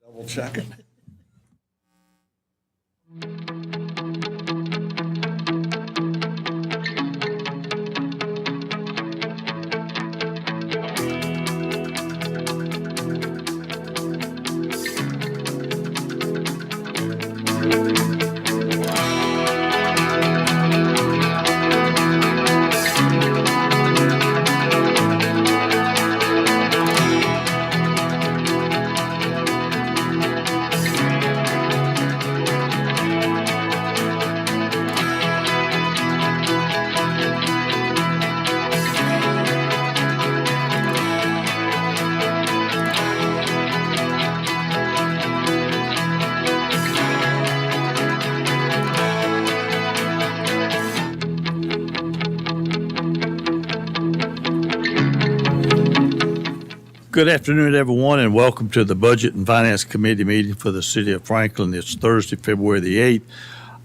Double checking. Good afternoon, everyone, and welcome to the Budget and Finance Committee meeting for the City of Franklin. It's Thursday, February the 8th.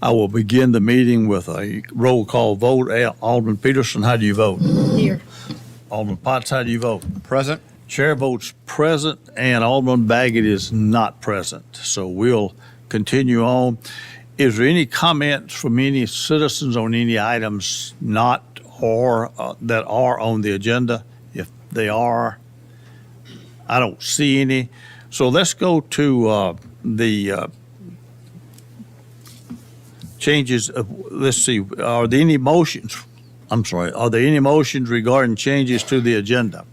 I will begin the meeting with a roll call vote. Alderman Peterson, how do you vote? Here. Alderman Potts, how do you vote? Present. Chair votes present, and Alderman Baggett is not present. So we'll continue on. Is there any comments from any citizens on any items not or that are on the agenda? If they are, I don't see any. So let's go to the changes. Let's see. Are there any motions? I'm sorry. Are there any motions regarding changes to the agenda?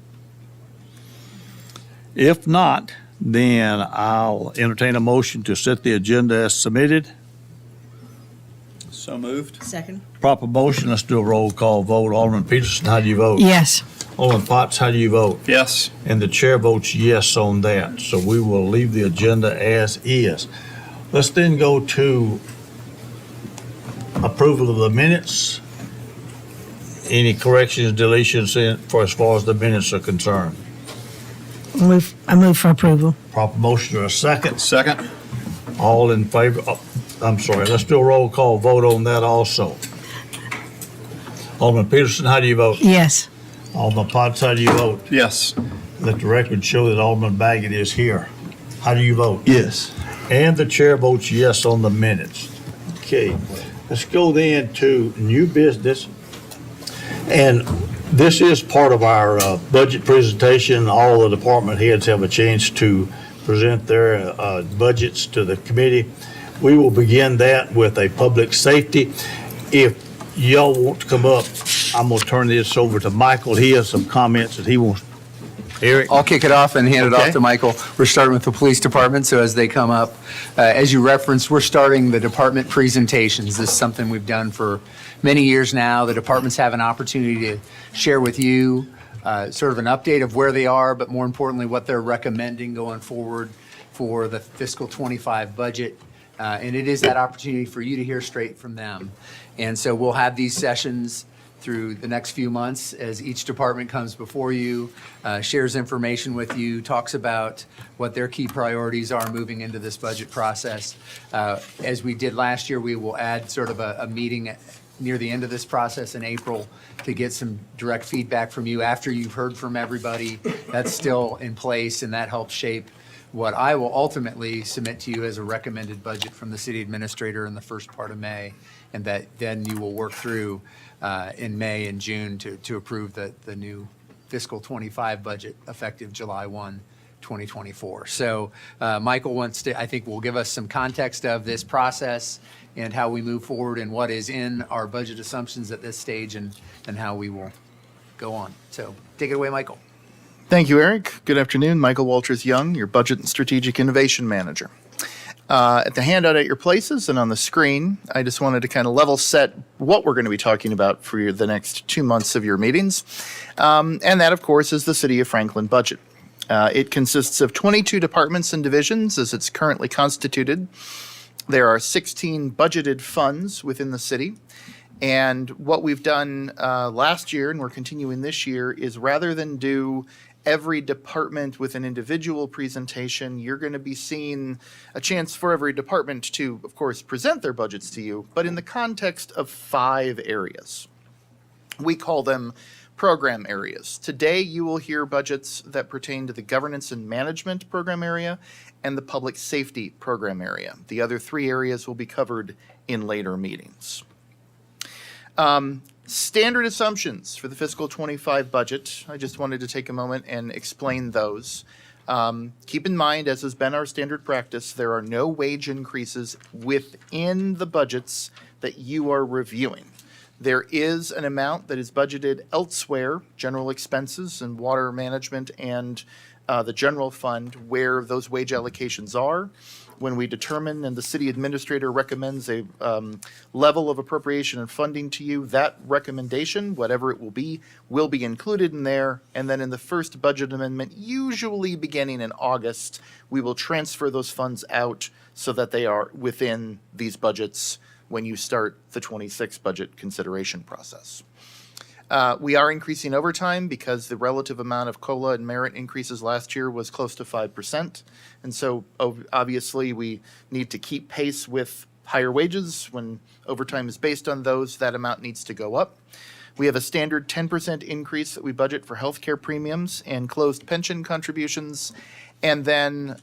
If not, then I'll entertain a motion to set the agenda as submitted. So moved. Second. Proper motion. Let's do a roll call vote. Alderman Peterson, how do you vote? Yes. Alderman Potts, how do you vote? Yes. And the chair votes yes on that. So we will leave the agenda as is. Let's then go to approval of the minutes. Any corrections, deletions for as far as the minutes are concerned? I move for approval. Proper motion or a second? Second. All in favor? Oh, I'm sorry. Let's do a roll call vote on that also. Alderman Peterson, how do you vote? Yes. Alderman Potts, how do you vote? Yes. Let the record show that Alderman Baggett is here. How do you vote? Yes. And the chair votes yes on the minutes. Okay, let's go then to new business. And this is part of our budget presentation. All the department heads have a chance to present their budgets to the committee. We will begin that with a public safety. If y'all want to come up, I'm going to turn this over to Michael. He has some comments that he wants. Eric? I'll kick it off and hand it Okay. off to Michael. We're starting with the police department, so as they come up, as you referenced, we're starting the department presentations. This is something we've done for many years now. The departments have an opportunity to share with you sort of an update of where they are, but more importantly, what they're recommending going forward for the fiscal 25 budget. And it is that opportunity for you to hear straight from them. And so we'll have these sessions through the next few months as each department comes before you, shares information with you, talks about what their key priorities are moving into this budget process. As we did last year, we will add sort of a meeting near the end of this process in April to get some direct feedback from you after you've heard from everybody. That's still in place, and that helps shape what I will ultimately submit to you as a recommended budget from the city administrator in the first part of May, and that then you will work through in May and June to approve the new fiscal 25 budget effective July 1, 2024. So Michael wants to, I think, will give us some context of this process and how we move forward and what is in our budget assumptions at this stage and how we will go on. So take it away, Michael. Thank you, Eric. Good afternoon. Michael Walters-Young, your Budget and Strategic Innovation Manager. At the handout at your places and on the screen, I just wanted to kind of level set what we're going to be talking about for the next 2 months of your meetings. And that, of course, is the City of Franklin budget. It consists of 22 departments and divisions as it's currently constituted. There are 16 budgeted funds within the city. And what we've done last year, and we're continuing this year, is rather than do every department with an individual presentation, you're going to be seeing a chance for every department to, of course, present their budgets to you, but in the context of 5 areas. We call them program areas. Today, you will hear budgets that pertain to the governance and management program area and the public safety program area. The other three areas will be covered in later meetings. Standard assumptions for the fiscal 25 budget. I just wanted to take a moment and explain those. Keep in mind, as has been our standard practice, there are no wage increases within the budgets that you are reviewing. There is an amount that is budgeted elsewhere, general expenses and water management and the general fund, where those wage allocations are. When we determine and the city administrator recommends a level of appropriation and funding to you, that recommendation, whatever it will be included in there. And then in the first budget amendment, usually beginning in August, we will transfer those funds out so that they are within these budgets when you start the 26 budget consideration process. We are increasing overtime because the relative amount of COLA and merit increases last year was close to 5%. And so obviously we need to keep pace with higher wages. When overtime is based on those, that amount needs to go up. We have a standard 10% increase that we budget for healthcare premiums and closed pension contributions. And then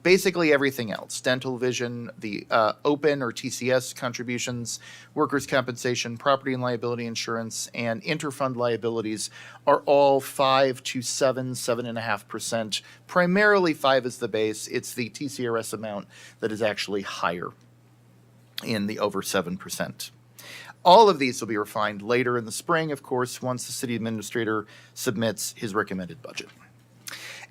basically everything else, dental, vision, the open or TCS contributions, workers' compensation, property and liability insurance, and interfund liabilities are all 5 to 7.5%. Primarily 5 is the base. It's the TCRS amount that is actually higher in the over 7%. All of these will be refined later in the spring, of course, once the city administrator submits his recommended budget.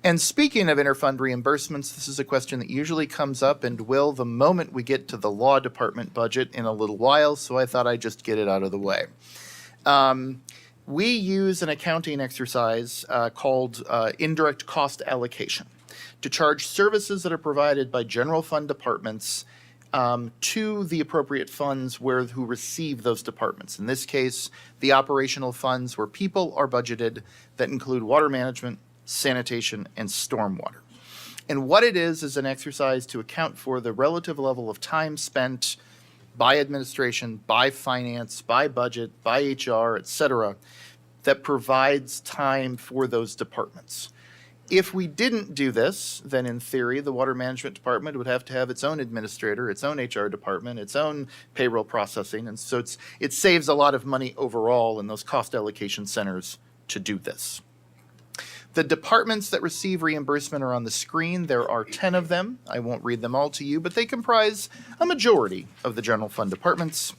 And speaking of interfund reimbursements, this is a question that usually comes up and will the moment we get to the law department budget in a little while, so I thought I'd just get it out of the way. We use an accounting exercise called indirect cost allocation to charge services that are provided by general fund departments to the appropriate funds who receive those departments. In this case, the operational funds where people are budgeted that include water management, sanitation, and stormwater. And what it is an exercise to account for the relative level of time spent by administration, by finance, by budget, by HR, et cetera, that provides time for those departments. If we didn't do this, then in theory, the water management department would have to have its own administrator, its own HR department, its own payroll processing. And so it saves a lot of money overall in those cost allocation centers to do this. The departments that receive reimbursement are on the screen. There are 10 of them. I won't read them all to you, but they comprise a majority of the general fund departments.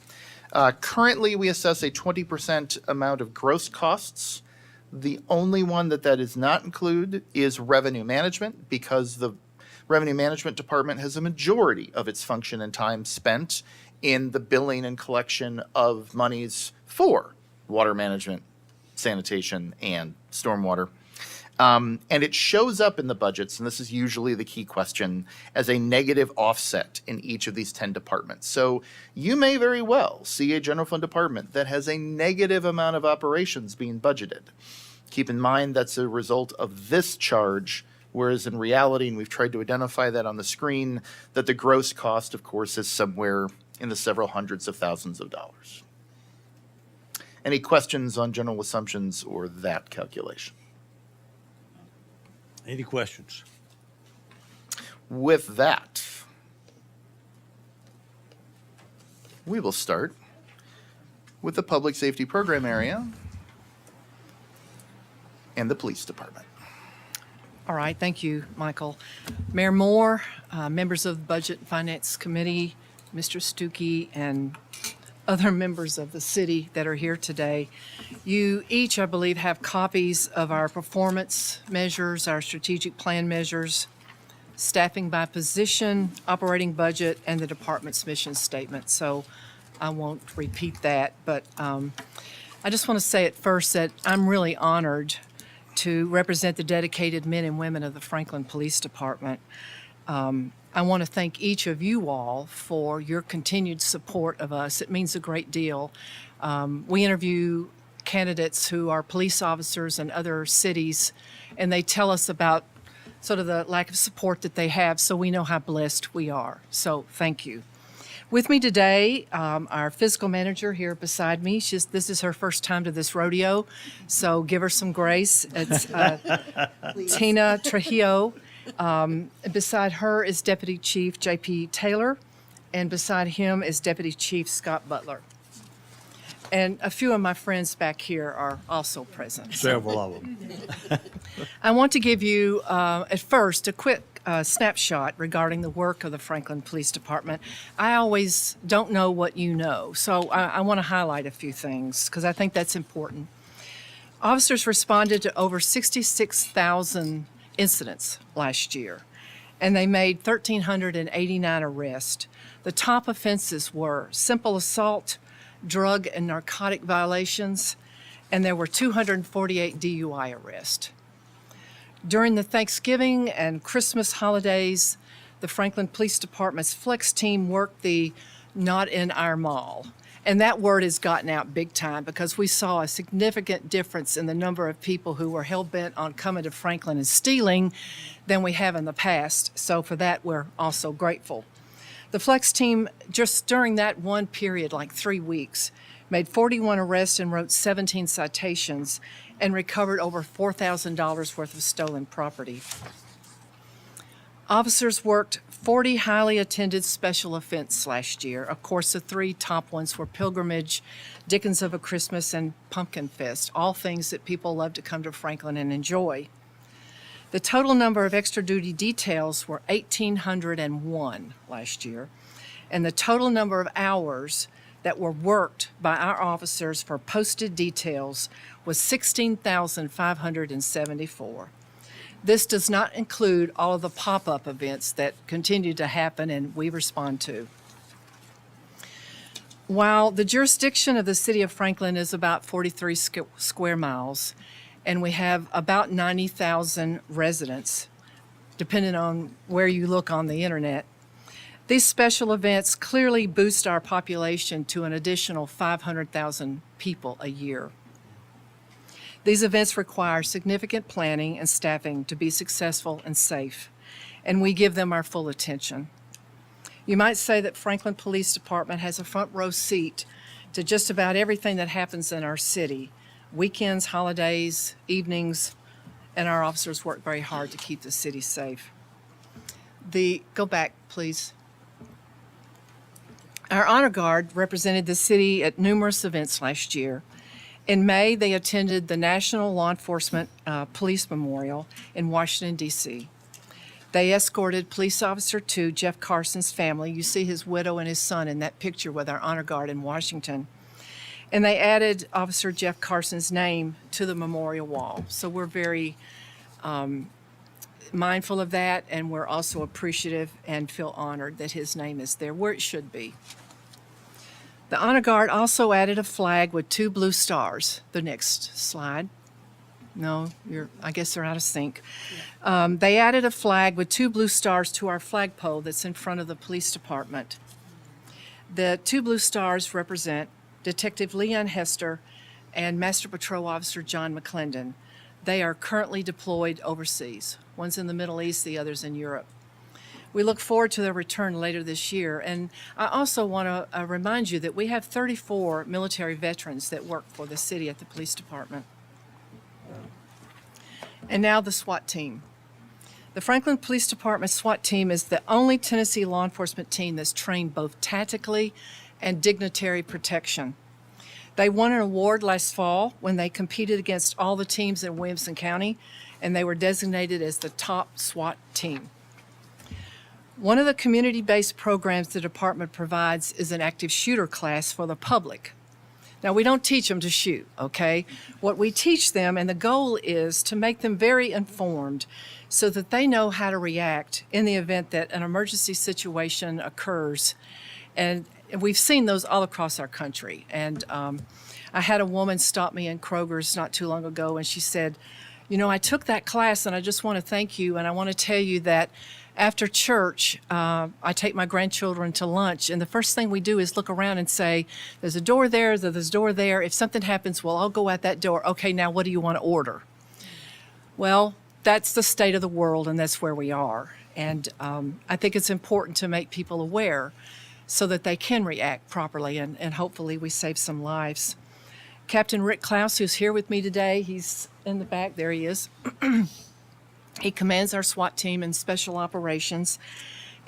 Currently, we assess a 20% amount of gross costs. The only one that does not include is revenue management, because the revenue management department has a majority of its function and time spent in the billing and collection of monies for water management, sanitation, and stormwater. And it shows up in the budgets, and this is usually the key question, as a negative offset in each of these 10 departments. So you may very well see a general fund department that has a negative amount of operations being budgeted. Keep in mind that's a result of this charge, whereas in reality, and we've tried to identify that on the screen, that the gross cost, of course, is somewhere in the several hundreds of thousands of dollars. Any questions on general assumptions or that calculation? Any questions? With that, we will start with the public safety program area and the police department. All right, thank you, Michael. Mayor Moore, members of the Budget and Finance Committee, Mr. Stuckey, and other members of the city that are here today. You each, I believe, have copies of our performance measures, our strategic plan measures, staffing by position, operating budget, and the department's mission statement. So I won't repeat that, but I just want to say at first that I'm really honored to represent the dedicated men and women of the Franklin Police Department. I want to thank each of you all for your continued support of us. It means a great deal. We interview candidates who are police officers in other cities, and they tell us about sort of the lack of support that they have, so we know how blessed we are. So thank you. With me today, our fiscal manager here beside me. This is her first time to this rodeo, so give her some grace. It's Tina Trujillo. Beside her is Deputy Chief J.P. Taylor, and beside him is Deputy Chief Scott Butler. And a few of my friends back here are also present. Several of them. I want to give you, at first, a quick snapshot regarding the work of the Franklin Police Department. I always don't know what you know, so I want to highlight a few things because I think that's important. Officers responded to over 66,000 incidents last year, and they made 1,389 arrests. The top offenses were simple assault, drug and narcotic violations, and there were 248 DUI arrests. During the Thanksgiving and Christmas holidays, the Franklin Police Department's Flex team worked the Not in Our Mall. And that word has gotten out big time because we saw a significant difference in the number of people who were hell-bent on coming to Franklin and stealing than we have in the past. So for that, we're also grateful. The Flex team, just during that one period, like 3 weeks, made 41 arrests and wrote 17 citations and recovered over $4,000 worth of stolen property. Officers worked 40 highly attended special events last year. Of course, the 3 top ones were Pilgrimage, Dickens of a Christmas, and Pumpkin Fest, all things that people love to come to Franklin and enjoy. The total number of extra duty details were 1,801 last year, and the total number of hours that were worked by our officers for posted details was 16,574. This does not include all of the pop-up events that continue to happen and we respond to. While the jurisdiction of the city of Franklin is about 43 square miles, and we have about 90,000 residents, depending on where you look on the internet, these special events clearly boost our population to an additional 500,000 people a year. These events require significant planning and staffing to be successful and safe, and we give them our full attention. You might say that Franklin Police Department has a front row seat to just about everything that happens in our city, weekends, holidays, evenings, and our officers work very hard to keep the city safe. Go back, please. Our Honor Guard represented the city at numerous events last year. In May, they attended the National Law Enforcement Police Memorial in Washington, D.C. They escorted Police Officer 2, Jeff Carson's family. You see his widow and his son in that picture with our Honor Guard in Washington. And they added Officer Jeff Carson's name to the memorial wall. So we're very mindful of that, and we're also appreciative and feel honored that his name is there where it should be. The Honor Guard also added a flag with 2 blue stars. The next slide. No, I guess they're out of sync. They added a flag with 2 blue stars to our flagpole that's in front of the police department. The 2 blue stars represent Detective Leon Hester and Master Patrol Officer John McClendon. They are currently deployed overseas. One's in the Middle East, the other's in Europe. We look forward to their return later this year. And I also want to remind you that we have 34 military veterans that work for the city at the police department. And now the SWAT team. The Franklin Police Department SWAT team is the only Tennessee law enforcement team that's trained both tactically and dignitary protection. They won an award last fall when they competed against all the teams in Williamson County, and they were designated as the top SWAT team. One of the community-based programs the department provides is an active shooter class for the public. Now, we don't teach them to shoot, okay? What we teach them, and the goal is to make them very informed so that they know how to react in the event that an emergency situation occurs. And we've seen those all across our country. And I had a woman stop me in Kroger's not too long ago, and she said, you know, I took that class, and I just want to thank you, and I want to tell you that after church, I take my grandchildren to lunch, and the first thing we do is look around and say, there's a door there, there's a door there. If something happens, well, I'll go out that door. Okay, now what do you want to order? Well, that's the state of the world, and that's where we are. And I think it's important to make people aware so that they can react properly, and hopefully we save some lives. Captain Rick Klaus, who's here with me today, he's in the back, there he is. He commands our SWAT team in special operations,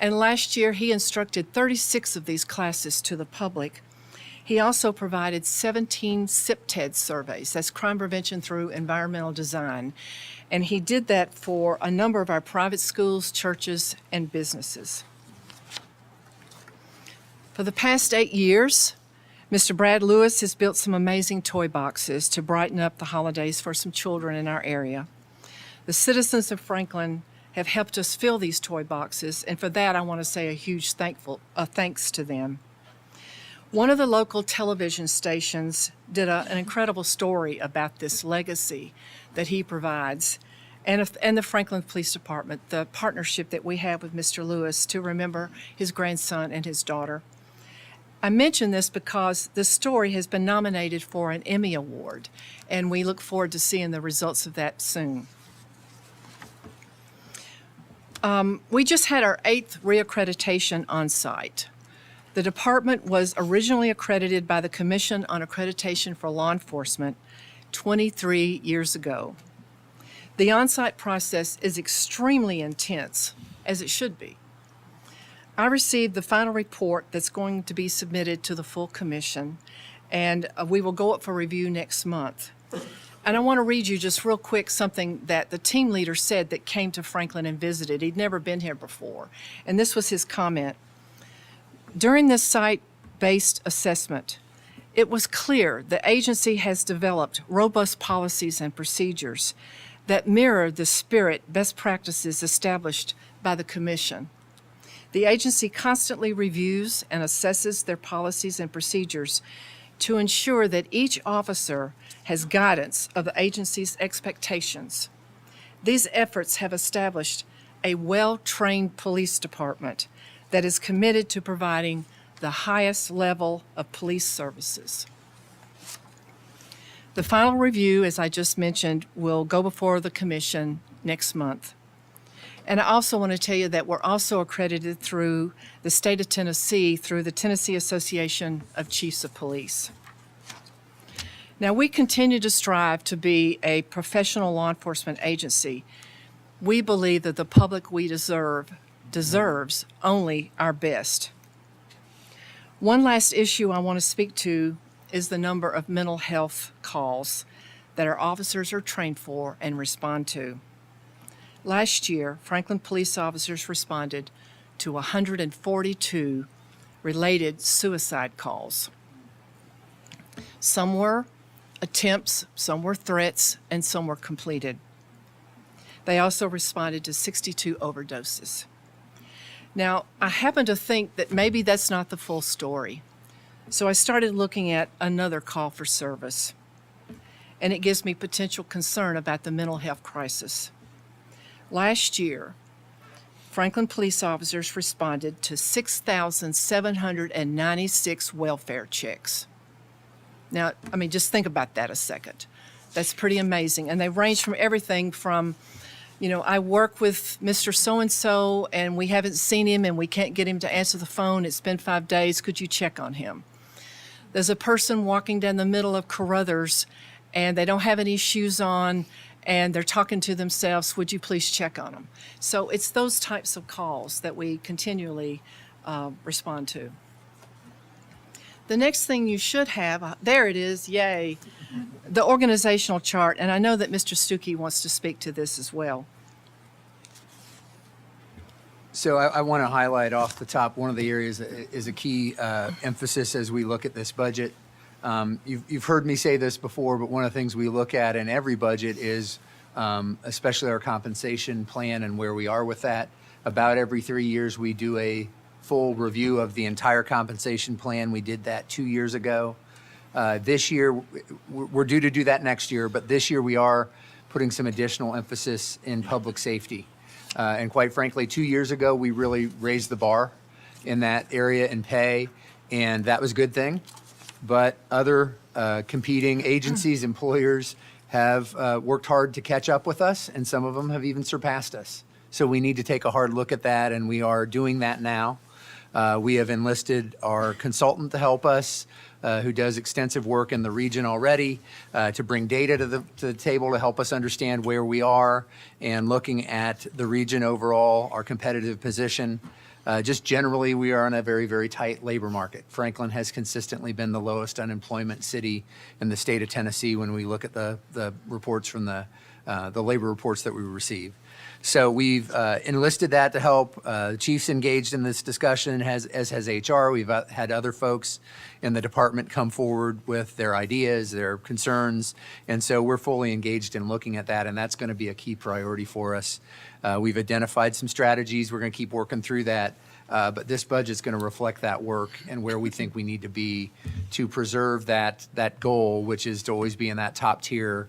and last year he instructed 36 of these classes to the public. He also provided 17 CPTED surveys, that's crime prevention through environmental design, and he did that for a number of our private schools, churches, and businesses. For the past 8 years, Mr. Brad Lewis has built some amazing toy boxes to brighten up the holidays for some children in our area. The citizens of Franklin have helped us fill these toy boxes, and for that I want to say a huge thanks to them. One of the local television stations did an incredible story about this legacy that he provides, and the Franklin Police Department, the partnership that we have with Mr. Lewis to remember his grandson and his daughter. I mention this because this story has been nominated for an Emmy Award, and we look forward to seeing the results of that soon. We just had our 8th reaccreditation on site. The department was originally accredited by the Commission on Accreditation for Law Enforcement 23 years ago. The on-site process is extremely intense, as it should be. I received the final report that's going to be submitted to the full commission, and we will go up for review next month. And I want to read you just real quick something that the team leader said that came to Franklin and visited. He'd never been here before, and this was his comment. During this site-based assessment, it was clear the agency has developed robust policies and procedures that mirror the spirit best practices established by the Commission. The agency constantly reviews and assesses their policies and procedures to ensure that each officer has guidance of the agency's expectations. These efforts have established a well-trained police department that is committed to providing the highest level of police services. The final review, as I just mentioned, will go before the commission next month. And I also want to tell you that we're also accredited through the state of Tennessee through the Tennessee Association of Chiefs of Police. Now, we continue to strive to be a professional law enforcement agency. We believe that the public we deserves only our best. One last issue I want to speak to is the number of mental health calls that our officers are trained for and respond to. Last year, Franklin police officers responded to 142 related suicide calls. Some were attempts, some were threats, and some were completed. They also responded to 62 overdoses. Now, I happen to think that maybe that's not the full story. So I started looking at another call for service, and it gives me potential concern about the mental health crisis. Last year, Franklin police officers responded to 6,796 welfare checks. Now, I mean, just think about that a second. That's pretty amazing. And they range from everything from, I work with Mr. So-and-so and we haven't seen him and we can't get him to answer the phone. It's been 5 days. Could you check on him? There's a person walking down the middle of Carruthers and they don't have any shoes on and they're talking to themselves. Would you please check on them? So it's those types of calls that we continually respond to. The next thing you should have, there it is, yay, the organizational chart. And I know that Mr. Stuckey wants to speak to this as well. So I want to highlight off the top, one of the areas that is a key emphasis as we look at this budget. You've heard me say this before, but one of the things we look at in every budget is especially our compensation plan and where we are with that. About every 3 years, we do a full review of the entire compensation plan. We did that 2 years ago. This year, we're due to do that next year, but this year we are putting some additional emphasis in public safety. And quite frankly, 2 years ago, we really raised the bar in that area in pay, and that was a good thing. But other competing agencies, employers have worked hard to catch up with us, and some of them have even surpassed us. So we need to take a hard look at that, and we are doing that now. We have enlisted our consultant to help us, who does extensive work in the region already, to bring data to the table to help us understand where we are and looking at the region overall, our competitive position. Just generally, we are in a very, very tight labor market. Franklin has consistently been the lowest unemployment city in the state of Tennessee when we look at the reports from the labor reports that we receive. So we've enlisted that to help. The chief's engaged in this discussion, as has HR. We've had other folks in the department come forward with their ideas, their concerns, and so we're fully engaged in looking at that, and that's going to be a key priority for us. We've identified some strategies. We're going to keep working through that, but this budget's going to reflect that work and where we think we need to be to preserve that goal, which is to always be in that top tier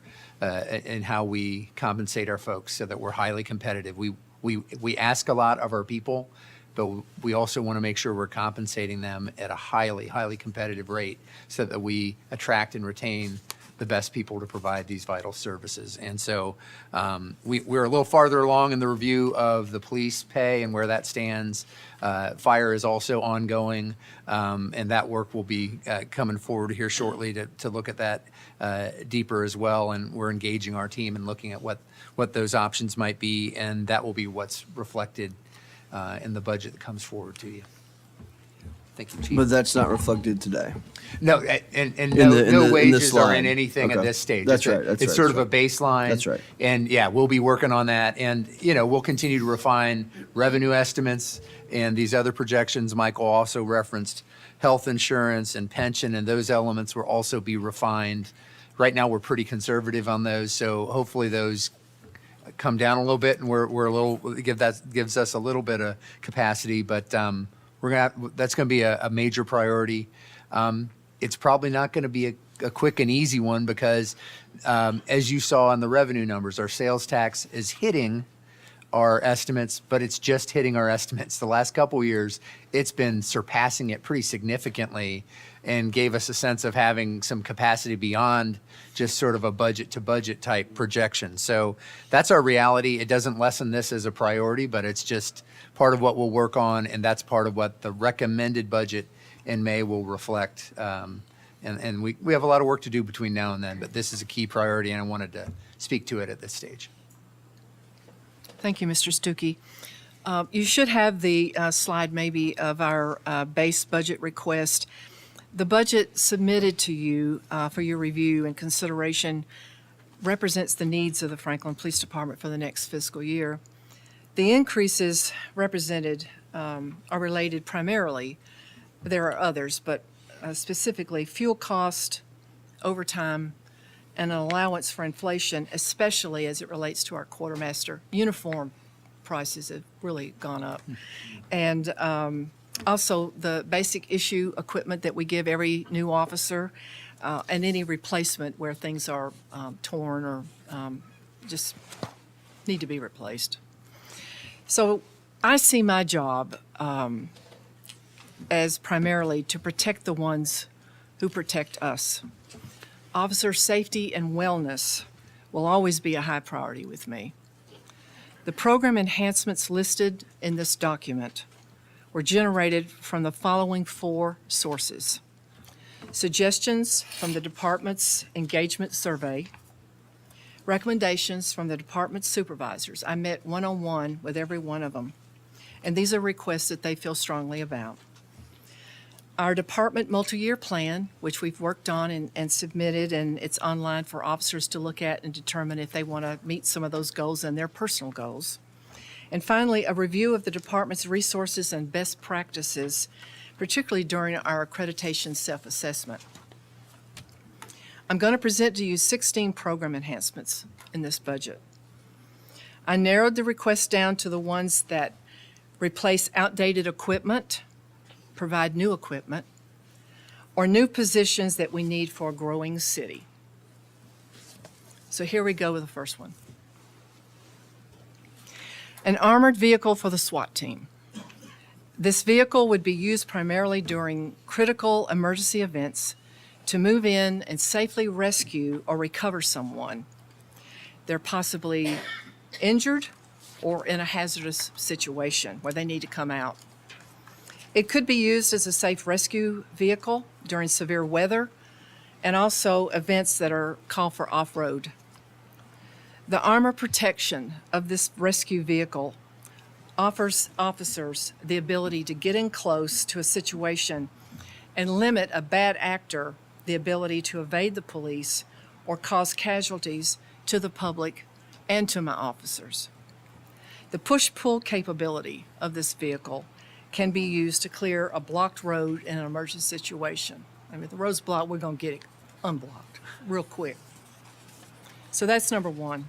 in how we compensate our folks so that we're highly competitive. We ask a lot of our people, but we also want to make sure we're compensating them at a highly, highly competitive rate so that we attract and retain the best people to provide these vital services. And so we're a little farther along in the review of the police pay and where that stands. Fire is also ongoing, and that work will be coming forward here shortly to look at that deeper as well. And we're engaging our team and looking at what those options might be, and that will be what's reflected in the budget that comes forward to you. Thank you, Chief. But that's not reflected today. No, and In no, the- in no the- in wages this are line. in anything at Okay. this stage. That's It's a- right, that's It's right, sort of that's a baseline. That's right. And yeah, we'll be working on that. And, we'll continue to refine revenue estimates and these other projections. Michael also referenced health insurance and pension, and those elements will also be refined. Right now, we're pretty conservative on those, so hopefully those come down a little bit, and we're a little, gives us a little bit of capacity, but that's going to be a major priority. It's probably not going to be a quick and easy one because, as you saw on the revenue numbers, our sales tax is hitting our estimates, but it's just hitting our estimates. The last couple of years, it's been surpassing it pretty significantly and gave us a sense of having some capacity beyond just sort of a budget to budget type projection. So that's our reality. It doesn't lessen this as a priority, but it's just part of what we'll work on, and that's part of what the recommended budget in May will reflect. And we have a lot of work to do between now and then, but this is a key priority, and I wanted to speak to it at this stage. Thank you, Mr. Stuckey. You should have the slide maybe of our base budget request. The budget submitted to you for your review and consideration represents the needs of the Franklin Police Department for the next fiscal year. The increases represented are related primarily, there are others, but specifically fuel cost, overtime, and an allowance for inflation, especially as it relates to our quartermaster. Uniform prices have really gone up. And also the basic issue equipment that we give every new officer and any replacement where things are torn or just need to be replaced. So I see my job as primarily to protect the ones who protect us. Officer safety and wellness will always be a high priority with me. The program enhancements listed in this document were generated from the following 4 sources. Suggestions from the department's engagement survey, recommendations from the department supervisors. I met one-on-one with every one of them, and these are requests that they feel strongly about. Our department multi-year plan, which we've worked on and submitted, and it's online for officers to look at and determine if they want to meet some of those goals and their personal goals. And finally, a review of the department's resources and best practices, particularly during our accreditation self-assessment. I'm going to present to you 16 program enhancements in this budget. I narrowed the requests down to the ones that replace outdated equipment, provide new equipment, or new positions that we need for a growing city. So here we go with the first one. An armored vehicle for the SWAT team. This vehicle would be used primarily during critical emergency events to move in and safely rescue or recover someone. They're possibly injured or in a hazardous situation where they need to come out. It could be used as a safe rescue vehicle during severe weather and also events that are called for off-road. The armor protection of this rescue vehicle offers officers the ability to get in close to a situation and limit a bad actor the ability to evade the police or cause casualties to the public and to my officers. The push-pull capability of this vehicle can be used to clear a blocked road in an emergency situation. I mean, if the road's blocked, we're going to get it unblocked real quick. So that's number one.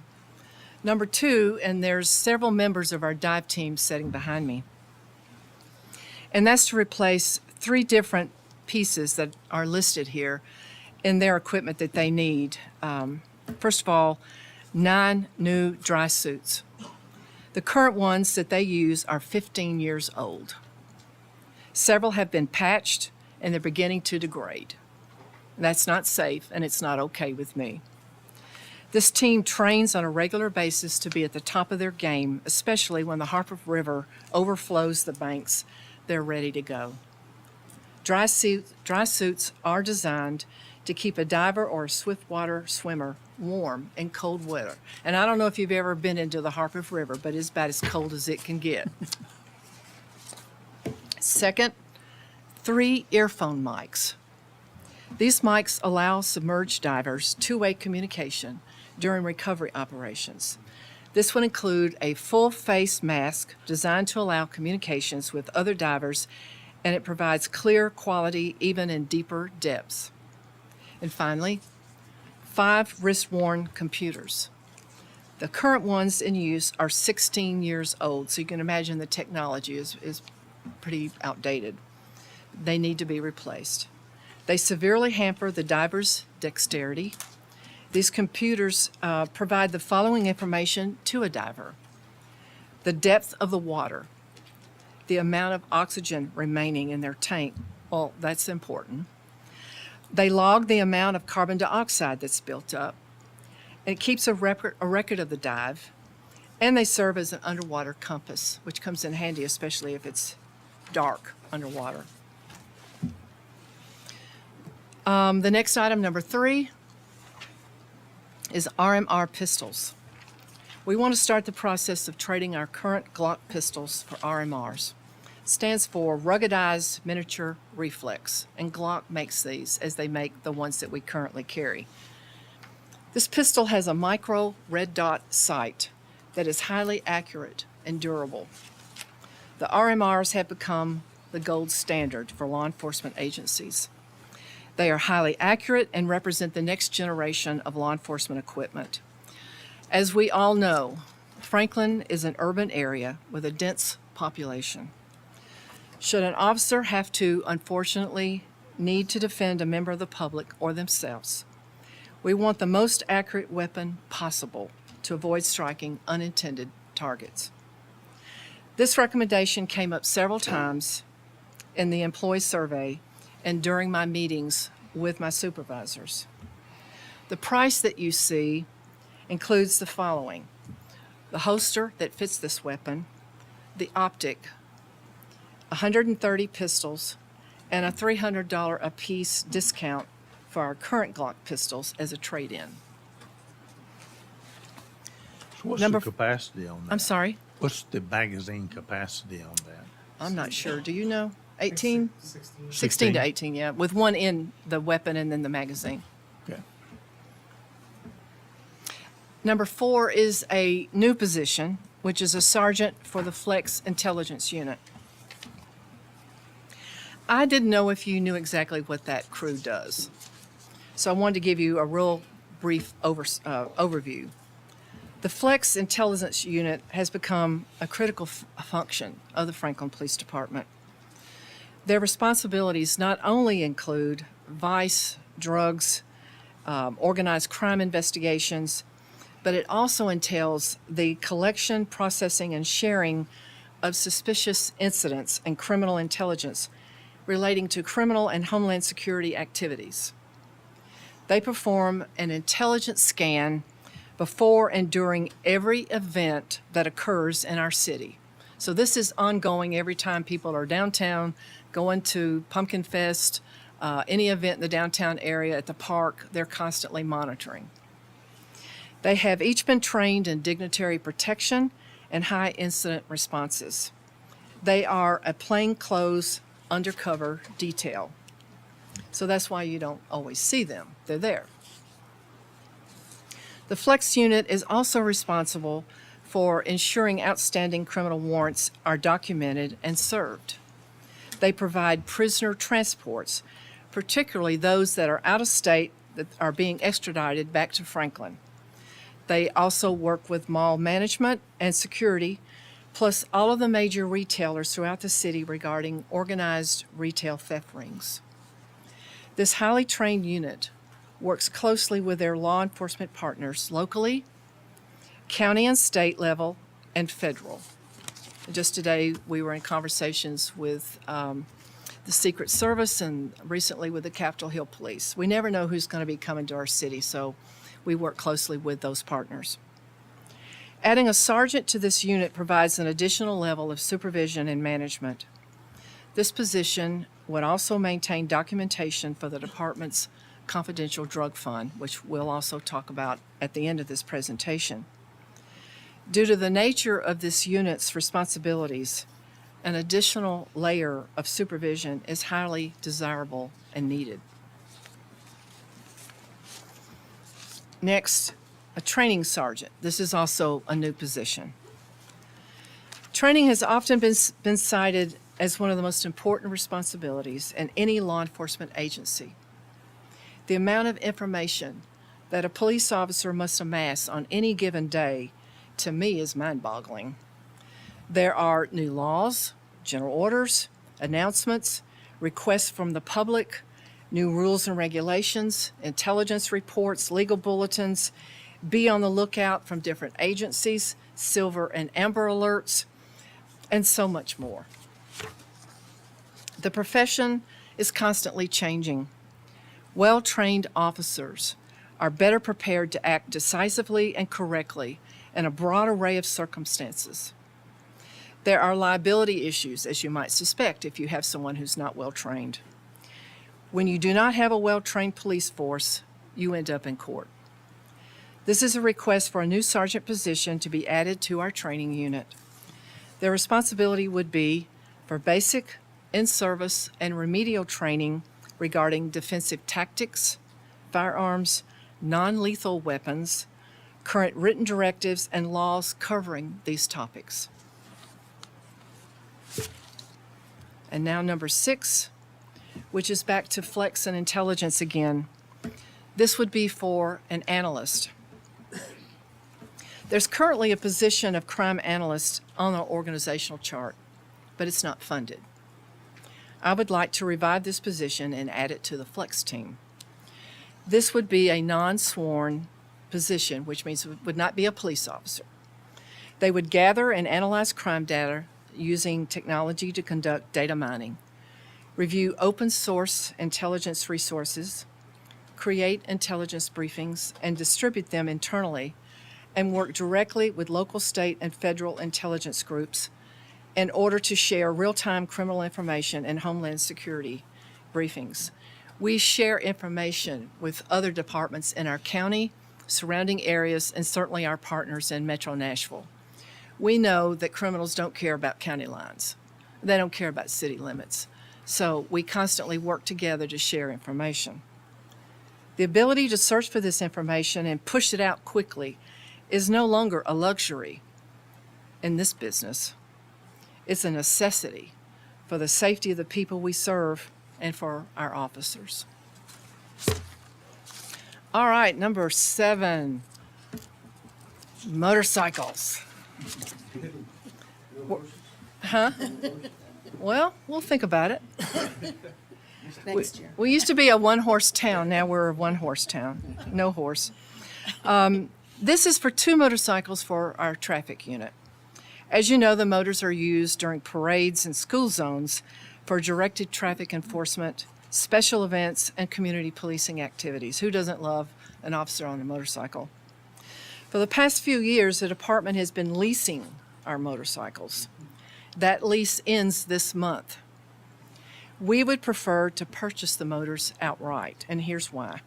Number two, and there's several members of our dive team sitting behind me, and that's to replace 3 different pieces that are listed here in their equipment that they need. First of all, 9 new dry suits. The current ones that they use are 15 years old. Several have been patched and they're beginning to degrade. That's not safe and it's not okay with me. This team trains on a regular basis to be at the top of their game, especially when the Harper River overflows the banks. They're ready to go. Dry suits are designed to keep a diver or a swiftwater swimmer warm in cold weather. And I don't know if you've ever been into the Harper River, but it's about as cold as it can get. Second, 3 earphone mics. These mics allow submerged divers two-way communication during recovery operations. This would include a full face mask designed to allow communications with other divers, and it provides clear quality even in deeper depths. And finally, 5 wrist-worn computers. The current ones in use are 16 years old, so you can imagine the technology is pretty outdated. They need to be replaced. They severely hamper the diver's dexterity. These computers provide the following information to a diver: the depth of the water, the amount of oxygen remaining in their tank. Well, that's important. They log the amount of carbon dioxide that's built up. It keeps a record of the dive, and they serve as an underwater compass, which comes in handy, especially if it's dark underwater. The next item, number 3, is RMR pistols. We want to start the process of trading our current Glock pistols for RMRs. It stands for Ruggedized Miniature Reflex, and Glock makes these as they make the ones that we currently carry. This pistol has a micro red dot sight that is highly accurate and durable. The RMRs have become the gold standard for law enforcement agencies. They are highly accurate and represent the next generation of law enforcement equipment. As we all know, Franklin is an urban area with a dense population. Should an officer have to, unfortunately, need to defend a member of the public or themselves, we want the most accurate weapon possible to avoid striking unintended targets. This recommendation came up several times in the employee survey and during my meetings with my supervisors. The price that you see includes the following: the holster that fits this weapon, the optic, 130 pistols, and a $300 a piece discount for our current Glock pistols as a trade-in. So what's Number the capacity on that? I'm sorry, What's the magazine capacity on that? I'm not sure. Do you know? 18? 16. 16 to 18, yeah, with one in the weapon and then the magazine. Okay. Number 4 is a new position, which is a sergeant for the Flex Intelligence Unit. I didn't know if you knew exactly what that crew does, so I wanted to give you a real brief overview. The Flex Intelligence Unit has become a critical function of the Franklin Police Department. Their responsibilities not only include vice, drugs, organized crime investigations, but it also entails the collection, processing, and sharing of suspicious incidents and criminal intelligence relating to criminal and homeland security activities. They perform an intelligence scan before and during every event that occurs in our city. So this is ongoing every time people are downtown, going to Pumpkin Fest, any event in the downtown area at the park, they're constantly monitoring. They have each been trained in dignitary protection and high incident responses. They are a plainclothes undercover detail. So that's why you don't always see them. They're there. The Flex unit is also responsible for ensuring outstanding criminal warrants are documented and served. They provide prisoner transports, particularly those that are out of state that are being extradited back to Franklin. They also work with mall management and security, plus all of the major retailers throughout the city regarding organized retail theft rings. This highly trained unit works closely with their law enforcement partners locally, county and state level, and federal. Just today, we were in conversations with the Secret Service and recently with the Capitol Hill Police. We never know who's going to be coming to our city, so we work closely with those partners. Adding a sergeant to this unit provides an additional level of supervision and management. This position would also maintain documentation for the department's confidential drug fund, which we'll also talk about at the end of this presentation. Due to the nature of this unit's responsibilities, an additional layer of supervision is highly desirable and needed. Next, a training sergeant. This is also a new position. Training has often been cited as one of the most important responsibilities in any law enforcement agency. The amount of information that a police officer must amass on any given day, to me, is mind-boggling. There are new laws, general orders, announcements, requests from the public, new rules and regulations, intelligence reports, legal bulletins, be on the lookout from different agencies, silver and amber alerts, and so much more. The profession is constantly changing. Well-trained officers are better prepared to act decisively and correctly in a broad array of circumstances. There are liability issues, as you might suspect, if you have someone who's not well-trained. When you do not have a well-trained police force, you end up in court. This is a request for a new sergeant position to be added to our training unit. Their responsibility would be for basic, in-service, and remedial training regarding defensive tactics, firearms, non-lethal weapons, current written directives, and laws covering these topics. And now number 6, which is back to Flex and Intelligence again. This would be for an analyst. There's currently a position of crime analyst on our organizational chart, but it's not funded. I would like to revive this position and add it to the Flex team. This would be a non-sworn position, which means it would not be a police officer. They would gather and analyze crime data using technology to conduct data mining, review open source intelligence resources, create intelligence briefings, and distribute them internally, and work directly with local, state, and federal intelligence groups in order to share real-time criminal information and homeland security briefings. We share information with other departments in our county, surrounding areas, and certainly our partners in Metro Nashville. We know that criminals don't care about county lines. They don't care about city limits. So we constantly work together to share information. The ability to search for this information and push it out quickly is no longer a luxury in this business. It's a necessity for the safety of the people we serve and for our officers. All right, number 7, motorcycles. Huh? Well, we'll think about it. Next year. We used to be a one-horse town. Now we're a one-horse town. No horse. This is for 2 motorcycles for our traffic unit. As you know, the motors are used during parades and school zones for directed traffic enforcement, special events, and community policing activities. Who doesn't love an officer on a motorcycle? For the past few years, the department has been leasing our motorcycles. That lease ends this month. We would prefer to purchase the motors outright, and here's why.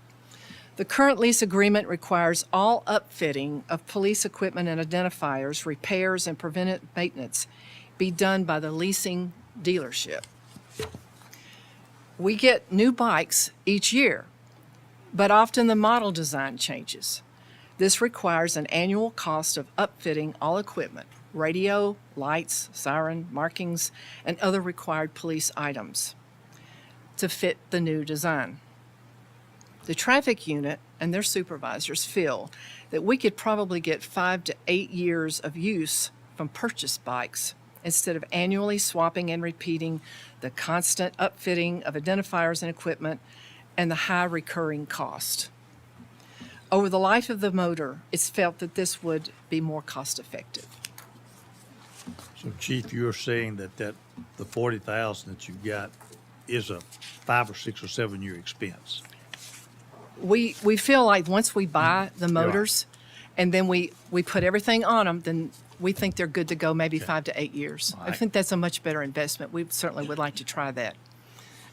The current lease agreement requires all upfitting of police equipment and identifiers, repairs, and preventive maintenance be done by the leasing dealership. We get new bikes each year, but often the model design changes. This requires an annual cost of upfitting all equipment, radio, lights, siren, markings, and other required police items to fit the new design. The traffic unit and their supervisors feel that we could probably get 5 to 8 years of use from purchased bikes instead of annually swapping and repeating the constant upfitting of identifiers and equipment and the high recurring cost. Over the life of the motor, it's felt that this would be more cost effective. So Chief, you're saying that the 40,000 that you got is a 5 or 6 or 7 year expense? We feel like once we buy the motors and then we put everything on them, then we think they're good to go maybe 5 to 8 years. All I right. think that's a much better investment. We certainly would like to try that.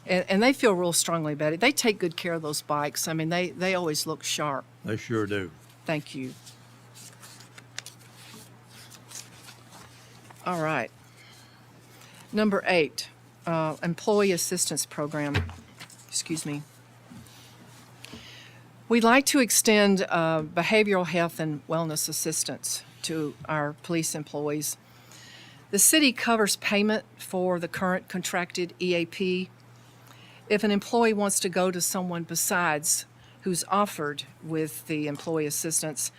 And they feel real strongly about it. They take good care of those bikes. I mean, they always look sharp. They sure do. Thank you. All right. Number 8, Employee Assistance Program. Excuse me. We'd like to extend behavioral health and wellness assistance to our police employees. The city covers payment for the current contracted EAP. If an employee wants to go to someone besides who's offered with the employee assistance,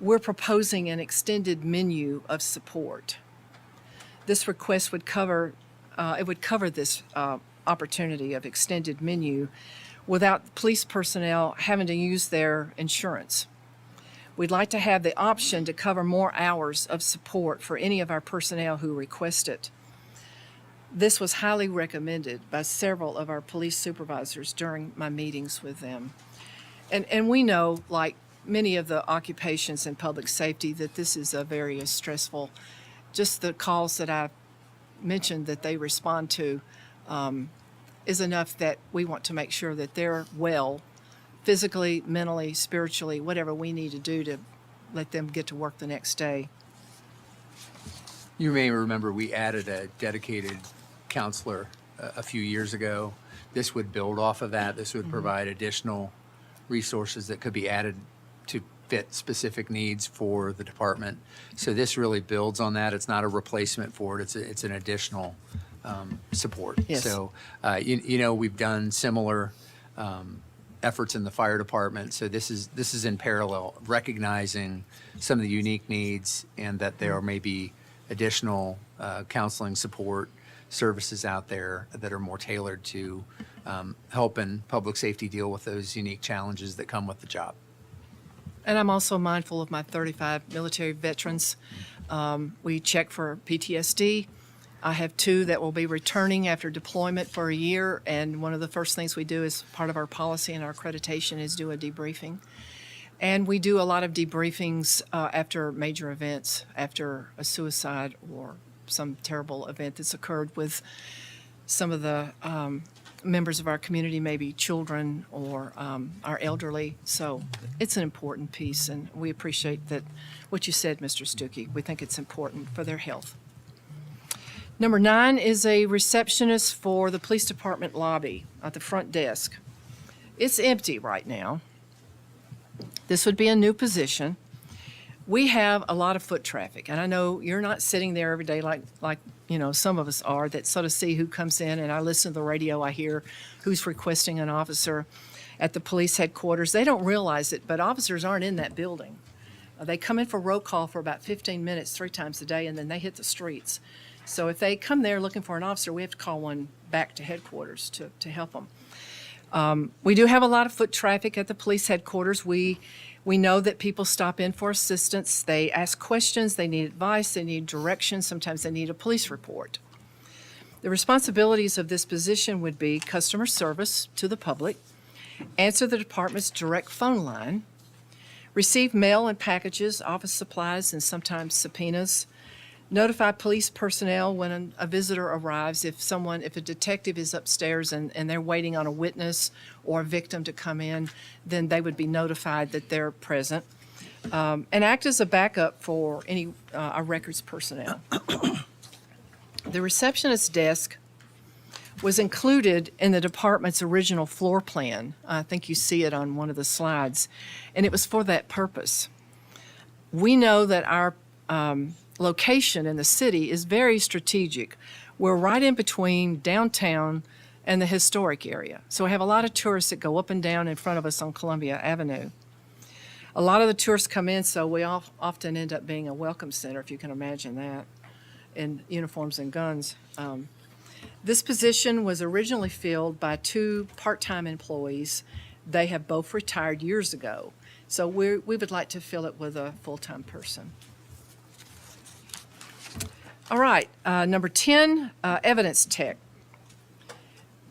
we're proposing an extended menu of support. This request would cover this opportunity of extended menu without police personnel having to use their insurance. We'd like to have the option to cover more hours of support for any of our personnel who request it. This was highly recommended by several of our police supervisors during my meetings with them. And we know, like many of the occupations in public safety, that this is a very stressful, just the calls that I mentioned that they respond to is enough that we want to make sure that they're well, physically, mentally, spiritually, whatever we need to do to let them get to work the next day. You may remember we added a dedicated counselor a few years ago. This would build off of that. This would provide additional resources that could be added to fit specific needs for the department. So this really builds on that. It's not a replacement for it. It's an additional support. Yes. So, you know, we've done similar efforts in the fire department. So this is in parallel, recognizing some of the unique needs and that there may be additional counseling support services out there that are more tailored to helping public safety deal with those unique challenges that come with the job. And I'm also mindful of my 35 military veterans. We check for PTSD. I have 2 that will be returning after deployment for a year, and one of the first things we do as part of our policy and our accreditation is do a debriefing. And we do a lot of debriefings after major events, after a suicide or some terrible event that's occurred with some of the members of our community, maybe children or our elderly. So it's an important piece, and we appreciate that what you said, Mr. Stuckey. We think it's important for their health. Number 9 is a receptionist for the police department lobby at the front desk. It's empty right now. This would be a new position. We have a lot of foot traffic, and I know you're not sitting there every day like you know some of us are that sort of see who comes in, and I listen to the radio, I hear who's requesting an officer at the police headquarters. They don't realize it, but officers aren't in that building. They come in for roll call for about 15 minutes 3 times a day, and then they hit the streets. So if they come there looking for an officer, we have to call one back to headquarters to help them. We do have a lot of foot traffic at the police headquarters. We know that people stop in for assistance. They ask questions, they need advice, they need direction, sometimes they need a police report. The responsibilities of this position would be customer service to the public, answer the department's direct phone line, receive mail and packages, office supplies, and sometimes subpoenas, Notify police personnel when a visitor arrives. If a detective is upstairs and they're waiting on a witness or a victim to come in, then they would be notified that they're present. And act as a backup for any our records personnel. The receptionist desk was included in the department's original floor plan. I think you see it on one of the slides, and it was for that purpose. We know that our location in the city is very strategic. We're right in between downtown and the historic area. So we have a lot of tourists that go up and down in front of us on Columbia Avenue. A lot of the tourists come in, so we often end up being a welcome center, if you can imagine that, in uniforms and guns. This position was originally filled by 2 part-time employees. They have both retired years ago. So we would like to fill it with a full-time person. All right, number 10, evidence tech.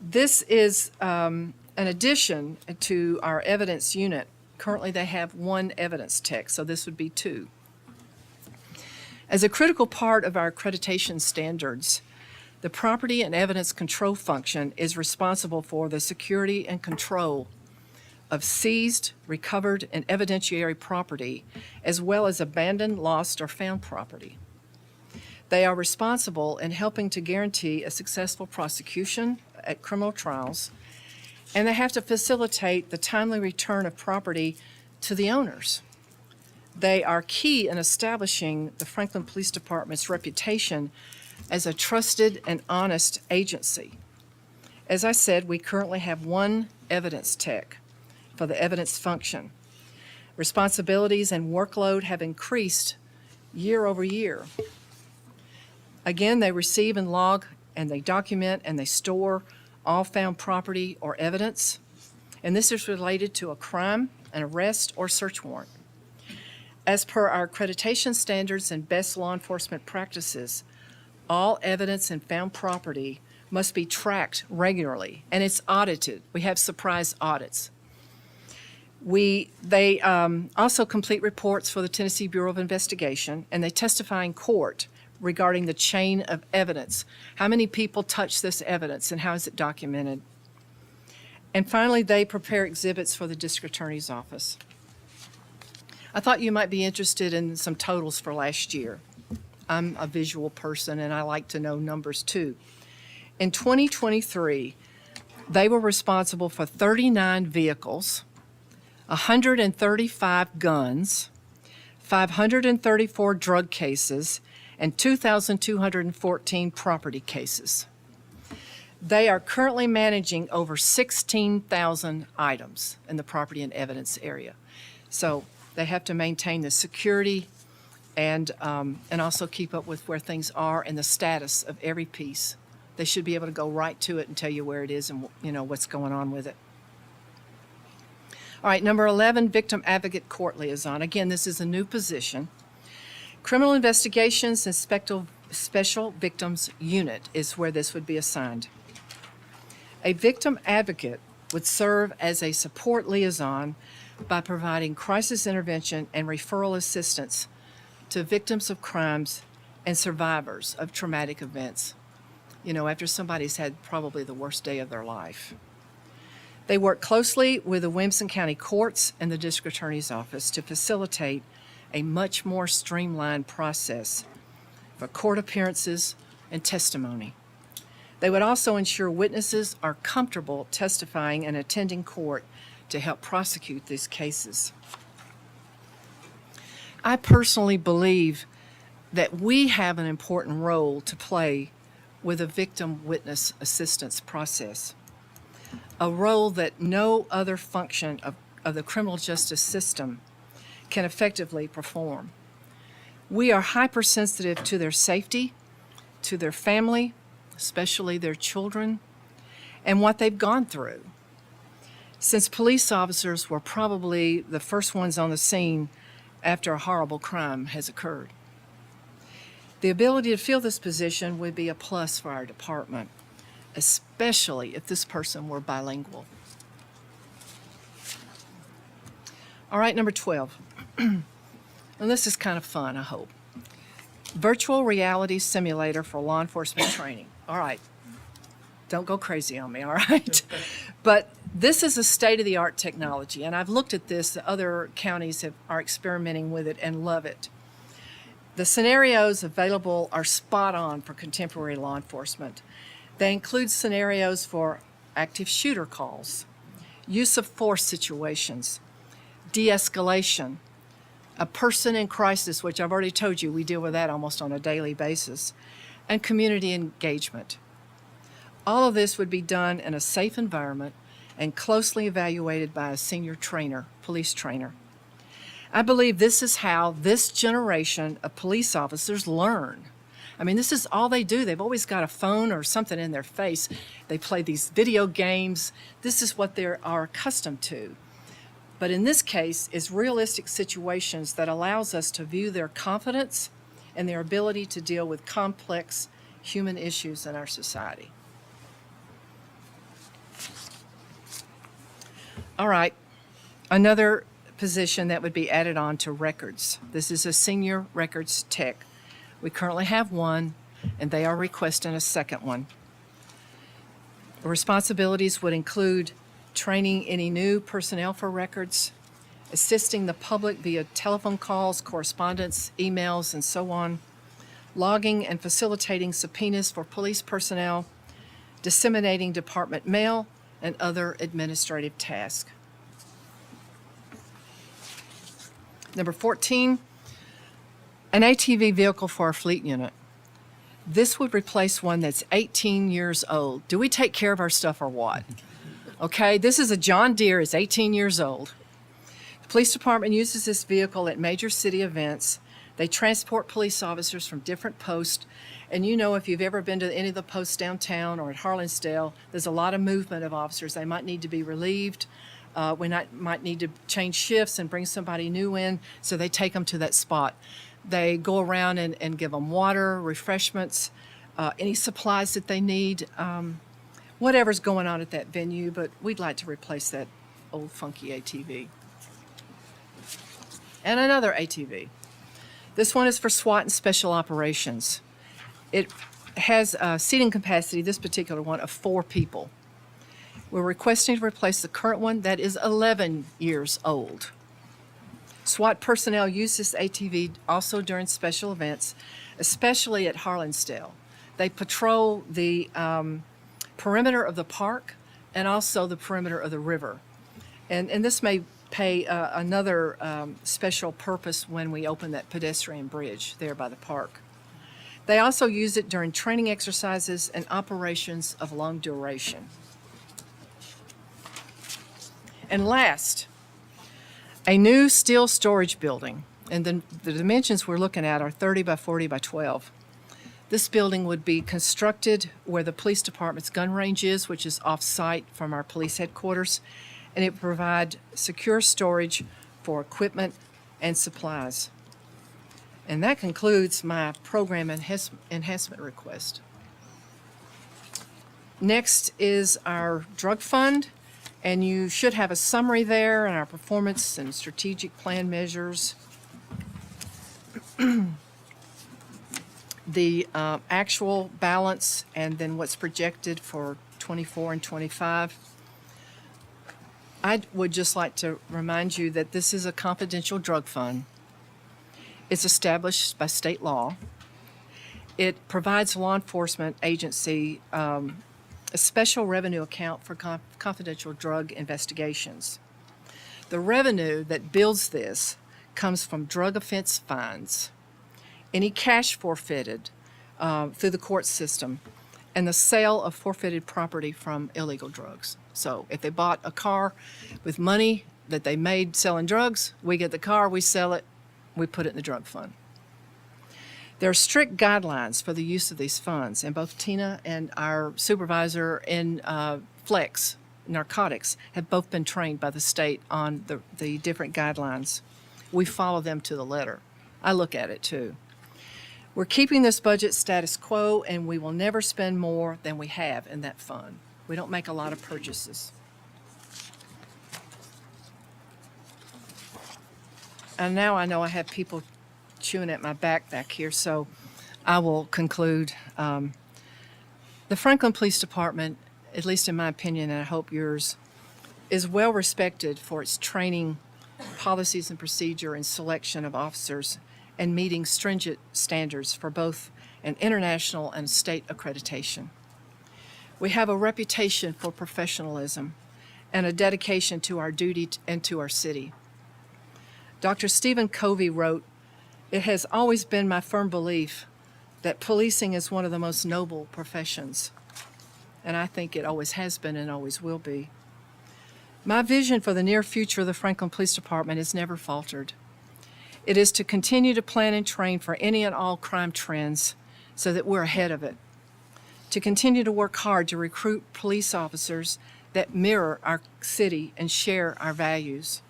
This is an addition to our evidence unit. Currently, they have 1 evidence tech, so this would be 2. As a critical part of our accreditation standards, the property and evidence control function is responsible for the security and control of seized, recovered, and evidentiary property, as well as abandoned, lost, or found property. They are responsible in helping to guarantee a successful prosecution at criminal trials, and they have to facilitate the timely return of property to the owners. They are key in establishing the Franklin Police Department's reputation as a trusted and honest agency. As I said, we currently have 1 evidence tech for the evidence function. Responsibilities and workload have increased year over year. Again, they receive and log and they document and they store all found property or evidence, and this is related to a crime, an arrest, or search warrant. As per our accreditation standards and best law enforcement practices, all evidence and found property must be tracked regularly, and it's audited. We have surprise audits. They also complete reports for the Tennessee Bureau of Investigation, and they testify in court regarding the chain of evidence. How many people touch this evidence, and how is it documented? And finally, they prepare exhibits for the district attorney's office. I thought you might be interested in some totals for last year. I'm a visual person, and I like to know numbers too. In 2023, they were responsible for 39 vehicles, 135 guns, 534 drug cases, and 2,214 property cases. They are currently managing over 16,000 items in the property and evidence area. So they have to maintain the security and also keep up with where things are and the status of every piece. They should be able to go right to it and tell you where it is and what's going on with it. All right, number 11, Victim Advocate Court Liaison. Again, this is a new position. Criminal Investigations and Special Victims Unit is where this would be assigned. A victim advocate would serve as a support liaison by providing crisis intervention and referral assistance to victims of crimes and survivors of traumatic events, after somebody's had probably the worst day of their life. They work closely with the Williamson County Courts and the District Attorney's Office to facilitate a much more streamlined process for court appearances and testimony. They would also ensure witnesses are comfortable testifying and attending court to help prosecute these cases. I personally believe that we have an important role to play with a victim witness assistance process, a role that no other function of the criminal justice system can effectively perform. We are hypersensitive to their safety, to their family, especially their children, and what they've gone through. Since police officers were probably the first ones on the scene after a horrible crime has occurred. The ability to fill this position would be a plus for our department, especially if this person were bilingual. All right, number 12. And this is kind of fun, I hope. Virtual reality simulator for law enforcement training. All right. Don't go crazy on me, all right? But this is a state-of-the-art technology, and I've looked at this. Other counties are experimenting with it and love it. The scenarios available are spot on for contemporary law enforcement. They include scenarios for active shooter calls, use of force situations, de-escalation, a person in crisis, which I've already told you we deal with that almost on a daily basis, and community engagement. All of this would be done in a safe environment and closely evaluated by a senior trainer, police trainer. I believe this is how this generation of police officers learn. I mean, this is all they do. They've always got a phone or something in their face. They play these video games. This is what they are accustomed to. But in this case, it's realistic situations that allows us to view their confidence and their ability to deal with complex human issues in our society. All right, another position that would be added on to records. This is a senior records tech. We currently have one, and they are requesting a second one. The responsibilities would include training any new personnel for records, assisting the public via telephone calls, correspondence, emails, and so on, logging and facilitating subpoenas for police personnel, disseminating department mail, and other administrative tasks. Number 14, an ATV vehicle for our fleet unit. This would replace one that's 18 years old. Do we take care of our stuff or what? Okay, this is a John Deere, it's 18 years old. The police department uses this vehicle at major city events. They transport police officers from different posts. And you know, if you've ever been to any of the posts downtown or at Harlansdale, there's a lot of movement of officers. They might need to be relieved. Might need to change shifts and bring somebody new in, so they take them to that spot. They go around and give them water, refreshments, any supplies that they need, whatever's going on at that venue, but we'd like to replace that old funky ATV. And another ATV. This one is for SWAT and special operations. It has a seating capacity, this particular one, of 4 people. We're requesting to replace the current one that is 11 years old. SWAT personnel use this ATV also during special events, especially at Harlansdale. They patrol the perimeter of the park and also the perimeter of the river. And this may pay another special purpose when we open that pedestrian bridge there by the park. They also use it during training exercises and operations of long duration. And last, a new steel storage building. And then the dimensions we're looking at are 30 by 40 by 12. This building would be constructed where the police department's gun range is, which is off-site from our police headquarters, and it would provide secure storage for equipment and supplies. And that concludes my program enhancement request. Next is our drug fund, and you should have a summary there and our performance and strategic plan measures. The actual balance and then what's projected for 24 and 25. I would just like to remind you that this is a confidential drug fund. It's established by state law. It provides law enforcement agency a special revenue account for confidential drug investigations. The revenue that builds this comes from drug offense fines, any cash forfeited through the court system, and the sale of forfeited property from illegal drugs. So if they bought a car with money that they made selling drugs, we get the car, we sell it, we put it in the drug fund. There are strict guidelines for the use of these funds, and both Tina and our supervisor in Flex Narcotics have both been trained by the state on the different guidelines. We follow them to the letter. I look at it too. We're keeping this budget status quo, and we will never spend more than we have in that fund. We don't make a lot of purchases. And now I know I have people chewing at my back here, so I will conclude. The Franklin Police Department, at least in my opinion, and I hope yours, is well respected for its training, policies and procedure, and selection of officers, and meeting stringent standards for both an international and state accreditation. We have a reputation for professionalism and a dedication to our duty and to our city. Dr. Stephen Covey wrote, "It has always been my firm belief that policing is one of the most noble professions." And I think it always has been and always will be. My vision for the near future of the Franklin Police Department has never faltered. It is to continue to plan and train for any and all crime trends so that we're ahead of it. To continue to work hard to recruit police officers that mirror our city and share our values.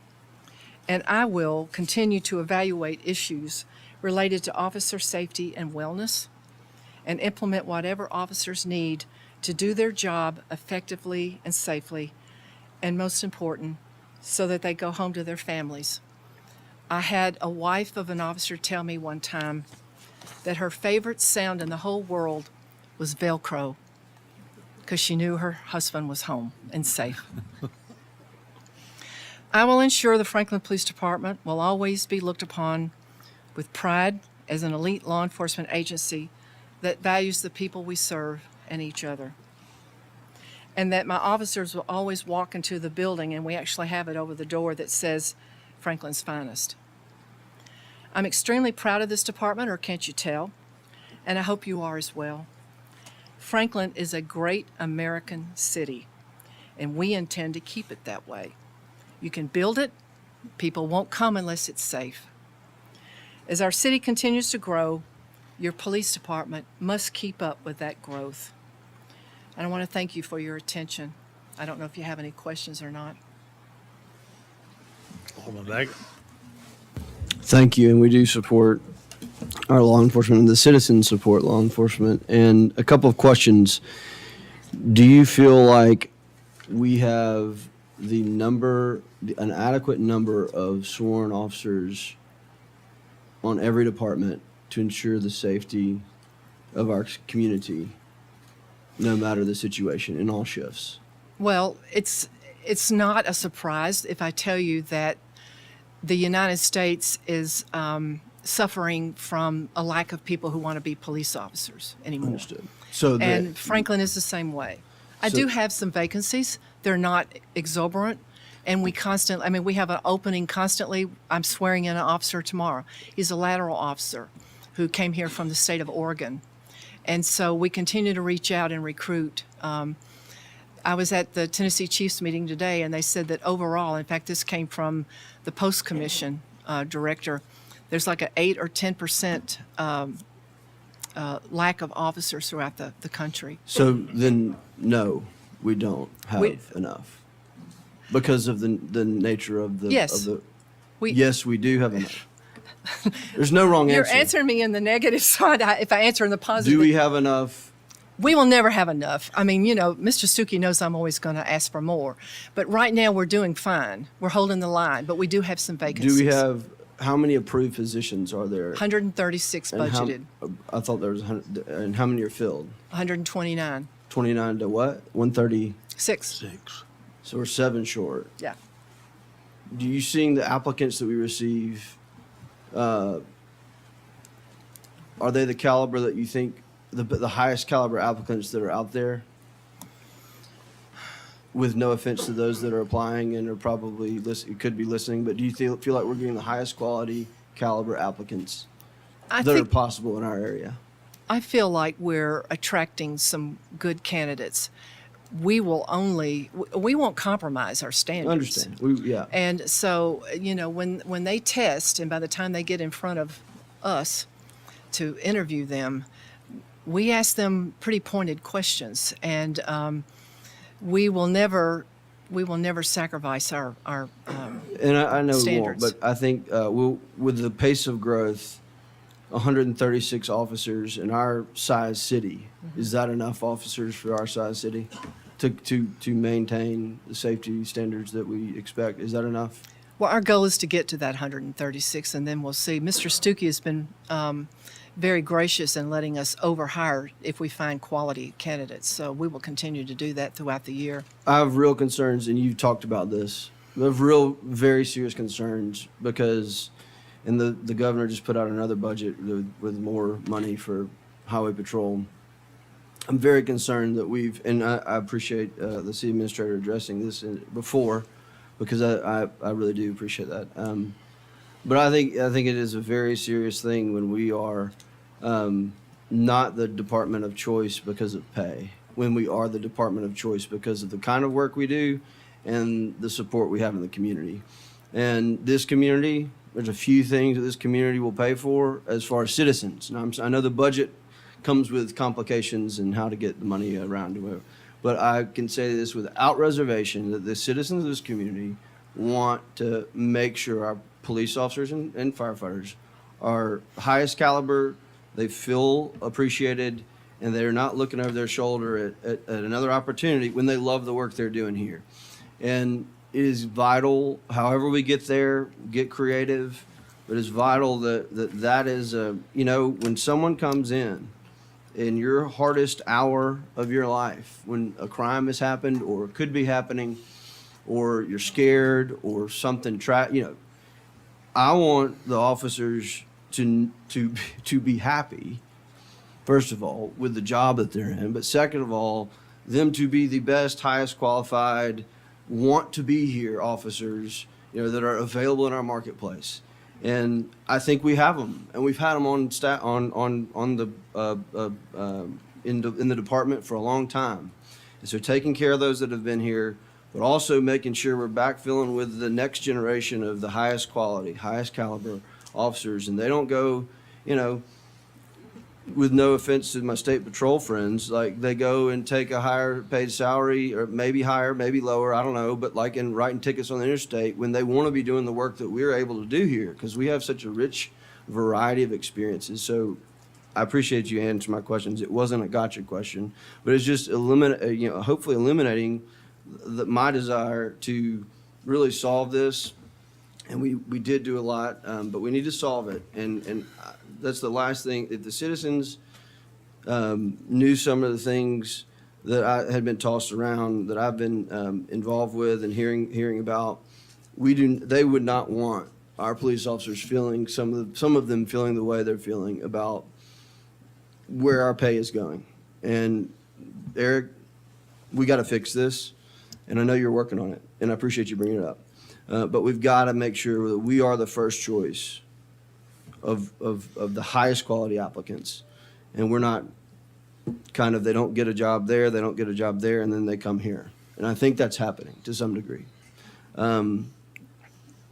And I will continue to evaluate issues related to officer safety and wellness and implement whatever officers need to do their job effectively and safely, and most important, so that they go home to their families. I had a wife of an officer tell me one time that her favorite sound in the whole world was Velcro, because she knew her husband was home and safe. I will ensure the Franklin Police Department will always be looked upon with pride as an elite law enforcement agency that values the people we serve and each other. And that my officers will always walk into the building, and we actually have it over the door that says Franklin's Finest. I'm extremely proud of this department, or can't you tell? And I hope you are as well. Franklin is a great American city, and we intend to keep it that way. You can build it, people won't come unless it's safe. As our city continues to grow, your police department must keep up with that growth. And I want to thank you for your attention. I don't know if you have any questions or not. Alderman Dagger. Thank you, and we do support our law enforcement, and the citizens support law enforcement. And a couple of questions. Do you feel like we have an adequate number of sworn officers on every department to ensure the safety of our community, no matter the situation, in all shifts? Well, it's not a surprise if I tell you that the United States is suffering from a lack of people who want to be police officers anymore. Understood. So And Franklin is the same way. I So- do have some vacancies. They're not exorbitant. And we have an opening constantly. I'm swearing in an officer tomorrow. He's a lateral officer who came here from the state of Oregon. And so we continue to reach out and recruit. I was at the Tennessee Chiefs meeting today, and they said that overall, in fact, this came from the Post Commission director, there's like an 8 or 10% lack of officers throughout the country. So then, no, we don't have We- enough because of the nature of the. Yes. Of the, We- yes, we do have enough. There's no wrong You're answer. answering me in the negative side. If I answer in the positive, Do we have enough? we will never have enough. I mean, Mr. Stuckey knows I'm always going to ask for more. But right now, we're doing fine. We're holding the line, but we do have some vacancies. Do we have, how many approved positions are there? 136 And how- budgeted, I thought there was 100, and how many are filled? 129. 29 to what? 130? 6. So we're 7 short. Yeah. Do you seeing the applicants that we receive, are they the caliber that you think, the highest caliber applicants that are out there? With no offense to those that are applying and are probably could be listening, but do you feel like we're getting the highest quality caliber applicants I that are think possible in our area? I feel like we're attracting some good candidates. We won't compromise our standards. I understand. Yeah. And so, when they test, and by the time they get in front of us to interview them, we ask them pretty pointed questions, and we will never sacrifice our And I know we won't, standards. but I think with the pace of growth, 136 officers in our size city, is that enough officers for our size city to maintain the safety standards that we expect? Is that enough? Well, our goal is to get to that 136, and then we'll see. Mr. Stuckey has been very gracious in letting us overhire if we find quality candidates. So we will continue to do that throughout the year. I have real concerns, and you've talked about this. I have real, very serious concerns because, and the governor just put out another budget with more money for highway patrol. I'm very concerned that and I appreciate the city administrator addressing this before, because I really do appreciate that. But I think it is a very serious thing when we are not the department of choice because of pay, when we are the department of choice because of the kind of work we do and the support we have in the community. And this community, there's a few things that this community will pay for as far as citizens. Now, I know the budget comes with complications and how to get the money around to it, but I can say this without reservation that the citizens of this community want to make sure our police officers and firefighters are highest caliber, they feel appreciated, and they're not looking over their shoulder at another opportunity when they love the work they're doing here. And it is vital, however we get there, get creative, but it's vital that is when someone comes in your hardest hour of your life, when a crime has happened or could be happening, or you're scared or something, I want the officers to be happy, first of all, with the job that they're in, but second of all, them to be the best, highest qualified, want to be here officers, that are available in our marketplace. And I think we have them, and we've had them on in the department for a long time. And so taking care of those that have been here, but also making sure we're backfilling with the next generation of the highest quality, highest caliber officers, and they don't go, with no offense to my state patrol friends, like they go and take a higher paid salary, or maybe higher, maybe lower, I don't know, but like in writing tickets on the interstate when they want to be doing the work that we're able to do here, because we have such a rich variety of experiences. So I appreciate you answering my questions. It wasn't a gotcha question, but it's just hopefully eliminating my desire to really solve this. And we did do a lot, but we need to solve it. And that's the last thing. If the citizens knew some of the things that I had been tossed around, that I've been involved with and hearing about, they would not want our police officers feeling, some of them feeling the way they're feeling about where our pay is going. And Eric, we got to fix this, and I know you're working on it, and I appreciate you bringing it up. But we've got to make sure that we are the first choice of the highest quality applicants. And we're not they don't get a job there, they don't get a job there, and then they come here. And I think that's happening to some degree. But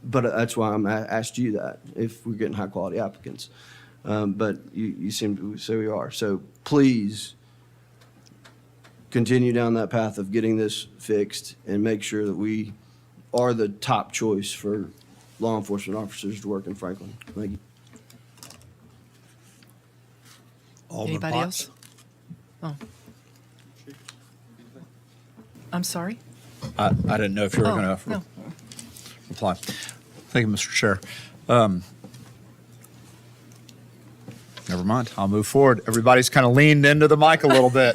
that's why I asked you that, if we're getting high quality applicants. But you seem to say we are. So please continue down that path of getting this fixed and make sure that we are the top choice for law enforcement officers to work in Franklin. Thank you. Alderman Anybody Potts? else? Oh. I'm sorry? I didn't know if you were going to No. reply. Thank you, Mr. Chair. Never mind. I'll move forward. Everybody's kind of leaned into the mic a little bit.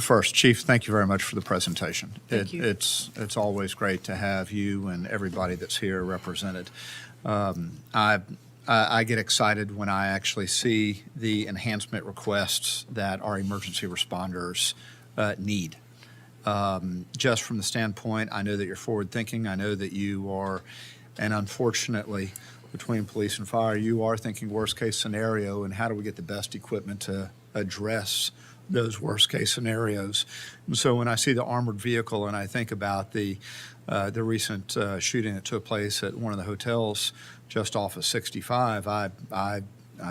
First, Chief, thank you very much for the presentation. Thank you. It's always great to have you and everybody that's here represented. I get excited when I actually see the enhancement requests that our emergency responders need. Just from the standpoint, I know that you're forward thinking. I know that you are, and unfortunately, between police and fire, you are thinking worst case scenario and how do we get the best equipment to address those worst case scenarios. And so when I see the armored vehicle and I think about the recent shooting that took place at one of the hotels just off of 65, I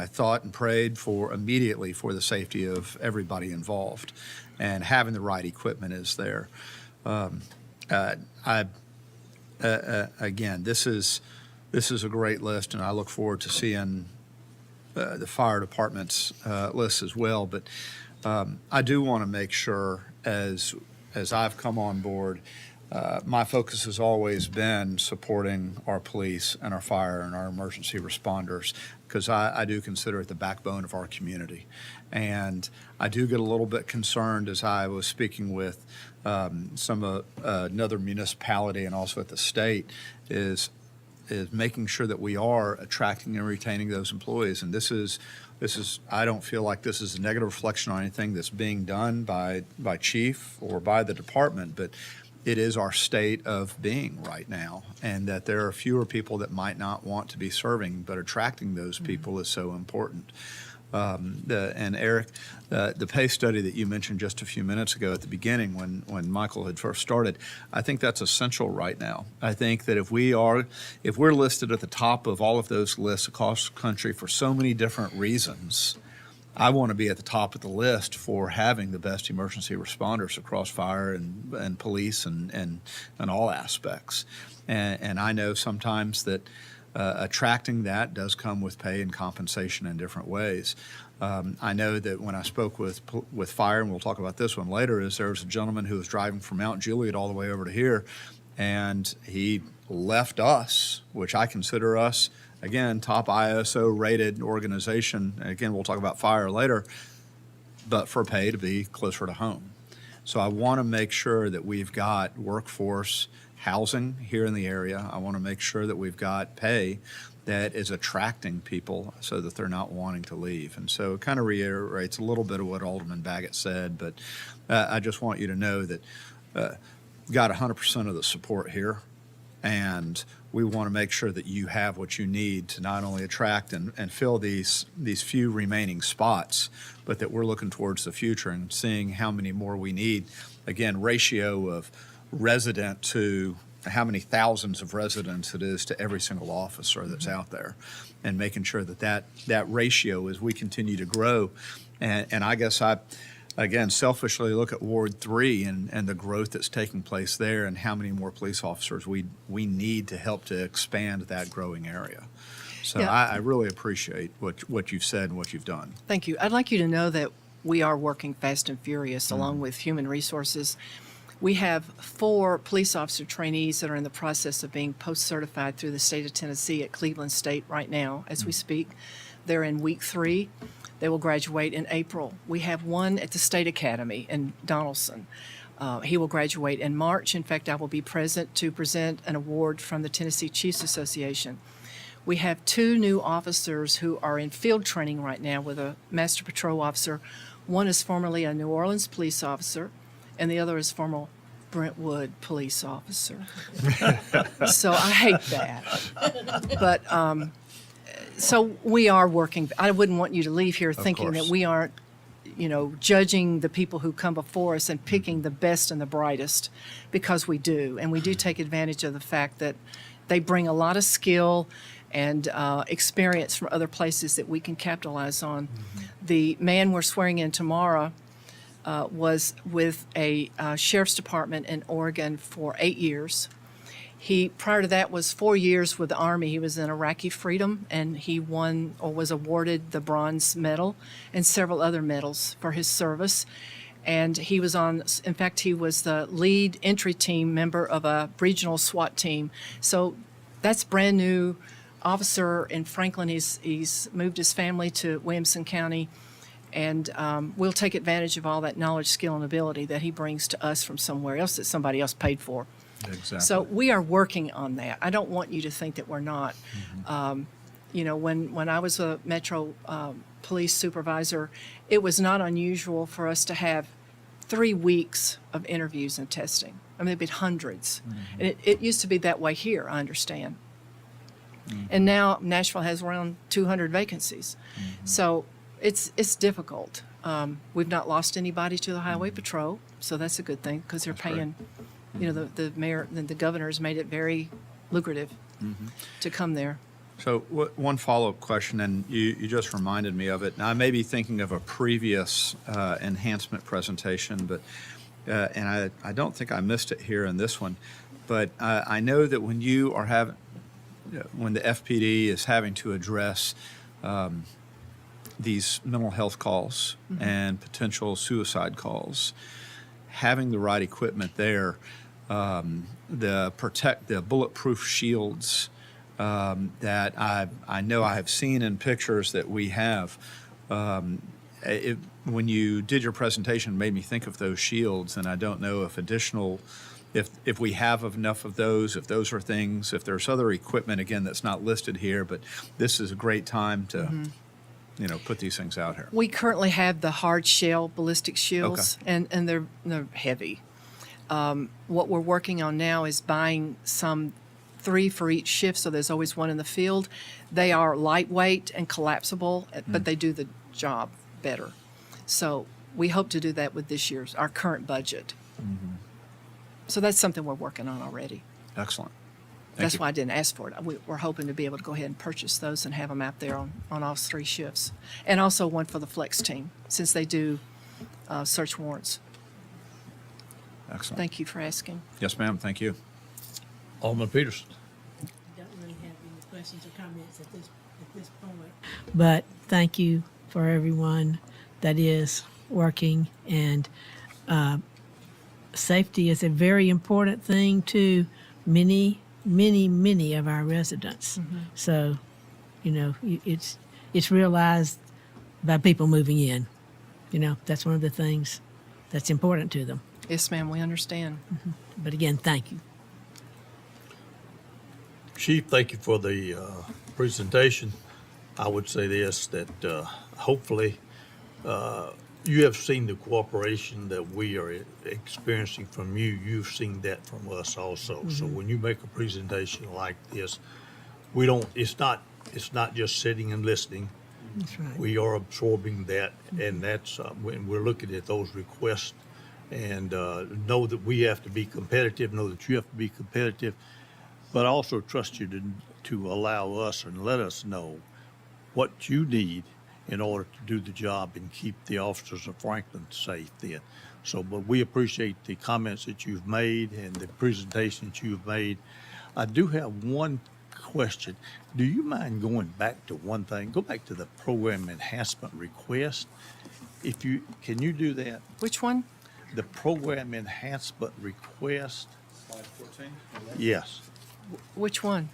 thought and prayed immediately for the safety of everybody involved, and having the right equipment is there. Again, this is a great list, and I look forward to seeing the fire department's list as well. But I do want to make sure, as I've come on board, my focus has always been supporting our police and our fire and our emergency responders, because I do consider it the backbone of our community. And I do get a little bit concerned as I was speaking with another municipality and also at the state is making sure that we are attracting and retaining those employees. And this is, I don't feel like this is a negative reflection on anything that's being done by chief or by the department, but it is our state of being right now, and that there are fewer people that might not want to be serving, but attracting those people is so important. And Eric, the pay study that you mentioned just a few minutes ago at the beginning when Michael had first started, I think that's essential right now. I think that if we're listed at the top of all of those lists across the country for so many different reasons, I want to be at the top of the list for having the best emergency responders across fire and police and all aspects. And I know sometimes that attracting that does come with pay and compensation in different ways. I know that when I spoke with fire, and we'll talk about this one later, is there was a gentleman who was driving from Mount Juliet all the way over to here, and he left us, which I consider us, again, top ISO rated organization. Again, we'll talk about fire later, but for pay to be closer to home. So I want to make sure that we've got workforce housing here in the area. I want to make sure that we've got pay that is attracting people so that they're not wanting to leave. And so it kind of reiterates a little bit of what Alderman Baggett said, but I just want you to know that got 100% of the support here. And we want to make sure that you have what you need to not only attract and fill these few remaining spots, but that we're looking towards the future and seeing how many more we need. Again, ratio of resident to how many thousands of residents it is to every single officer that's out there, and making sure that ratio as we continue to grow. And I guess again, selfishly look at Ward 3 and the growth that's taking place there and how many more police officers we need to help to expand that growing area. So Yeah. I really appreciate what you've said and what you've done. Thank you. I'd like you to know that we are working fast and furious along with Human Resources. We have 4 police officer trainees that are in the process of being post-certified through the state of Tennessee at Cleveland State right now as we speak. They're in week 3. They will graduate in April. We have one at the State Academy in Donaldson. He will graduate in March. In fact, I will be present to present an award from the Tennessee Chiefs Association. We have 2 new officers who are in field training right now with a Master Patrol officer. One is formerly a New Orleans police officer, and the other is former Brentwood police officer. So I hate that. But so we are working. I wouldn't want you to leave here thinking that course. we aren't, judging the people who come before us and picking the best and the brightest, because we do. And we do take advantage of the fact that they bring a lot of skill and experience from other places that we can capitalize on. The man we're swearing in tomorrow was with a sheriff's department in Oregon for 8 years. He, prior to that, was 4 years with the Army. He was in Iraqi Freedom, and he won or was awarded the Bronze Medal and several other medals for his service. And he was in fact, he was the lead entry team member of a regional SWAT team. So that's brand new officer in Franklin. He's moved his family to Williamson County, and we'll take advantage of all that knowledge, skill, and ability that he brings to us from somewhere else that somebody else paid for. Exactly. So we are working on that. I don't want you to think that we're not. When I was a Metro police supervisor, it was not unusual for us to have 3 weeks of interviews and testing. I mean, there'd be hundreds. And it used to be that way here, I understand. And now Nashville has around 200 vacancies. So it's difficult. We've not lost anybody to the Highway Patrol, so that's a good thing, because they're paying, the mayor, the governor has made it very lucrative to come there. So one follow-up question, and you just reminded me of it. Now, I may be thinking of a previous enhancement presentation, but and I don't think I missed it here in this one. But I know that when the FPD is having to address these mental health calls and potential suicide calls, having the right equipment there the bulletproof shields that I know I have seen in pictures that we have. When you did your presentation, it made me think of those shields, and I don't know if we have enough of those, if those are things, if there's other equipment, again, that's not listed here, but this is a great time to, put these things out here. We currently have the hard shell ballistic shields, and they're heavy. What we're working on now is buying 3 for each shift, so there's always one in the field. They are lightweight and collapsible, but they do the job better. So we hope to do that with our current budget. So that's something we're working on already. Excellent. That's why I didn't ask for it. We're hoping to be able to go ahead and purchase those and have them out there on all 3 shifts. And also one for the flex team, since they do search warrants. Excellent. Thank you for asking. Yes, ma'am. Thank you. Alderman Peterson. Don't really have any questions or comments at this point. But thank you for everyone that is working, and safety is a very important thing to many of our residents. So, it's realized by people moving in. That's one of the things that's important to them. Yes, ma'am, we understand. But again, thank you. Chief, thank you for the presentation. I would say this, that hopefully you have seen the cooperation that we are experiencing from you. You've seen that from us also. So when you make a presentation like this, it's not just sitting and listening. That's right. We are absorbing that, and that's when we're looking at those requests, and know that we have to be competitive, know that you have to be competitive, but also trust you to allow us and let us know what you need in order to do the job and keep the officers of Franklin safe then. So, but we appreciate the comments that you've made and the presentation that you've made. I do have one question. Do you mind going back to one thing? Go back to the program enhancement request. Can you do that? Which one? The program enhancement request? Slide 14. Yes. Which one?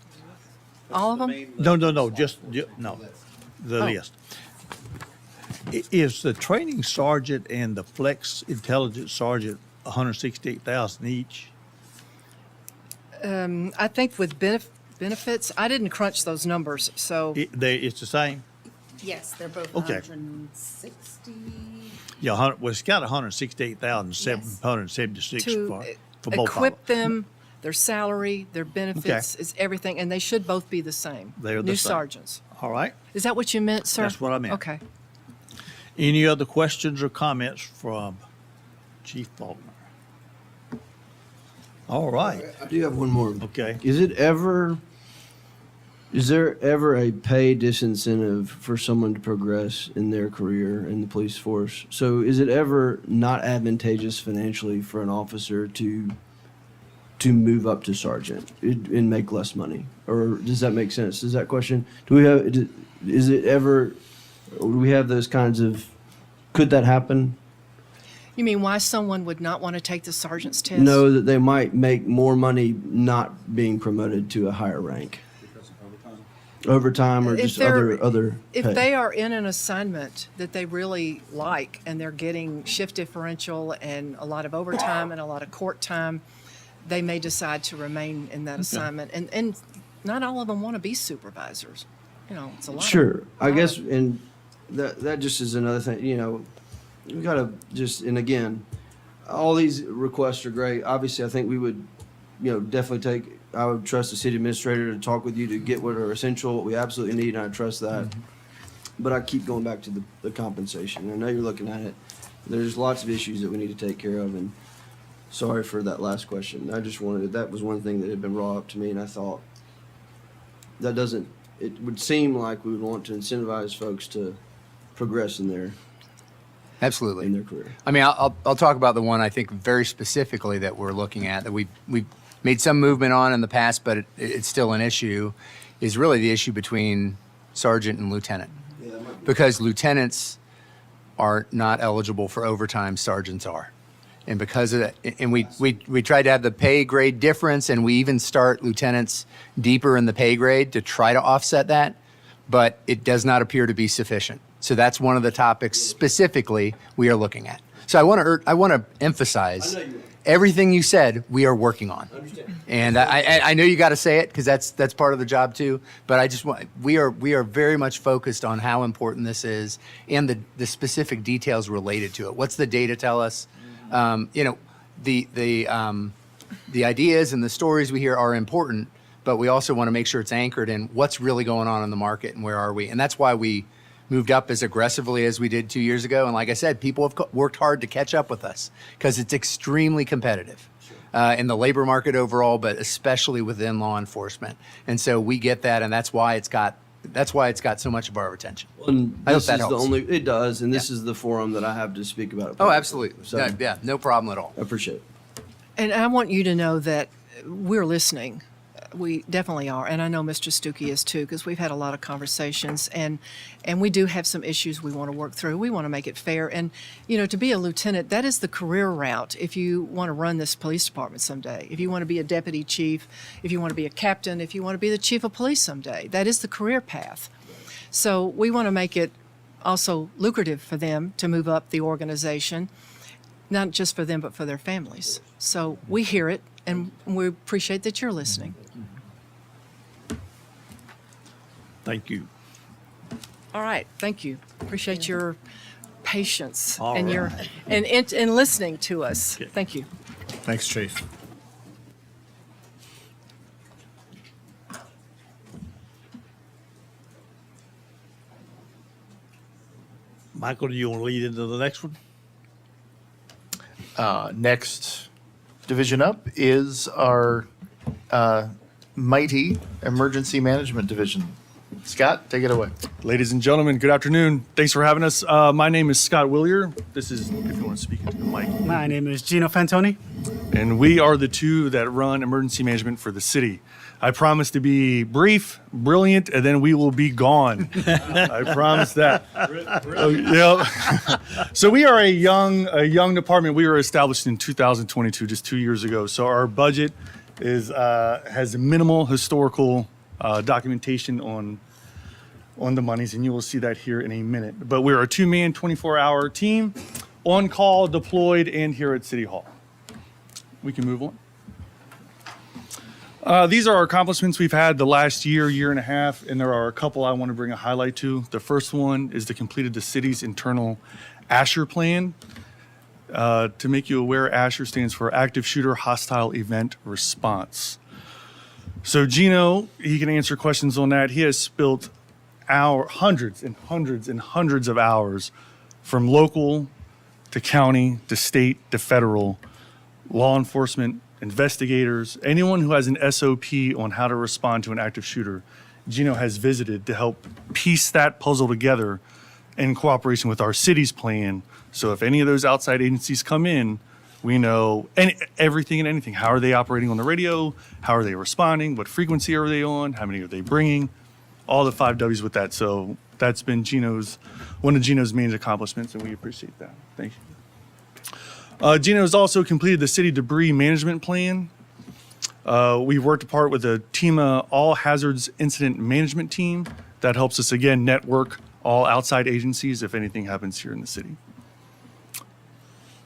All of them? No, no, the list. Is the training sergeant and the flex intelligence sergeant 168,000 each? I think with benefits, I didn't crunch those numbers, so It's the same? Yes, they're both Okay. 160. Yeah, it's got 168,776 to for both of equip them. them, their salary, their benefits, is everything, and they should both be the same. They're the New same. sergeants. All right. Is that what you meant, sir? That's what I meant. Okay. Any other questions or comments from Chief Faulkner? All right. I do have one more. Okay. Is there ever a pay disincentive for someone to progress in their career in the police force? So is it ever not advantageous financially for an officer to move up to sergeant and make less money? Or does that make sense? Does that question, do we have those kinds of, could that happen? You mean why someone would not want to take the sergeant's test? Know that they might make more money not being promoted to a higher rank? Overtime or If just they're- other If pay? they are in an assignment that they really like and they're getting shift differential and a lot of overtime and a lot of court time, they may decide to remain in that assignment. And not all of them want to be supervisors. It's a lot. Sure, I guess, and that just is another thing, we gotta just, and again, all these requests are great. Obviously, I think we would, definitely I would trust the city administrator to talk with you to get what are essential, what we absolutely need, and I trust that. But I keep going back to the compensation. I know you're looking at it. There's lots of issues that we need to take care of, and sorry for that last question. That was one thing that had been brought up to me, and I thought, it would seem like we would want to incentivize folks to progress in their Absolutely. career. I mean, I'll talk about the one I think very specifically that we're looking at that we've made some movement on in the past, but it's still an issue, is really the issue between sergeant and lieutenant. Because lieutenants are not eligible for overtime, sergeants are. And because of that, and we tried to have the pay grade difference, and we even start lieutenants deeper in the pay grade to try to offset that, but it does not appear to be sufficient. So that's one of the topics specifically we are looking at. So I want to emphasize everything you said we are working on. And I know you got to say it because that's part of the job too. But I just want we are very much focused on how important this is and the specific details related to it. What's the data tell us? The ideas and the stories we hear are important, but we also want to make sure it's anchored in what's really going on in the market and where are we. And that's why we moved up as aggressively as we did 2 years ago. And like I said, people have worked hard to catch up with us because it's extremely competitive in the labor market overall, but especially within law enforcement. And so we get that, and that's why it's got so much of our attention. And I hope this that is the helps. only, it does, and this Yeah. is the forum that I have to speak about it. Oh, absolutely. So, Yeah, no problem at all. I appreciate it. And I want you to know that we're listening. We definitely are. And I know Mr. Stuckey is too, because we've had a lot of conversations and we do have some issues we want to work through. We want to make it fair. And, to be a lieutenant, that is the career route if you want to run this police department someday. If you want to be a deputy chief, if you want to be a captain, if you want to be the chief of police someday, that is the career path. So we want to make it also lucrative for them to move up the organization, not just for them, but for their families. So we hear it, and we appreciate that you're listening. Thank you. All right, thank you. Appreciate your patience All and your right. and listening to us. Okay. Thank you. Thanks, Chief. Michael, do you want to lead into the next one? Next division up is our mighty Emergency Management Division. Scott, take it away. Ladies and gentlemen, good afternoon. Thanks for having us. My name is Scott Willier. This is, if you want to speak into the mic. My name is Gino Fantoni. And we are the two that run emergency management for the city. I promise to be brief, brilliant, and then we will be gone. I promise that. So we are a young department. We were established in 2022, just 2 years ago. So our budget has minimal historical documentation on the monies, and you will see that here in a minute. But we're a two-man, 24-hour team, on call, deployed, and here at City Hall. We can move on. These are our accomplishments we've had the last year and a half, and there are a couple I want to bring a highlight to. The first one is the completed the city's internal ASHER plan. To make you aware, ASHER stands for Active Shooter Hostile Event Response. So Gino, he can answer questions on that. He has spent hundreds and hundreds and hundreds of hours from local to county to state to federal, law enforcement, investigators, anyone who has an SOP on how to respond to an active shooter. Gino has visited to help piece that puzzle together in cooperation with our city's plan. So if any of those outside agencies come in, we know everything and anything. How are they operating on the radio? How are they responding? What frequency are they on? How many are they bringing? All the 5 W's with that. So that's been one of Gino's main accomplishments, and we appreciate that. Thank you. Gino has also completed the city debris management plan. We've worked apart with a TEMA All Hazards Incident Management team that helps us, again, network all outside agencies if anything happens here in the city.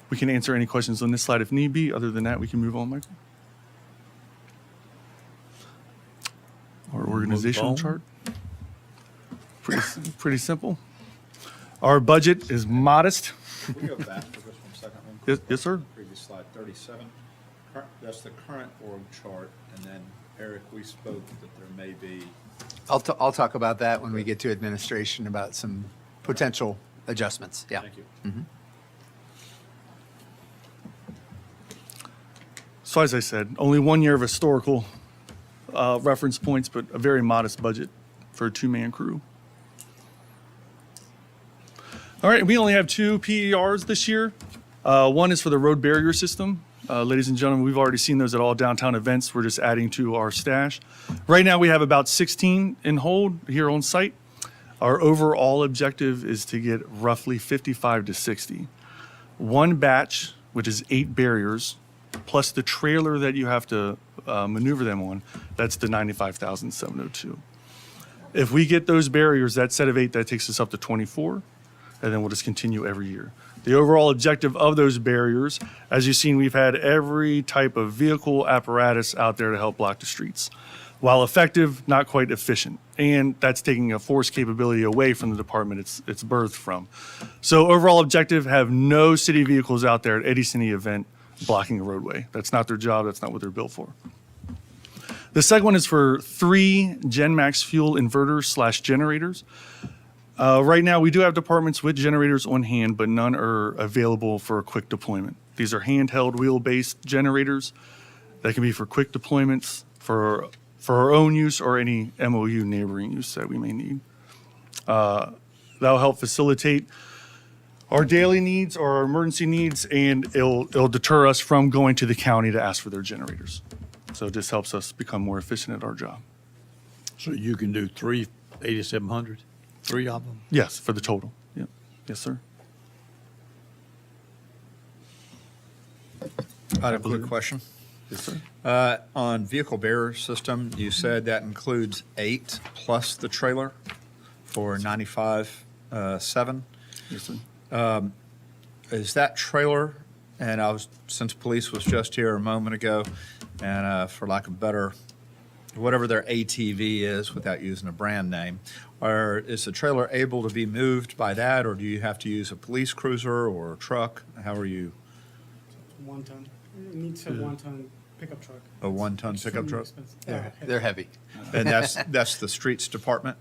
We can answer any questions on this slide if need be. Other than that, we can move on, Michael. Our organizational on. chart. Pretty simple. Our budget is modest. Can we go back for just 1 second? Yes, sir. Previous slide, 37. That's the current org chart, and then, Eric, we spoke that there may be. I'll talk about that when we get to administration about some potential adjustments. Yeah. Thank you. So as I said, only 1 year of historical reference points, but a very modest budget for a two-man crew. All right, we only have 2 PERs this year. One is for the road barrier system. Ladies and gentlemen, we've already seen those at all downtown events. We're just adding to our stash. Right now, we have about 16 in hold here on site. Our overall objective is to get roughly 55 to 60. One batch which is 8 barriers, plus the trailer that you have to maneuver them on, that's the $95,702. If we get those barriers, that set of 8, that takes us up to 24, and then we'll just continue every year. The overall objective of those barriers, as you've seen, we've had every type of vehicle apparatus out there to help block the streets. While effective, not quite efficient. And that's taking a force capability away from the department it's birthed from. So overall objective, have no city vehicles out there at any city event blocking a roadway. That's not their job. That's not what they're built for. The second one is for 3 GenMax fuel inverters / generators. Right now, we do have departments with generators on hand, but none are available for a quick deployment. These are handheld wheel-based generators that can be for quick deployments, for our own use or any MOU neighboring use that we may need. That'll help facilitate our daily needs or our emergency needs, and it'll deter us from going to the county to ask for their generators. So it just helps us become more efficient at our job. So you can do 3 8,700, 3 of them? Yes, for the total. Yep. Yes, sir. I have a quick question. Yes, sir. On vehicle barrier system, you said that includes 8 plus the trailer for 95.7. Yes, sir. Is that trailer, and since police was just here a moment ago, and for lack of better, whatever their ATV is without using a brand name, is the trailer able to be moved by that, or do you have to use a police cruiser or a truck? How are you, 1 ton. It needs a 1 ton pickup truck. a 1-ton pickup Extremely truck? expensive. They're heavy. And that's the streets department?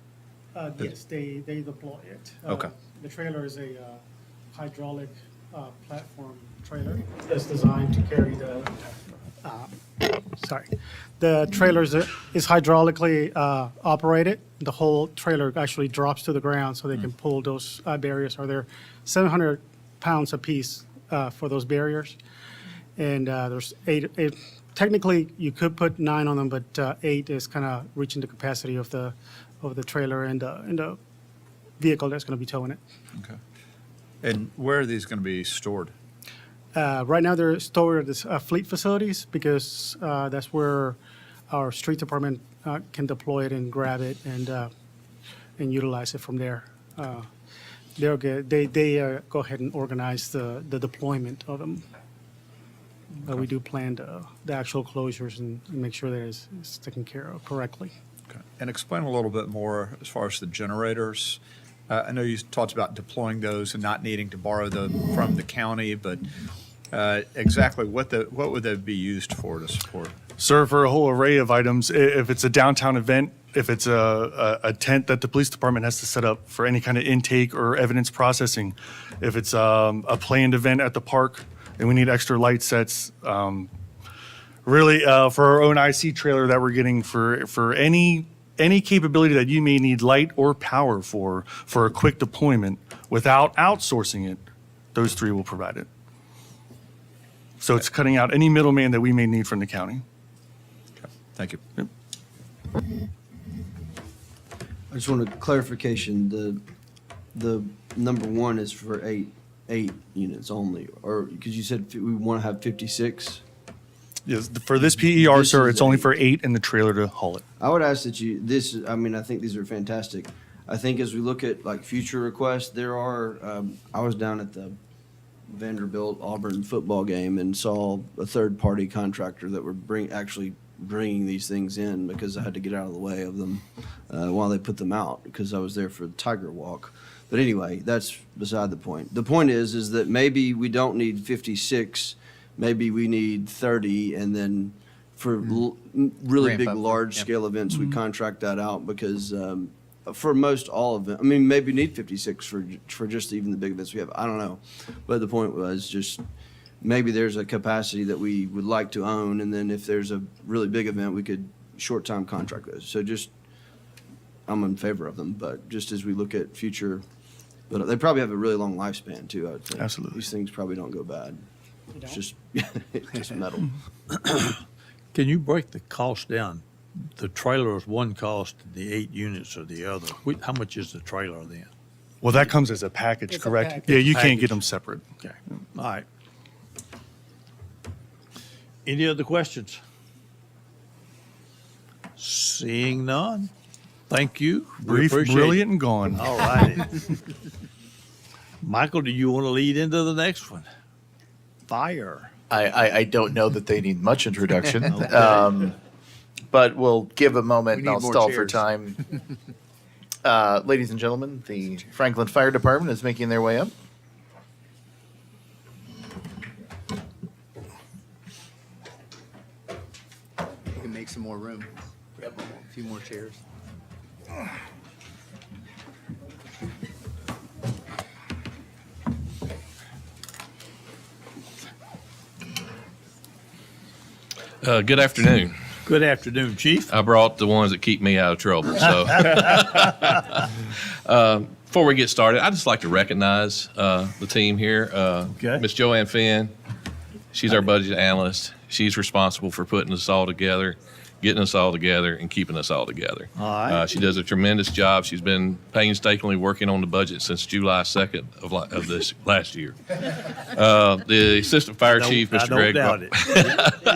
Yes, they deploy it. Okay. The trailer is a hydraulic platform trailer that's designed to carry the trailer is hydraulically operated. The whole trailer actually drops to the ground so they can pull those barriers. They're 700 pounds apiece for those barriers. And there's 8. Technically, you could put 9 on them, but 8 is kind of reaching the capacity of the trailer and the vehicle that's going to be towing it. Okay. And where are these going to be stored? Right now, they're stored at the fleet facilities because that's where our street department can deploy it and grab it and utilize it from there. They go ahead and organize the deployment of them. But we do plan the actual closures and make sure that it's taken care of correctly. Okay. And explain a little bit more as far as the generators. I know you talked about deploying those and not needing to borrow them from the county, but exactly what would they be used for to support? Sir, for a whole array of items, if it's a downtown event, if it's a tent that the police department has to set up for any kind of intake or evidence processing, if it's a planned event at the park and we need extra light sets, really for our own IC trailer that we're getting for any capability that you may need light or power for a quick deployment without outsourcing it, those 3 will provide it. So it's cutting out any middleman that we may need from the county. Okay. Thank you. Yep. I just want a clarification. The number 1 is for 8 units only, or because you said we want to have 56. Yes, for this PER, This sir, is it's only 8. for 8 and the trailer to haul it. I would ask that I think these are fantastic. I think as we look at like future requests, there are, I was down at the Vanderbilt Auburn football game and saw a third-party contractor that were actually bringing these things in because I had to get out of the way of them while they put them out because I was there for the Tiger Walk. But anyway, that's beside the point. The point is that maybe we don't need 56, maybe we need 30, and then for really Ramp big, up. large-scale events, we contract that out because for most all of them, I mean, maybe need 56 for just even the big events we have. I don't know. But the point was just maybe there's a capacity that we would like to own, and then if there's a really big event, we could short-time contract those. So just, I'm in favor of them, but just as we look at future, but they probably have a really long lifespan too, I would think. Absolutely. These things probably don't go bad. It's just, it's just metal. Can you break the cost down? The trailer is one cost, the 8 units are the other. How much is the trailer then? Well, that comes as a package, It's a correct? package. Yeah, you can't Package. get them separate. Okay, all right. Any other questions? Seeing none. Thank you. We Brief, appreciate brilliant, it. and gone. All righty. Michael, do you want to lead into the next one? Fire. I don't know that they need much introduction, but we'll give a moment and need I'll more stall for chairs. time. Ladies and gentlemen, the Franklin Fire Department is making their way up. You can make some more room. Grab a few more chairs. Good afternoon. Good afternoon, Chief. I brought the ones that keep me out of trouble. So, before we get started, I'd just like to recognize the team here. Okay. Miss Joanne Finn, she's our budget analyst. She's responsible for putting us all together, getting us all together, and keeping us all together. All right. She does a tremendous job. She's been painstakingly working on the budget since July 2nd of this last year. The Assistant Fire Chief, I Mr. don't Greg. doubt it.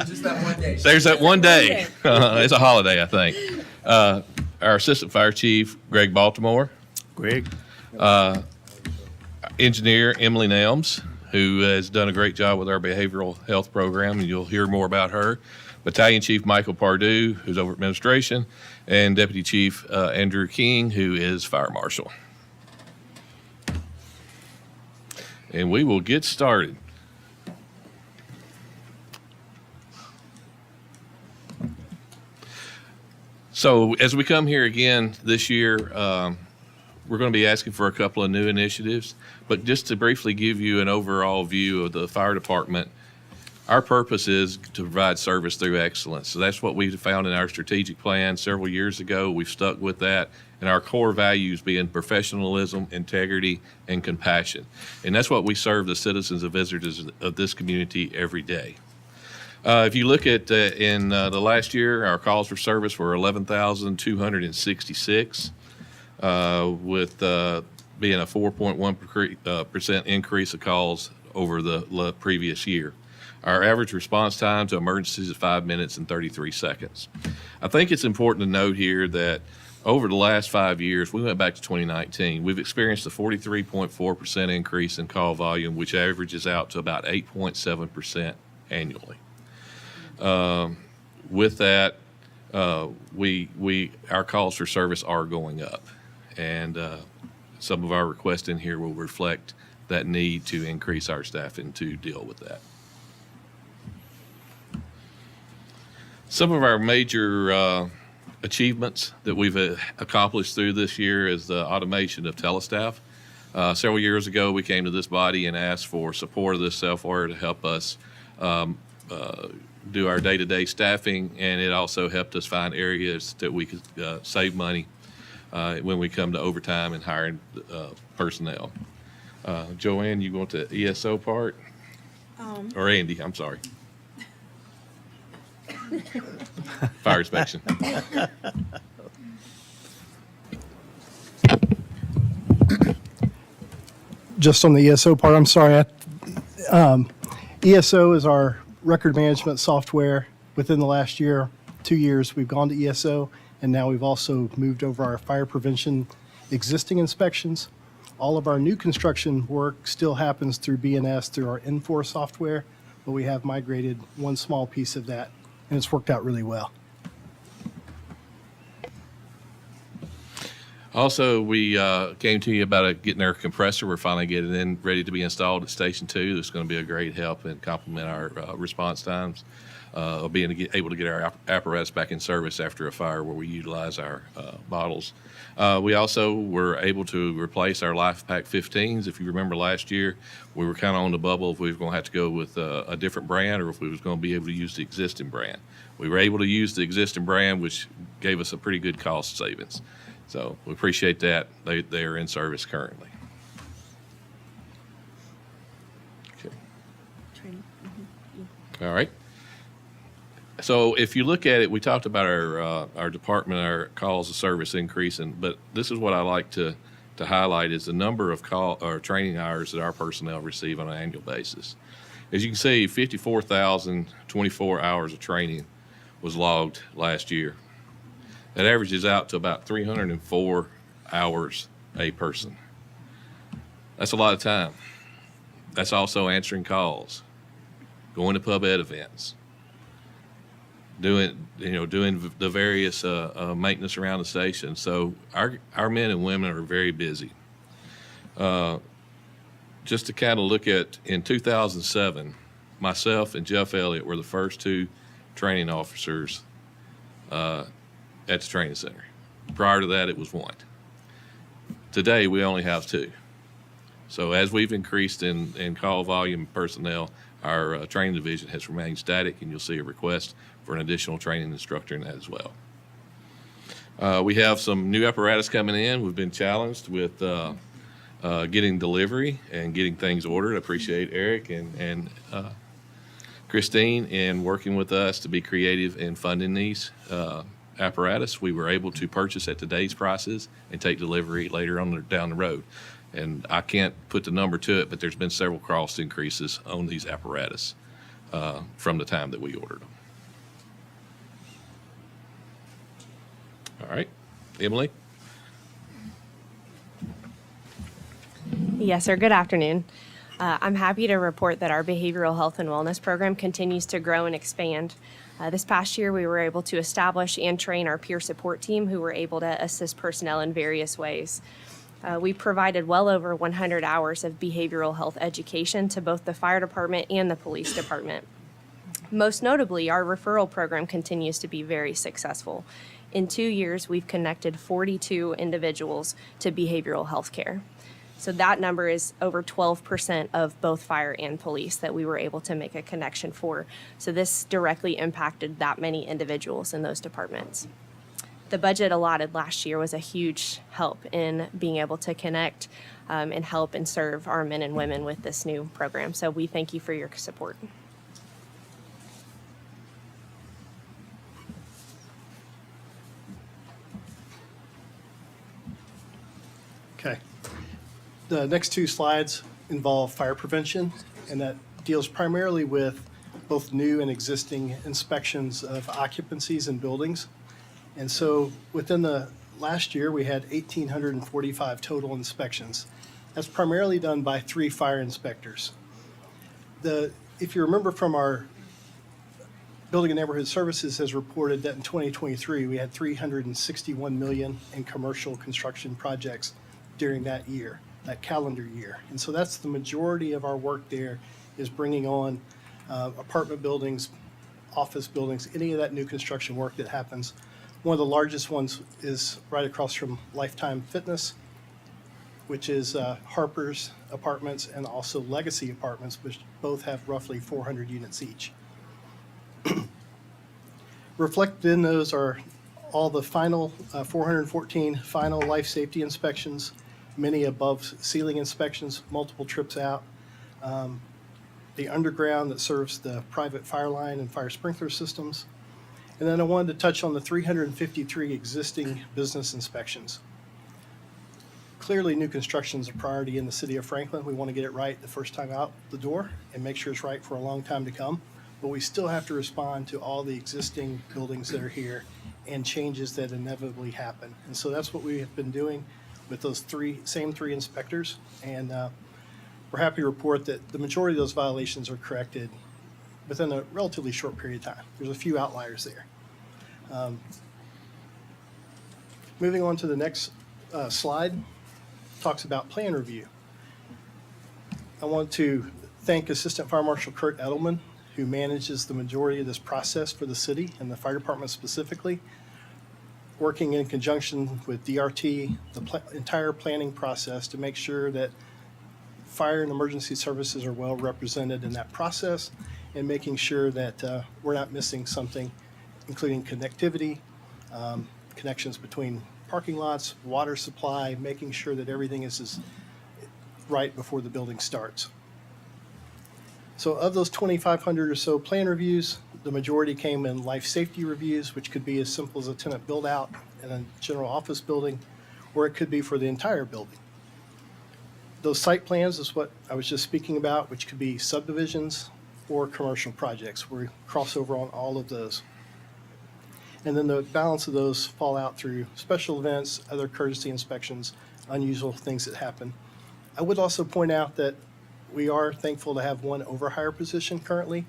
Just that one day. There's that one day. It's a holiday, I think. Our Assistant Fire Chief, Greg Baltimore. Greg. Engineer, Emily Nelms, who has done a great job with our behavioral health program, and you'll hear more about her. Battalion Chief Michael Pardue, who's over administration, and Deputy Chief Andrew King, who is Fire Marshal. And we will get started. So as we come here again this year, we're going to be asking for a couple of new initiatives. But just to briefly give you an overall view of the fire department, our purpose is to provide service through excellence. So that's what we found in our strategic plan several years ago. We've stuck with that, and our core values being professionalism, integrity, and compassion. And that's what we serve the citizens and visitors of this community every day. If you look at in the last year, our calls for service were 11,266, with being a 4.1% increase of calls over the previous year. Our average response time to emergencies is 5 minutes and 33 seconds. I think it's important to note here that over the last 5 years, we went back to 2019, we've experienced a 43.4% increase in call volume, which averages out to about 8.7% annually. With that, our calls for service are going up, and some of our requests in here will reflect that need to increase our staffing to deal with that. Some of our major achievements that we've accomplished through this year is the automation of telestaff. Several years ago, we came to this body and asked for support of this software to help us do our day-to-day staffing, and it also helped us find areas that we could save money when we come to overtime and hiring personnel. Joanne, you want the ESO part? Or Andy, I'm sorry. Fire inspection. Just on the ESO part, I'm sorry. ESO is our record management software. Within the last year, 2 years, we've gone to ESO, and now we've also moved over our fire prevention existing inspections. All of our new construction work still happens through BNS, through our N4 software, but we have migrated one small piece of that, and it's worked out really well. Also, we came to you about getting our compressor. We're finally getting in, ready to be installed at Station 2. That's going to be a great help and complement our response times of being able to get our apparatus back in service after a fire where we utilize our bottles. We also were able to replace our LifePak 15s. If you remember last year, we were kind of on the bubble if we were going to have to go with a different brand or if we was going to be able to use the existing brand. We were able to use the existing brand, which gave us a pretty good cost savings. So we appreciate that. They are in service currently. Okay. All right. So if you look at it, we talked about our department, our calls of service increasing, but this is what I like to highlight is the number of training hours that our personnel receive on an annual basis. As you can see, 54,024 hours of training was logged last year. That averages out to about 304 hours a person. That's a lot of time. That's also answering calls, going to pub ed events, doing the various maintenance around the station. So our men and women are very busy. Just to kind of look at, in 2007, myself and Jeff Elliott were the first two training officers at the training center. Prior to that, it was one. Today, we only have two. So as we've increased in call volume personnel, our training division has remained static, and you'll see a request for an additional training instructor in that as well. We have some new apparatus coming in. We've been challenged with getting delivery and getting things ordered. I appreciate Eric and Christine in working with us to be creative in funding these apparatus. We were able to purchase at today's prices and take delivery later on down the road. And I can't put the number to it, but there's been several cost increases on these apparatus from the time that we ordered them. All right, Emily? Yes, sir. Good afternoon. I'm happy to report that our behavioral health and wellness program continues to grow and expand. This past year, we were able to establish and train our peer support team who were able to assist personnel in various ways. We provided well over 100 hours of behavioral health education to both the fire department and the police department. Most notably, our referral program continues to be very successful. In 2 years, we've connected 42 individuals to behavioral health care. So that number is over 12% of both fire and police that we were able to make a connection for. So this directly impacted that many individuals in those departments. The budget allotted last year was a huge help in being able to connect and help and serve our men and women with this new program. So we thank you for your support. Okay. The next two slides involve fire prevention, and that deals primarily with both new and existing inspections of occupancies in buildings. And so within the last year, we had 1,845 total inspections. That's primarily done by 3 fire inspectors. If you remember from our Building and Neighborhood Services has reported that in 2023, we had $361 million in commercial construction projects during that year, that calendar year. And so that's the majority of our work there, is bringing on apartment buildings, office buildings, any of that new construction work that happens. One of the largest ones is right across from Lifetime Fitness, which is Harper's Apartments and also Legacy Apartments, which both have roughly 400 units each. Reflected in those are all the final 414 final life safety inspections, many above ceiling inspections, multiple trips out. The underground that serves the private fire line and fire sprinkler systems. And then I wanted to touch on the 353 existing business inspections. Clearly, new construction is a priority in the city of Franklin. We want to get it right the first time out the door and make sure it's right for a long time to come. But we still have to respond to all the existing buildings that are here and changes that inevitably happen. And so that's what we have been doing with those same three inspectors. And we're happy to report that the majority of those violations are corrected within a relatively short period of time. There's a few outliers there. Moving on to the next slide, talks about plan review. I want to thank Assistant Fire Marshal Kurt Edelman, who manages the majority of this process for the city and the fire department specifically, working in conjunction with DRT, the entire planning process to make sure that fire and emergency services are well represented in that process, and making sure that we're not missing something, including connectivity, connections between parking lots, water supply, making sure that everything is right before the building starts. So of those 2,500 or so plan reviews, the majority came in life safety reviews, which could be as simple as a tenant build out in a general office building, or it could be for the entire building. Those site plans is what I was just speaking about, which could be subdivisions, or commercial projects. We cross over on all of those. And then the balance of those fall out through special events, other courtesy inspections, unusual things that happen. I would also point out that we are thankful to have one overhire position currently.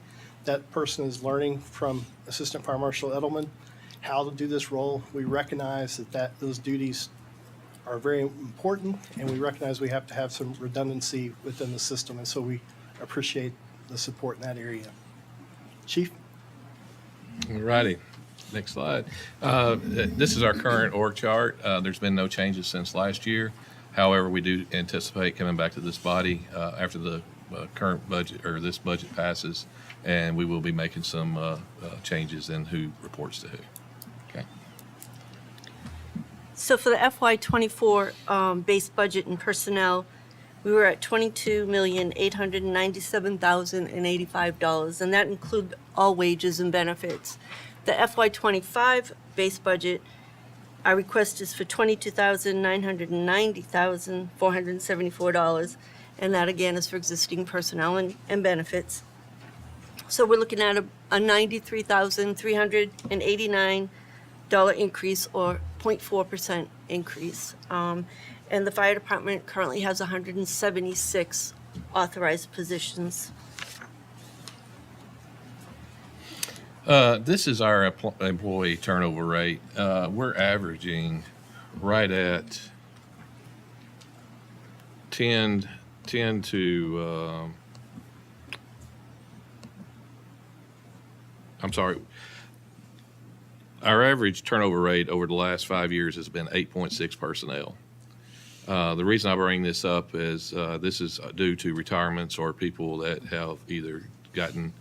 That person is learning from Assistant Fire Marshal Edelman how to do this role. We recognize that those duties are very important, and we recognize we have to have some redundancy within the system, and so we appreciate the support in that area. Chief? All righty. Next slide. This is our current org chart. There's been no changes since last year. However, we do anticipate coming back to this body after the current budget, or this budget passes, and we will be making some changes in who reports to who. Okay. So for the FY24 base budget and personnel, we were at $22,897,085, and that includes all wages and benefits. The FY25 base budget, our request is for $22,990,474, and that again is for existing personnel and benefits. So we're looking at a $93,389 increase, or 0.4% increase. And the fire department currently has 176 authorized positions. This is our employee turnover rate. We're averaging right at 10 to, I'm sorry. Our average turnover rate over the last 5 years has been 8.6 personnel. The reason I bring this up is this is due to retirements or people that have either gotten,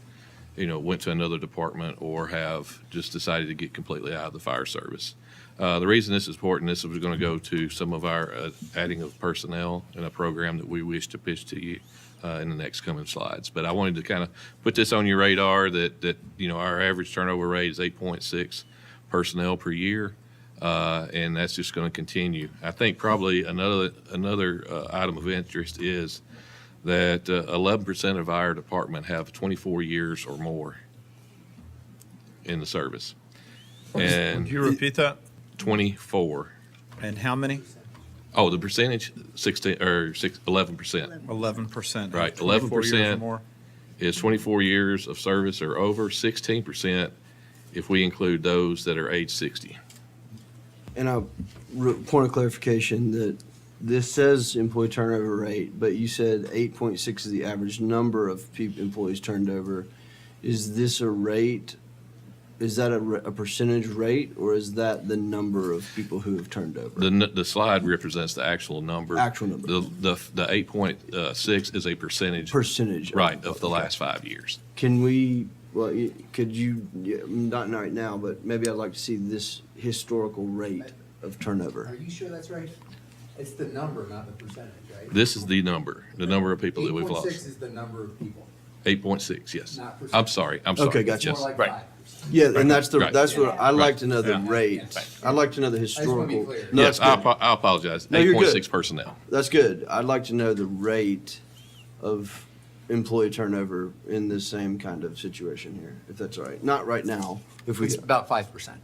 went to another department or have just decided to get completely out of the fire service. The reason this is important, this is going to go to some of our adding of personnel in a program that we wish to pitch to you in the next coming slides. But I wanted to kind of put this on your radar that our average turnover rate is 8.6 personnel per year, and that's just going to continue. I think probably another item of interest is that 11% of our department have 24 years or more in the service. And Could you repeat that? 24. And how many? Oh, the percentage, 11%. 11%. Right, 24 years or 11% more. is 24 years of service or over, 16% if we include those that are age 60. And a point of clarification that this says employee turnover rate, but you said 8.6 is the average number of employees turned over. Is this a rate? Is that a percentage rate, or is that the number of people who have turned over? The slide represents the actual number. Actual number. The 8.6 is a percentage. Percentage. Right, of the last 5 years. Can we, could you, not right now, but maybe I'd like to see this historical rate of turnover. Are you sure that's right? It's the number, not the percentage, right? This is the number of people that we've 8.6 lost. is the number of people. 8.6, yes. Not percentage. I'm sorry. Okay, gotcha. It's more like Right. 5%. Yeah, and that's Right. what, I'd like Right. to know the Yeah. rate. I'd like to know the just wanna be historical. clear. No, Yes, that's good. I apologize. No, you're good. 8.6 personnel. That's good. I'd like to know the rate of employee turnover in this same kind of situation here, if that's all right. Not right now, if we, It's about 5%.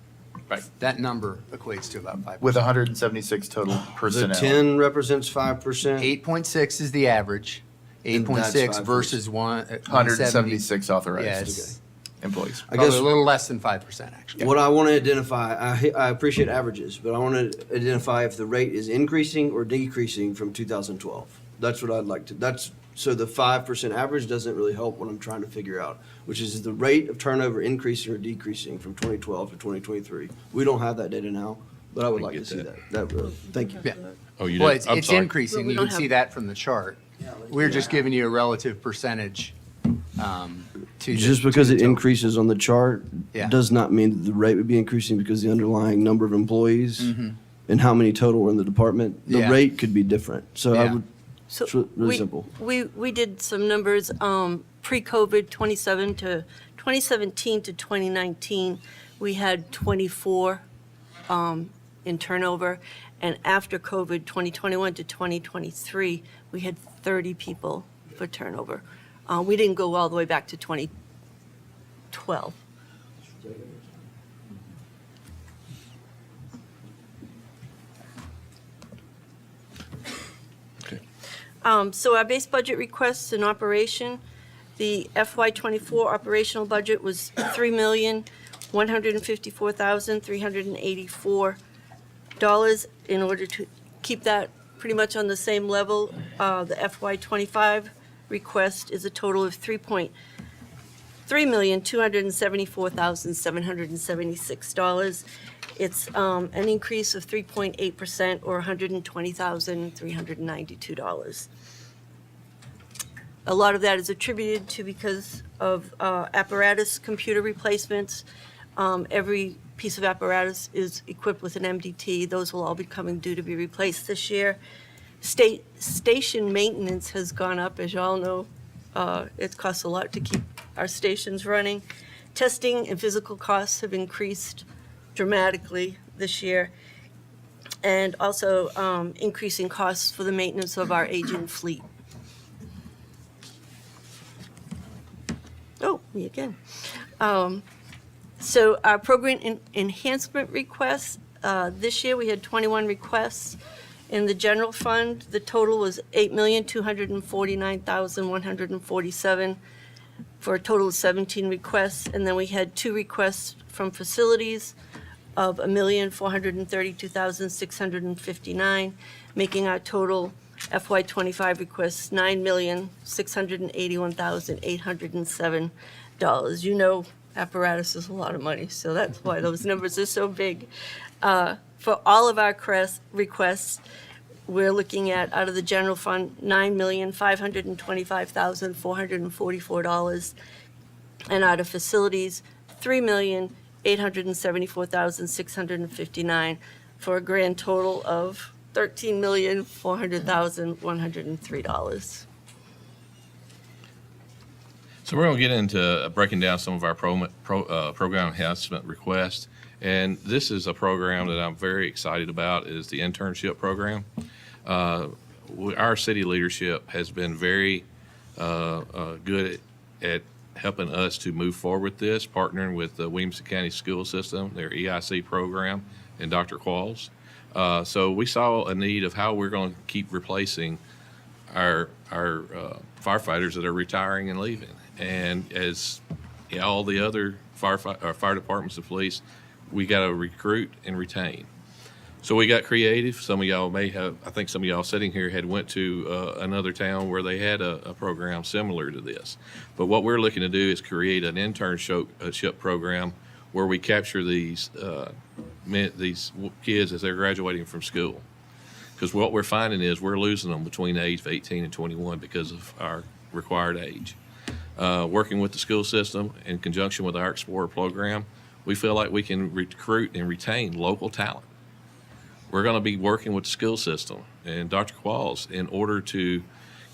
Right. That number equates to about 5%. With 176 total the personnel. 10 represents 5%. 8.6 is the average. And that's 8.6 5%. versus 176 authorized Yes. employees. I Probably guess a little less than 5%, actually. what I want to identify, I appreciate averages, but I want to identify if the rate is increasing or decreasing from 2012. That's what I'd like to, so the 5% average doesn't really help what I'm trying to figure out, which is the rate of turnover increasing or decreasing from 2012 to 2023. We don't have that data now, but I would We like to get see that. that. Thank you. Yeah. Oh, you Well, did? I'm it's sorry. increasing. Well, we You don't can see have- that from the chart. We're just giving you a relative percentage to the- Just because to it the total. increases on the chart Yeah. does not mean that the rate would be increasing because the underlying number of employees and how many total were in the department, the Yeah. rate could be different. So I Yeah. would, So it's really simple. We did some numbers, pre-COVID, 2017 to 2019, we had 24 in turnover. And after COVID, 2021 to 2023, we had 30 people for turnover. We didn't go all the way back to 2012. So our base budget requests in operation, the FY24 operational budget was $3,154,384. In order to keep that pretty much on the same level, the FY25 request is a total of $3,274,776. It's an increase of 3.8% or $120,392. A lot of that is attributed to because of apparatus computer replacements. Every piece of apparatus is equipped with an MDT. Those will all be coming due to be replaced this year. Station maintenance has gone up, as you all know. It costs a lot to keep our stations running. Testing and physical costs have increased dramatically this year, and also increasing costs for the maintenance of our aging fleet. Oh, me again. So our program enhancement requests, this year we had 21 requests. In the general fund, the total was $8,249,147 for a total of 17 requests. And then we had 2 requests from facilities of $1,432,659, making our total FY25 requests $9,681,807. You know, apparatus is a lot of money, so that's why those numbers are so big. For all of our requests, we're looking at, out of the general fund, $9,525,444, and out of facilities, $3,874,659, for a grand total of $13,400,103. So we're going to get into breaking down some of our program enhancement requests. And this is a program that I'm very excited about, is the internship program. Our city leadership has been very good at helping us to move forward with this, partnering with the Williamson County School System, their EIC program, and Dr. Qualls. So we saw a need of how we're going to keep replacing our firefighters that are retiring and leaving. And as all the other fire departments and police, we got to recruit and retain. So we got creative. Some of y'all may have, I think some of y'all sitting here had went to another town where they had a program similar to this. But what we're looking to do is create an internship program where we capture these kids as they're graduating from school. Because what we're finding is we're losing them between the age of 18 and 21 because of our required age. Working with the school system in conjunction with our Explorer program, we feel like we can recruit and retain local talent. We're going to be working with the school system and Dr. Qualls in order to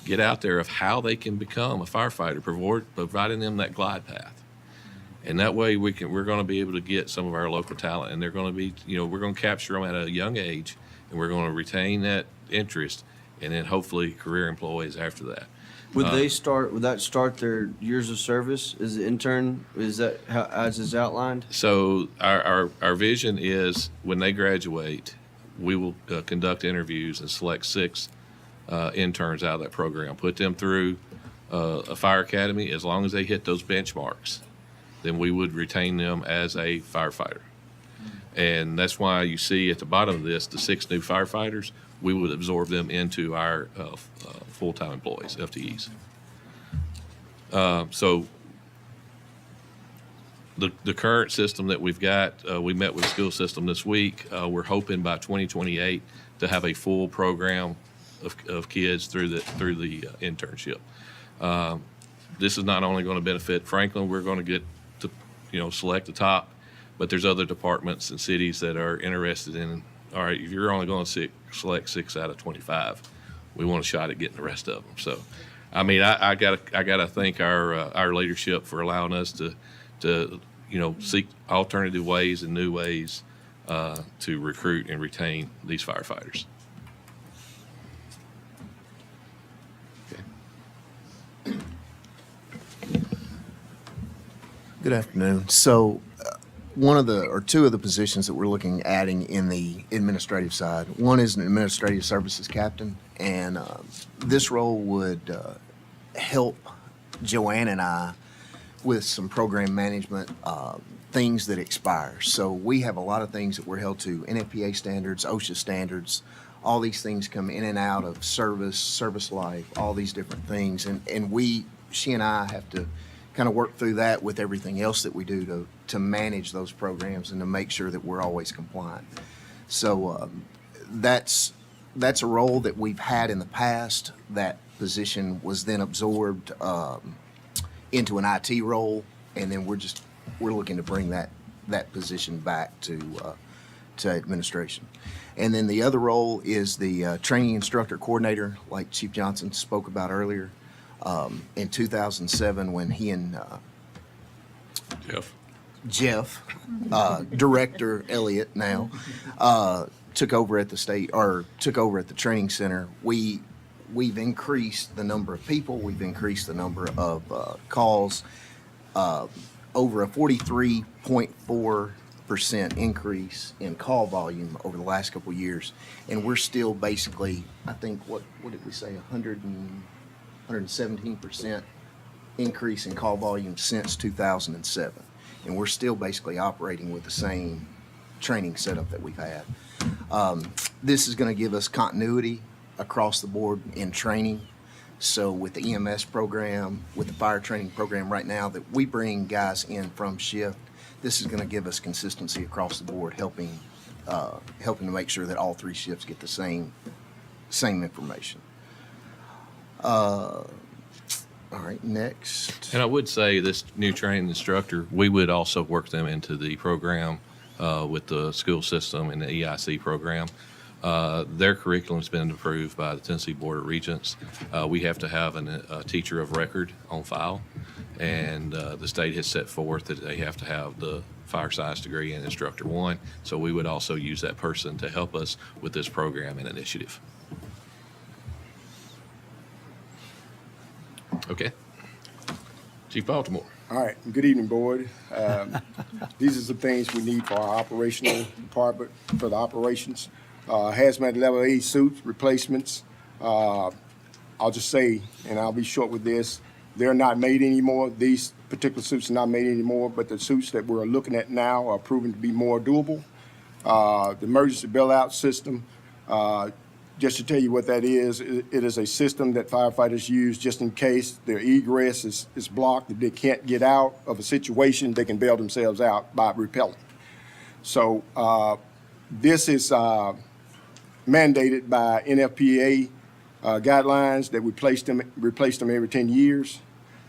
get out there of how they can become a firefighter, providing them that glide path. And that way we're going to be able to get some of our local talent, and they're going to be, we're going to capture them at a young age, and we're going to retain that interest, and then hopefully career employees after that. Would that start their years of service as an intern? Is that how, as is outlined? So our vision is when they graduate, we will conduct interviews and select 6 interns out of that program, put them through a fire academy. As long as they hit those benchmarks, then we would retain them as a firefighter. And that's why you see at the bottom of this, the 6 new firefighters, we would absorb them into our full-time employees, FTEs. So the current system that we've got, we met with the school system this week. We're hoping by 2028 to have a full program of kids through the internship. This is not only going to benefit Franklin, we're going to get to select the top, but there's other departments and cities that are interested in, all right, if you're only going to select 6 out of 25, we want a shot at getting the rest of them. So, I mean, I gotta thank our leadership for allowing us to seek alternative ways and new ways to recruit and retain these firefighters. Okay. Good afternoon. So one of the, or two of the positions that we're looking adding in the administrative side, one is an administrative services captain, and this role would help Joanne and I with some program management things that expire. So we have a lot of things that we're held to, NFPA standards, OSHA standards, all these things come in and out of service life, all these different things. And she and I have to kind of work through that with everything else that we do to manage those programs and to make sure that we're always compliant. So that's a role that we've had in the past. That position was then absorbed into an IT role, and then we're looking to bring that position back to administration. And then the other role is the training instructor coordinator, like Chief Johnson spoke about earlier. In 2007, when he and Jeff, Director Elliott now, took over at the training center, we've increased the number of people, we've increased the number of calls, over a 43.4% increase in call volume over the last couple of years, and we're still basically, I think, what did we say, 117% increase in call volume since 2007. And we're still basically operating with the same training setup that we've had. This is going to give us continuity across the board in training. So with the EMS program, with the fire training program right now that we bring guys in from shift, this is going to give us consistency across the board, helping to make sure that all three shifts get the same information. All right, next. And I would say this new training instructor, we would also work them into the program with the school system and the EIC program. Their curriculum's been approved by the Tennessee Board of Regents. We have to have a teacher of record on file, and the state has set forth that they have to have the fire science degree and instructor one. So we would also use that person to help us with this program and initiative. Okay. Chief Baltimore. All right. Good evening, board. These are some things we need for our operational department, for the operations. Hazmat level A suits, replacements. I'll just say, and I'll be short with this, they're not made anymore. These particular suits are not made anymore, but the suits that we're looking at now are proven to be more doable. The emergency bailout system, just to tell you what that is, it is a system that firefighters use just in case their egress is blocked. If they can't get out of a situation, they can bail themselves out by rappelling. So this is mandated by NFPA guidelines that we replace them every 10 years.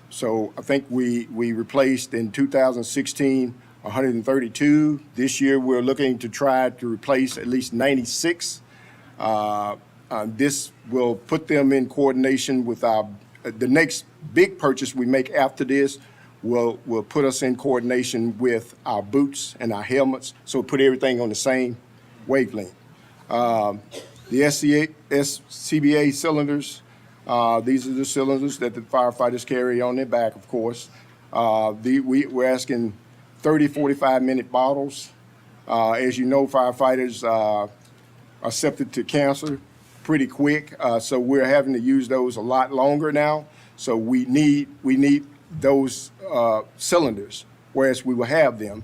So I think we replaced in 2016 132. This year we're looking to try to replace at least 96. This will put them in coordination with the next big purchase we make after this will put us in coordination with our boots and our helmets, so put everything on the same wavelength. The SCBA cylinders, these are the cylinders that the firefighters carry on their back, of course. We're asking 30, 45-minute bottles. As you know, firefighters are subject to cancer pretty quick, so we're having to use those a lot longer now. So we need those cylinders, whereas we will have them.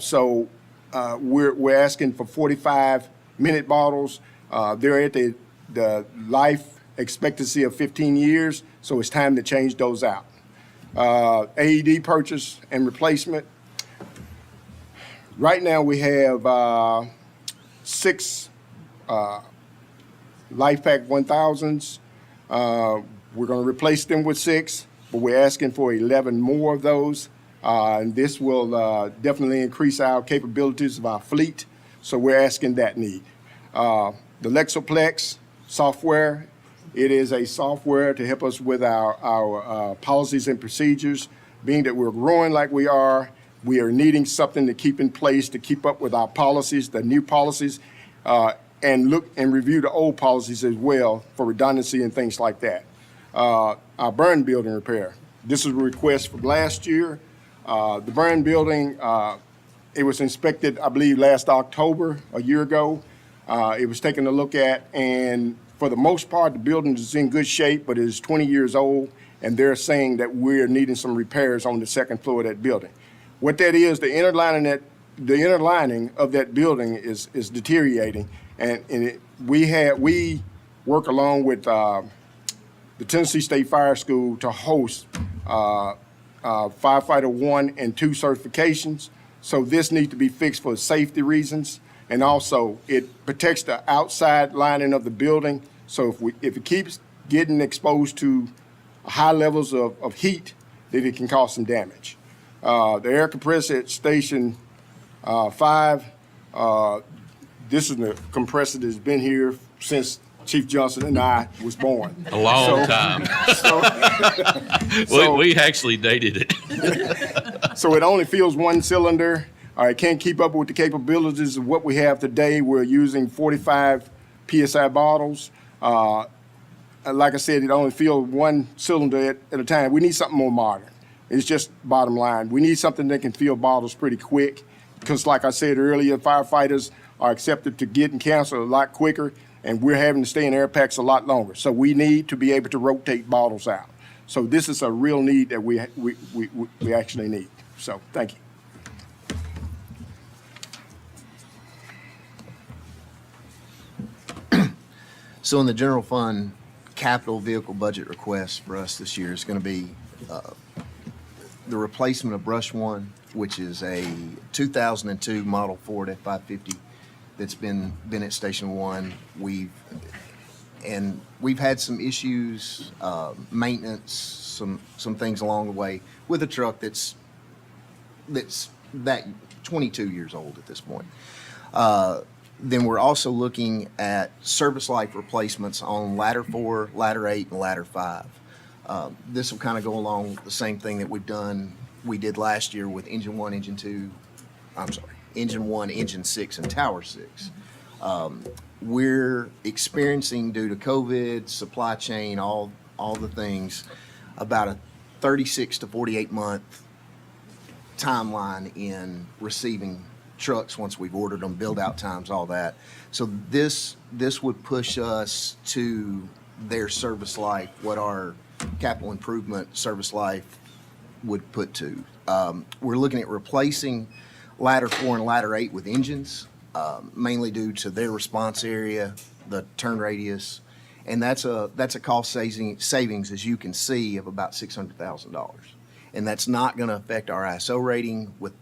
So we're asking for 45-minute bottles. They're at the life expectancy of 15 years, so it's time to change those out. AED purchase and replacement. Right now we have 6 LifePak 1000s. We're going to replace them with 6, but we're asking for 11 more of those. And this will definitely increase our capabilities of our fleet. So we're asking that need. The Lexoplex software, it is a software to help us with our policies and procedures. Being that we're growing like we are needing something to keep in place to keep up with our policies, the new policies, and look and review the old policies as well for redundancy and things like that. Our burn building repair. This is a request from last year. The burn building, it was inspected, I believe, last October, a year ago. It was taken a look at, and for the most part, the building is in good shape, but it is 20 years old, and they're saying that we're needing some repairs on the second floor of that building. What that is, the inner lining of that building is deteriorating, and we work along with the Tennessee State Fire School to host firefighter 1 and 2 certifications. So this needs to be fixed for safety reasons, and also it protects the outside lining of the building. So if it keeps getting exposed to high levels of heat, then it can cause some damage. The air compressor at Station 5, this is the compressor that's been here since Chief Johnson and I was born. A long time. We actually dated it. So it only fills one cylinder. It can't keep up with the capabilities of what we have today. We're using 45 PSI bottles. Like I said, it only fills one cylinder at a time. We need something more modern. It's just bottom line. We need something that can fill bottles pretty quick because, like I said earlier, firefighters are accepted to getting cancer a lot quicker, and we're having to stay in air packs a lot longer. So we need to be able to rotate bottles out. So this is a real need that we actually need. So thank you. So in the general fund, capital vehicle budget request for us this year is going to be the replacement of Brush One, which is a 2002 Model Ford F-550 that's been at Station 1. We've had some issues, maintenance, some things along the way with a truck that's 22 years old at this point. Then we're also looking at service life replacements on Ladder 4, Ladder 8, and Ladder 5. This will kind of go along with the same thing that we did last year with Engine 1, Engine 1, Engine 6, and Tower 6. We're experiencing, due to COVID, supply chain, all the things, about a 36 to 48 month timeline in receiving trucks once we've ordered them, build out times, all that. So this would push us to their service life, what our capital improvement service life would put to. We're looking at replacing Ladder 4 and Ladder 8 with engines, mainly due to their response area, the turn radius, and that's a cost savings, as you can see, of about $600,000. And that's not going to affect our ISO rating with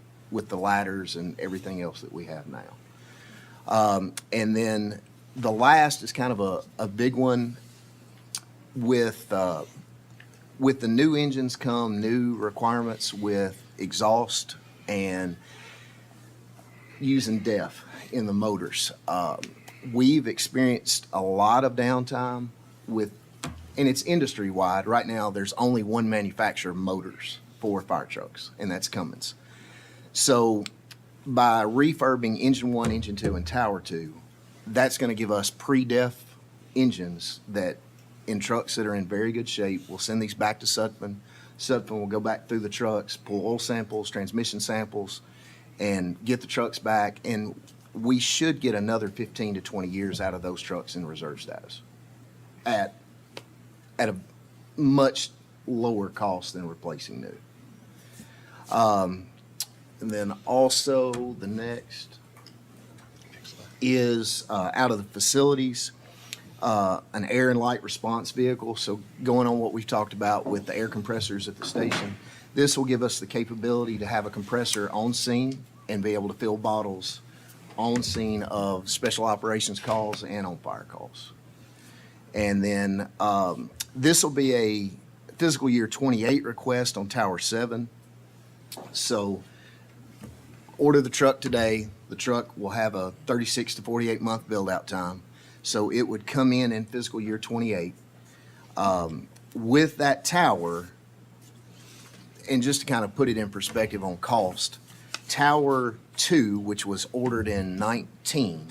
the ladders and everything else that we have now. And then the last is kind of a big one. With the new engines come new requirements with exhaust and using DEF in the motors. We've experienced a lot of downtime and it's industry-wide. Right now, there's only one manufacturer of motors for fire trucks, and that's Cummins. So by refurbing Engine 1, Engine 2, and Tower 2, that's going to give us pre-DEF engines that in trucks that are in very good shape. We'll send these back to Sutphen. Sutphen will go back through the trucks, pull oil samples, transmission samples, and get the trucks back. And we should get another 15 to 20 years out of those trucks in reserve status at a much lower cost than replacing new. And then also the next is out of the facilities, an air and light response vehicle. So going on what we've talked about with the air compressors at the station, this will give us the capability to have a compressor on scene and be able to fill bottles on scene of special operations calls and on fire calls. And then this will be a fiscal year 28 request on Tower 7. So order the truck today. The truck will have a 36 to 48 month build out time. So it would come in fiscal year 28. With that tower, and just to kind of put it in perspective on cost, Tower 2, which was ordered in 19,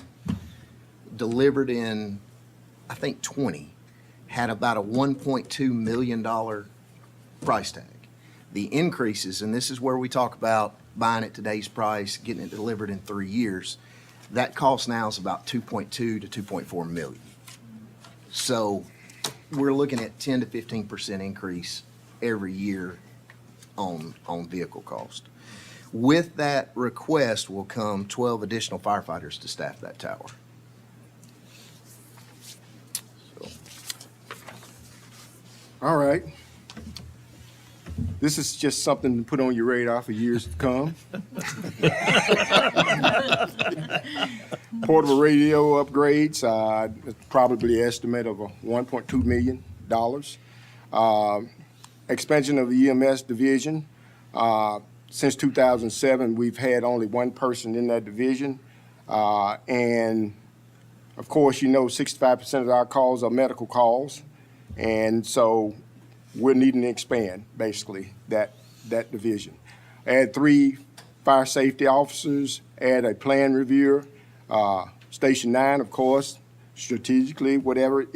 delivered in, I think, 20, had about a $1.2 million price tag. The increases, and this is where we talk about buying at today's price, getting it delivered in 3 years, that cost now is about 2.2 to 2.4 million. So we're looking at 10 to 15% increase every year on vehicle cost. With that request will come 12 additional firefighters to staff that tower. All right. This is just something to put on your radar for years to come. Portable radio upgrades, probably estimate of $1.2 million. Expansion of the EMS division. Since 2007, we've had only one person in that division. And of course, 65% of our calls are medical calls. And so we're needing to expand, basically, that division. Add 3 fire safety officers, add a plan reviewer, Station 9, of course, strategically, whenever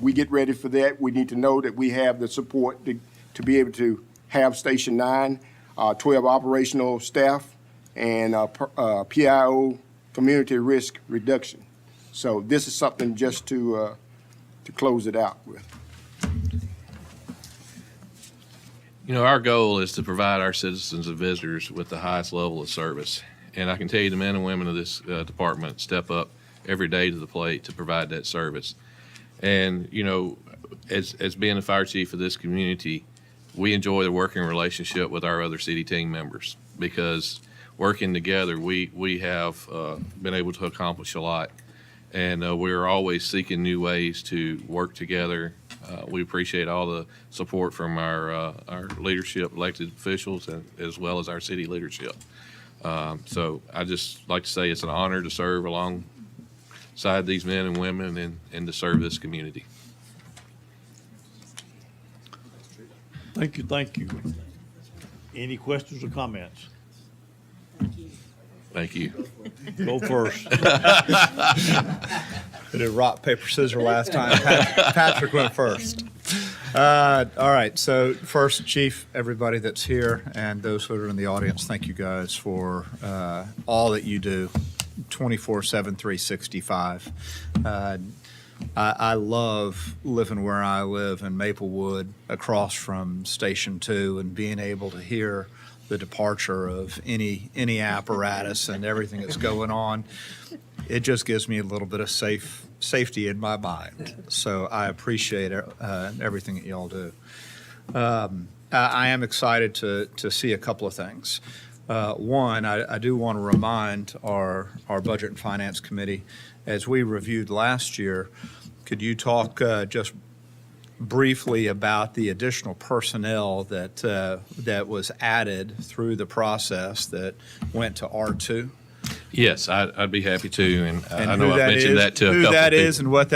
we get ready for that, we need to know that we have the support to be able to have Station 9, 12 operational staff, and PIO, community risk reduction. So this is something just to close it out with. Our goal is to provide our citizens and visitors with the highest level of service. And I can tell you the men and women of this department step up every day to the plate to provide that service. And, as being the fire chief of this community, we enjoy the working relationship with our other city team members because working together, we have been able to accomplish a lot. And we're always seeking new ways to work together. We appreciate all the support from our leadership, elected officials, as well as our city leadership. So I just like to say it's an honor to serve alongside these men and women and to serve this community. Thank you. Any questions or comments? Thank you. Go first. We did rock, paper, scissors last time. Patrick went first. All right, so first, Chief, everybody that's here, and those who are in the audience, thank you guys for all that you do 24/7, 365. I love living where I live in Maplewood, across from Station 2, and being able to hear the departure of any apparatus and everything that's going on. It just gives me a little bit of safety in my mind. So I appreciate everything that y'all do. I am excited to see a couple of things. One, I do want to remind our Budget and Finance Committee, as we reviewed last year, could you talk just briefly about the additional personnel that was added through the process that went to R2? Yes, I'd be happy to, and I who know I've that mentioned is, that to a couple who of that people. is and what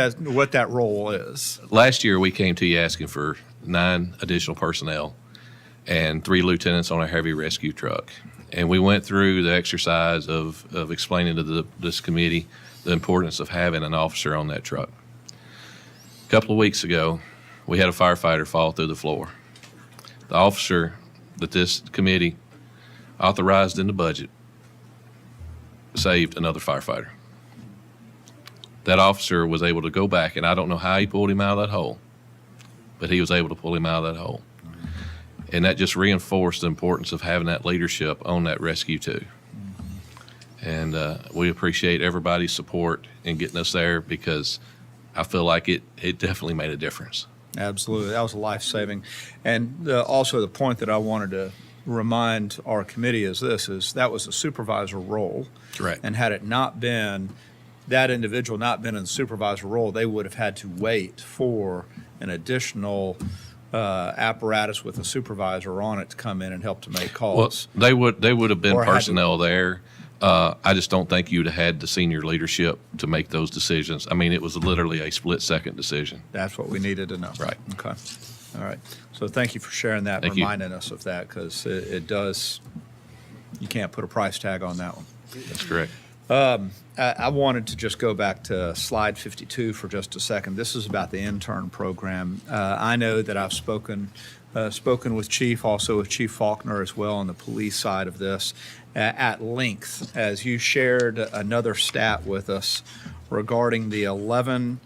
that role is. Last year, we came to you asking for 9 additional personnel and 3 lieutenants on a heavy rescue truck. And we went through the exercise of explaining to this committee the importance of having an officer on that truck. A couple of weeks ago, we had a firefighter fall through the floor. The officer that this committee authorized in the budget saved another firefighter. That officer was able to go back, and I don't know how he pulled him out of that hole, but he was able to pull him out of that hole. And that just reinforced the importance of having that leadership on that rescue too. And we appreciate everybody's support in getting us there because I feel like it definitely made a difference. Absolutely. That was life-saving. And also the point that I wanted to remind our committee is that was a supervisor role. Correct. And had it not been, that individual not been in the supervisor role, they would have had to wait for an additional apparatus with a supervisor on it to come in and help to make calls. Well, they would have been Or had to- personnel there. I just don't think you'd have had the senior leadership to make those decisions. I mean, it was literally a split-second decision. That's what we needed to know. Right. Okay. All right. So thank you for sharing that, Thank you. reminding us of that, because it does, you can't put a price tag on that one. That's correct. I wanted to just go back to slide 52 for just a second. This is about the intern program. I know that I've spoken spoken with Chief, also with Chief Faulkner as well on the police side of this at length, as you shared another stat with us regarding the 11,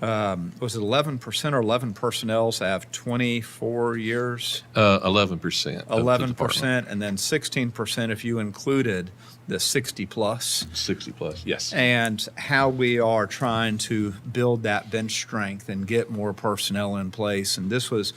was it 11% or 11 personnels have 24 years? 11%. 11%, and then 16% if you included the 60 plus. 60 plus, yes. And how we are trying to build that bench strength and get more personnel in place. And this was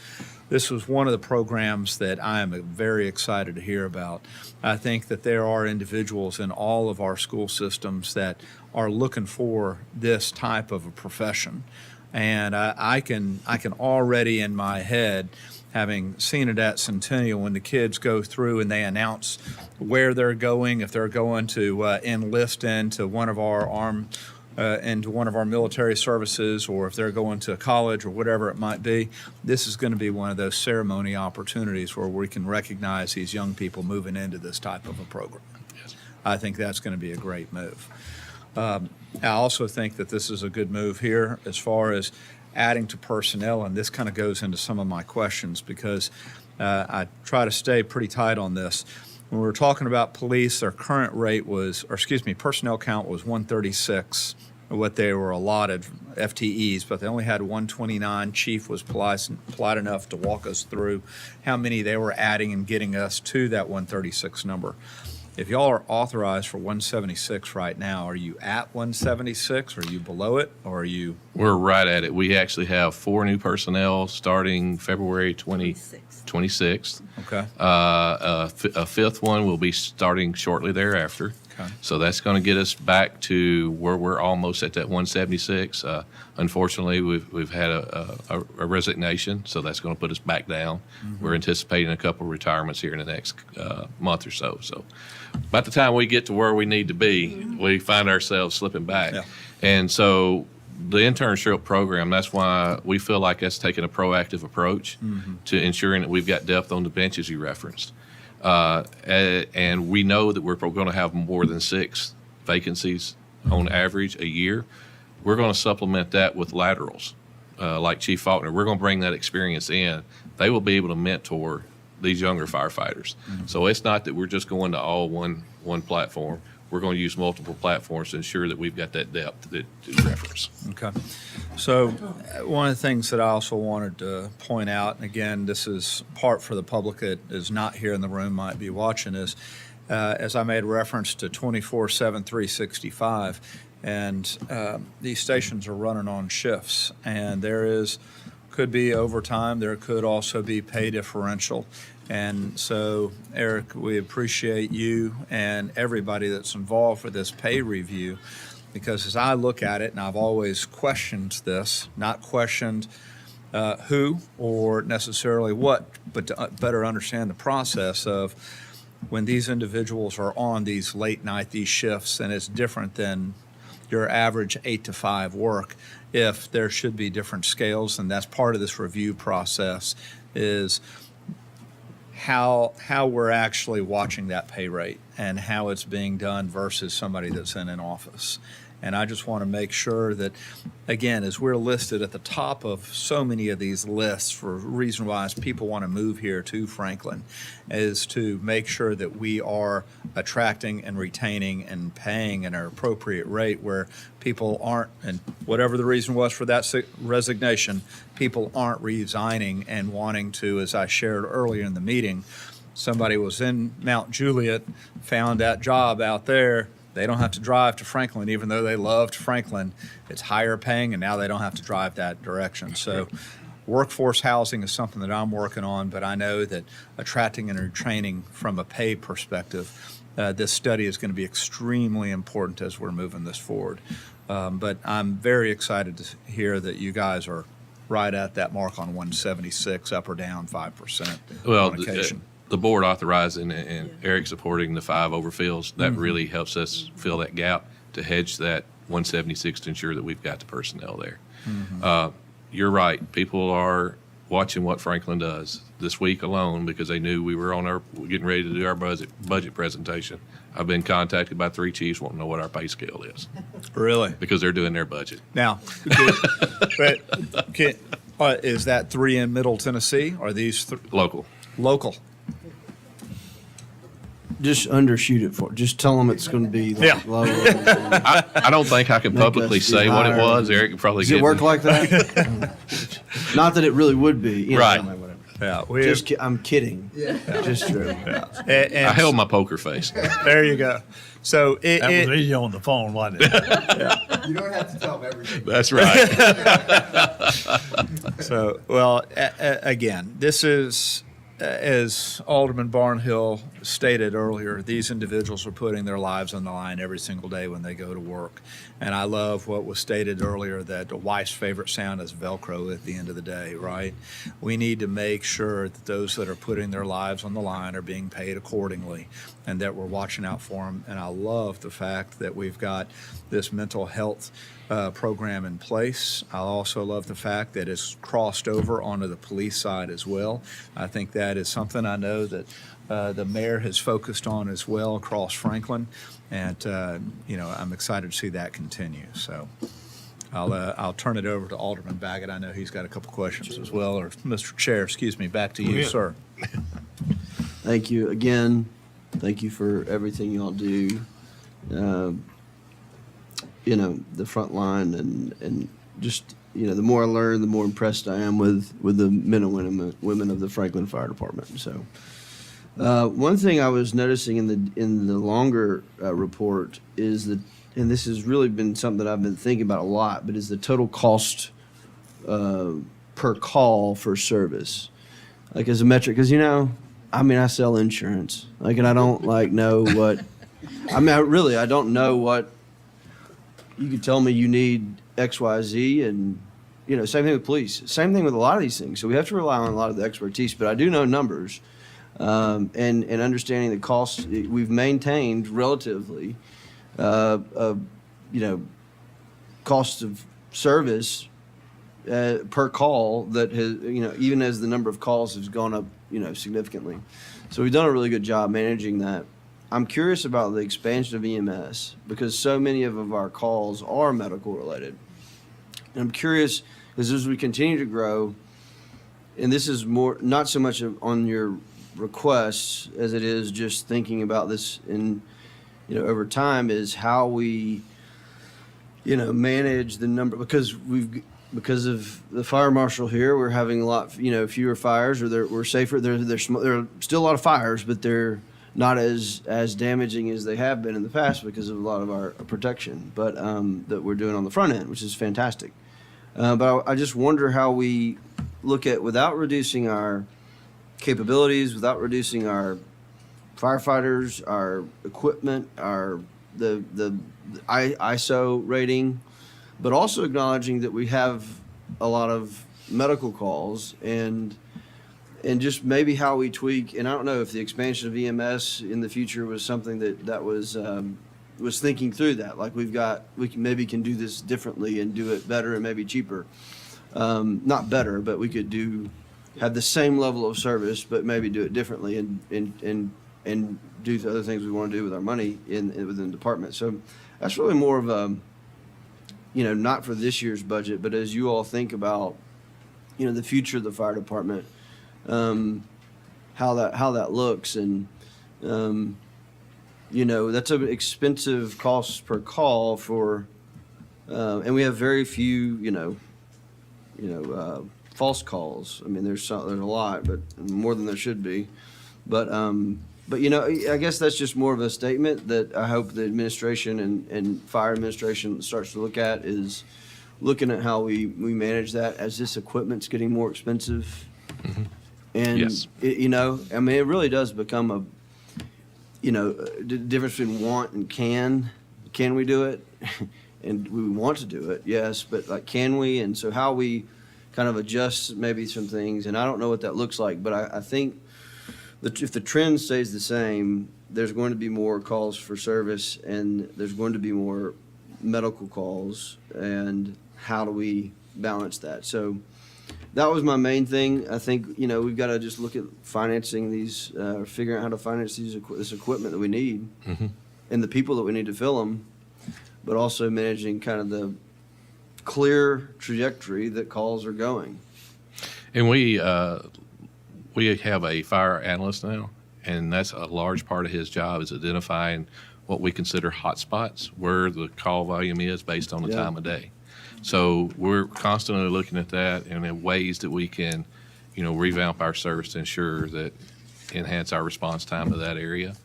one of the programs that I am very excited to hear about. I think that there are individuals in all of our school systems that are looking for this type of a profession. And I can already in my head, having seen it at Centennial, when the kids go through and they announce where they're going, if they're going to enlist into one of our into one of our military services, or if they're going to college or whatever it might be, this is going to be one of those ceremony opportunities where we can recognize these young people moving into this type of a program. Yes. I think that's going to be a great move. I also think that this is a good move here as far as adding to personnel, and this kind of goes into some of my questions because I try to stay pretty tight on this. When we were talking about police, their current rate was, personnel count was 136, what they were allotted FTEs, but they only had 129. Chief was polite enough to walk us through how many they were adding and getting us to that 136 number. If y'all are authorized for 176 right now, are you at 176? Are you below it? Or are you? We're right at it. We actually have 4 new personnel starting February 26th. Okay. A fifth one will be starting shortly thereafter. Okay. So that's going to get us back to where we're almost at that 176. Unfortunately, we've had a resignation, so that's going to put us back down. Mm-hmm. We're anticipating a couple of retirements here in the next month or so. So by the time we get to where we need to be, we find ourselves slipping back. Yeah. And so the internship program, that's why we feel like that's taking a proactive approach to ensuring that we've got depth on the benches you referenced. And we know that we're going to have more than 6 vacancies on average a year. We're going to supplement that with laterals, like Chief Faulkner. We're going to bring that experience in. They will be able to mentor these younger firefighters. So it's not that we're just going to all one platform. We're going to use multiple platforms to ensure that we've got that depth that you reference. Okay. So one of the things that I also wanted to point out, and again, this is part for the public that is not here in the room, might be watching, is as I made reference to 24/7, 365, and these stations are running on shifts, and could be overtime, there could also be pay differential. And so, Eric, we appreciate you and everybody that's involved with this pay review, because as I look at it, and I've always questioned this, not questioned who or necessarily what, but to better understand the process of when these individuals are on these late night, these shifts, and it's different than your average 8 to 5 work, if there should be different scales, and that's part of this review process, is how we're actually watching that pay rate and how it's being done versus somebody that's in an office. And I just want to make sure that, again, as we're listed at the top of so many of these lists for reason why people want to move here to Franklin, is to make sure that we are attracting and retaining and paying at an appropriate rate where people aren't, and whatever the reason was for that resignation, people aren't resigning and wanting to, as I shared earlier in the meeting, somebody was in Mount Juliet, found that job out there. They don't have to drive to Franklin, even though they loved Franklin. It's higher paying, and now they don't have to drive that direction. So workforce housing is something that I'm working on, but I know that attracting and retraining from a pay perspective, this study is going to be extremely important as we're moving this forward. But I'm very excited to hear that you guys are right at that mark on 176, up or down 5% Well, on occasion. the board authorizing and Eric supporting the 5 overfills, that really helps us fill that gap to hedge that 176 to ensure that we've got the personnel there. You're right. People are watching what Franklin does this week alone because they knew we were getting ready to do our budget presentation. I've been contacted by 3 chiefs wanting to know what our pay scale is. Really? Because they're doing their budget. Now, Is that 3 in Middle Tennessee? Are these Local. local? Just undershoot it for, just tell them it's going to be like Yeah. lower. I don't think I can Make publicly us be say what it higher. was. Eric can probably Does get it work like that? Not that it really would be. You know, Right. whatever. Yeah, I'm kidding. Just joking. And I held my poker face. there you go. So That was easy on the phone, wasn't it? You don't have to tell them everything. That's right. So, well, again, this is, as Alderman Barnhill stated earlier, these individuals are putting their lives on the line every single day when they go to work. And I love what was stated earlier, that a wife's favorite sound is Velcro at the end of the day, right? We need to make sure that those that are putting their lives on the line are being paid accordingly and that we're watching out for them. And I love the fact that we've got this mental health program in place. I also love the fact that it's crossed over onto the police side as well. I think that is something I know that the mayor has focused on as well across Franklin. And, I'm excited to see that continue. So I'll turn it over to Alderman Baggett. I know he's got a couple questions as well. Or Mr. Chair, excuse me, back to you, Yeah. sir. Thank you again. Thank you for everything y'all do. The front line and just, the more I learn, the more impressed I am with the men and women of the Franklin Fire Department. So, one thing I was noticing in the longer report is that, and this has really been something that I've been thinking about a lot, but is the total cost per call for service, like as a metric, because I sell insurance, and I don't know what. I don't know what. You could tell me you need X, Y, Z, and same thing with police. Same thing with a lot of these things. So we have to rely on a lot of the expertise. But I do know numbers, and understanding the costs we've maintained relatively, cost of service per call that has even as the number of calls has gone up significantly. So we've done a really good job managing that. I'm curious about the expansion of EMS because so many of our calls are medical related. And I'm curious because as we continue to grow, and this is more not so much on your requests as it is just thinking about this in over time, is how we manage the number, because because of the fire marshal here, we're having a lot fewer fires, or we're safer. There are still a lot of fires, but they're not as damaging as they have been in the past because of a lot of our protection, but that we're doing on the front end, which is fantastic. But I just wonder how we look at, without reducing our capabilities, without reducing our firefighters, our equipment, the ISO rating, but also acknowledging that we have a lot of medical calls and just maybe how we tweak. And I don't know if the expansion of EMS in the future was something that was thinking through that. Like we can do this differently and do it better and maybe cheaper. Not better, but we could have the same level of service, but maybe do it differently and do the other things we want to do with our money within the department. So that's really more of a, not for this year's budget, but as you all think about, the future of the fire department, how that looks, and that's an expensive cost per call for, and we have very few false calls. I mean, there's a lot, but more than there should be. But I guess that's just more of a statement that I hope the administration and fire administration starts to look at, is looking at how we manage that as this equipment's getting more expensive. Mm-hmm. And, Yes. it really does become the difference between want and can. Can we do it? And we want to do it, yes, but can we? And so how we kind of adjust maybe some things, and I don't know what that looks like, but I think that if the trend stays the same, there's going to be more calls for service and there's going to be more medical calls, and how do we balance that? So that was my main thing. I think, we've got to just look at financing these, figuring out how to finance this equipment that we need Mm-hmm. and the people that we need to fill them, but also managing kind of the clear trajectory that calls are going. And we have a fire analyst now, and that's a large part of his job is identifying what we consider hot spots, where the call volume is based on the Yeah. time of day. So we're constantly looking at that and in ways that we can, revamp our service to ensure that enhance our response time to that area.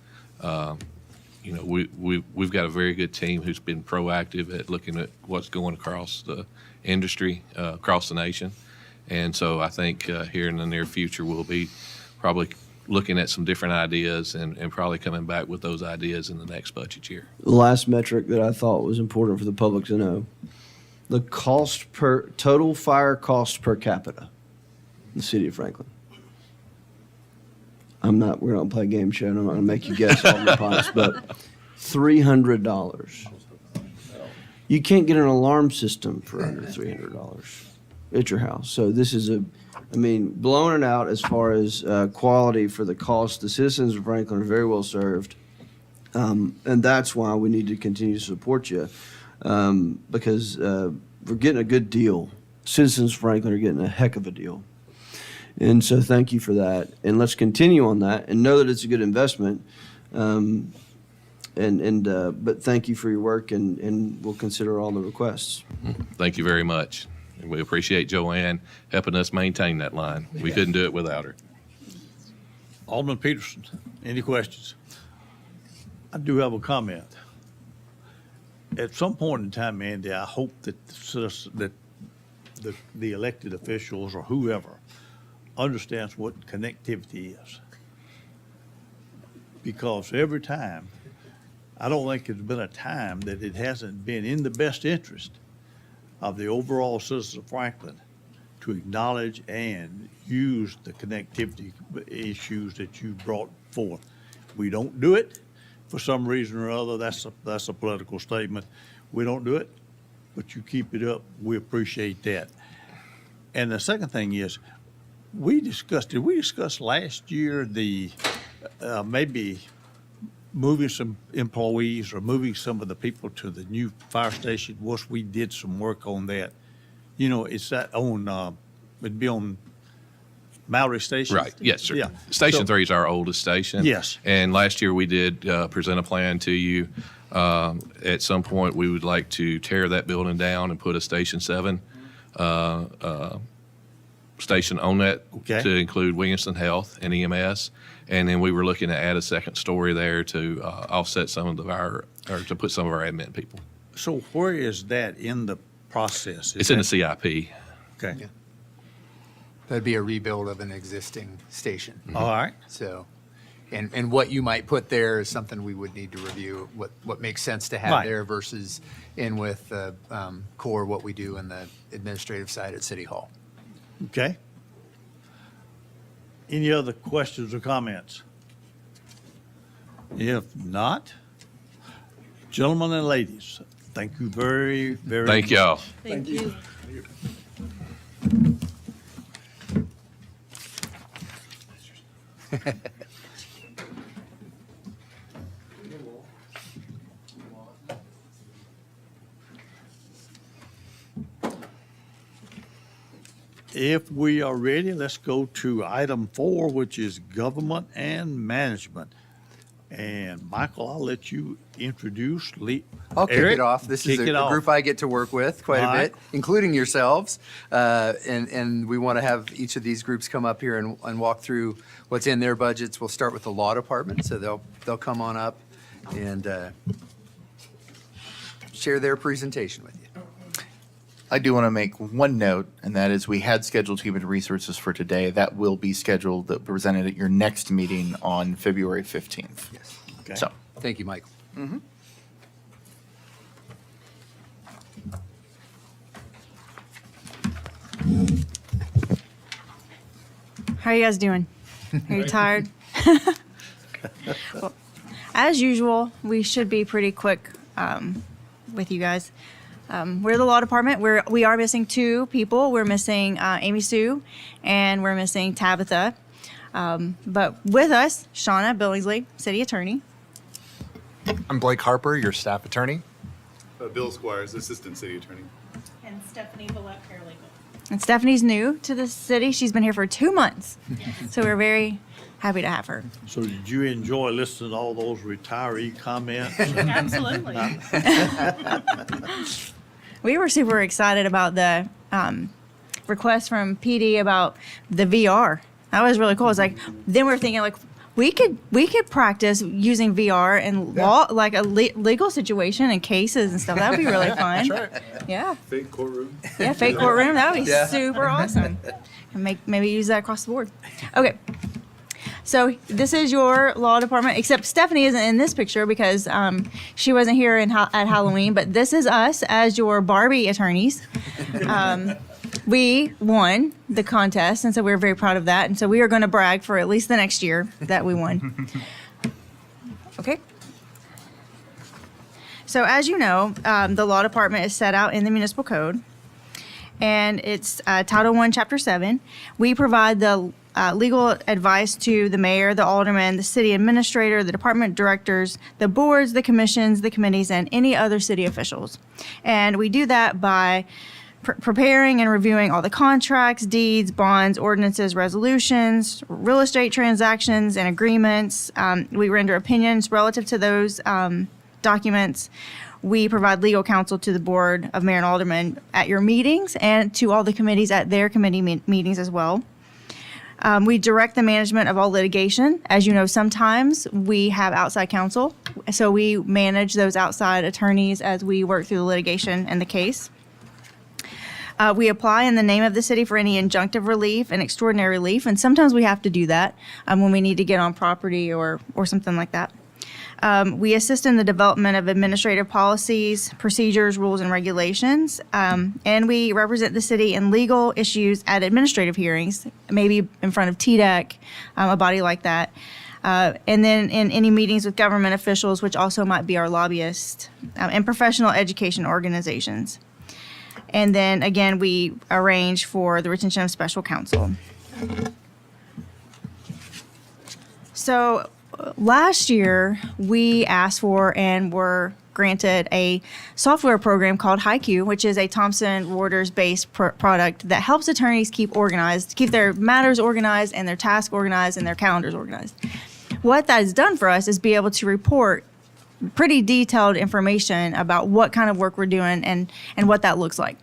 We've got a very good team who's been proactive at looking at what's going across the industry, across the nation. And so I think here in the near future, we'll be probably looking at some different ideas and probably coming back with those ideas in the next budget year. The last metric that I thought was important for the public to know, the total fire cost per capita in the city of Franklin. We're not going to play a game show, and I'm not going to make you guess all the price, but $300. You can't get an alarm system for under $300 at your house. So this is blowing it out as far as quality for the cost. The citizens of Franklin are very well served. And that's why we need to continue to support you, because we're getting a good deal. Citizens of Franklin are getting a heck of a deal. And so thank you for that. And let's continue on that and know that it's a good investment. But thank you for your work, and we'll consider all the requests. Thank you very much. And we appreciate Joanne helping us maintain that line. We couldn't do it without her. Alderman Peterson, any questions? I do have a comment. At some point in time, Andy, I hope that the elected officials or whoever understands what connectivity is. Because every time, I don't think there's been a time that it hasn't been in the best interest of the overall citizens of Franklin to acknowledge and use the connectivity issues that you brought forth. We don't do it for some reason or other. That's a political statement. We don't do it, but you keep it up. We appreciate that. And the second thing is, did we discuss last year the maybe moving some employees or moving some of the people to the new fire station? We did some work on that. It's that it'd be on Mallory Station. Right, yes, sir. Yeah. Station 3 is our oldest station. Yes. And last year we did present a plan to you. At some point, we would like to tear that building down and put a Station 7 station on that to include Williamson Health and EMS. And then we were looking to add a second story there to offset to put some of our admin people. So where is that in the process? It's in the CIP. Okay. Yeah. That'd be a rebuild of an existing station. All right. So, and what you might put there is something we would need to review, what makes sense to have there versus in with core what we do in the administrative side at City Hall. Okay. Any other questions or comments? If not, gentlemen and ladies, thank you very, very Thank much. y'all. Thank you. If we are ready, let's go to item 4, which is government and management. And Michael, I'll let you introduce I'll kick it off. This is a group I get to work with quite a bit, including yourselves. And we want to have each of these groups come up here and walk through what's in their budgets. We'll start with the law department, so they'll come on up and share their presentation with you. I do want to make one note, and that is we had scheduled human resources for today. That will be scheduled, presented at your next meeting on February 15th. Yes. Okay. So, Thank you, Michael. How are you guys doing? Are you tired? Well, as usual, we should be pretty quick with you guys. We're the law department. We are missing 2 people. We're missing Amy Sue, and we're missing Tabitha. But with us, Shauna Billingsley, city attorney. I'm Blake Harper, your staff attorney. Bill Squires, assistant city attorney. And Stephanie Villette, paralegal. And Stephanie's new to the city. She's been here for 2 months. So we're very happy to have her. So did you enjoy listening to all those retiree comments? Absolutely. We were super excited about the request from PD about the VR. That was really cool. It's like, then we were thinking like, we could practice using VR in law, like a legal situation and cases and stuff. That would be really fun. That's right. Yeah. Fake courtroom. Yeah, fake courtroom. That would be Yeah. super awesome. And maybe use that across the board. Okay. So this is your law department, except Stephanie isn't in this picture because she wasn't here at Halloween, but this is us as your Barbie attorneys. We won the contest, and so we're very proud of that. And so we are going to brag for at least the next year that we won. Okay. So as you know, the law department is set out in the municipal code, and it's Title I, Chapter 7. We provide the legal advice to the mayor, the alderman, the city administrator, the department directors, the boards, the commissions, the committees, and any other city officials. And we do that by preparing and reviewing all the contracts, deeds, bonds, ordinances, resolutions, real estate transactions, and agreements. We render opinions relative to those documents. We provide legal counsel to the board of mayor and aldermen at your meetings and to all the committees at their committee meetings as well. We direct the management of all litigation. As you know, sometimes we have outside counsel, so we manage those outside attorneys as we work through the litigation and the case. We apply in the name of the city for any injunctive relief and extraordinary relief, and sometimes we have to do that when we need to get on property or something like that. We assist in the development of administrative policies, procedures, rules, and regulations, and we represent the city in legal issues at administrative hearings, maybe in front of TDEC, a body like that, and then in any meetings with government officials, which also might be our lobbyists, and professional education organizations. And then, again, we arrange for the retention of special counsel. So last year, we asked for and were granted a software program called HiQ, which is a Thomson Reuters-based product that helps attorneys keep their matters organized and their tasks organized and their calendars organized. What that has done for us is be able to report pretty detailed information about what kind of work we're doing and what that looks like.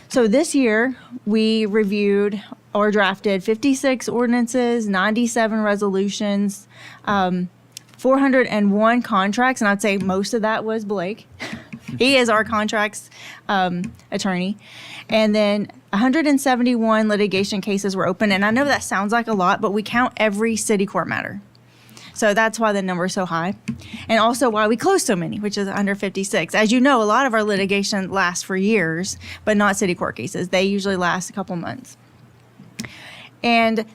So this year, we reviewed or drafted 56 ordinances, 97 resolutions, 401 contracts, and I'd say most of that was Blake. He is our contracts attorney. And then 171 litigation cases were open, and I know that sounds like a lot, but we count every city court matter. So that's why the number is so high. And also why we close so many, which is under 56. As you know, a lot of our litigation lasts for years, but not city court cases. They usually last a couple months. And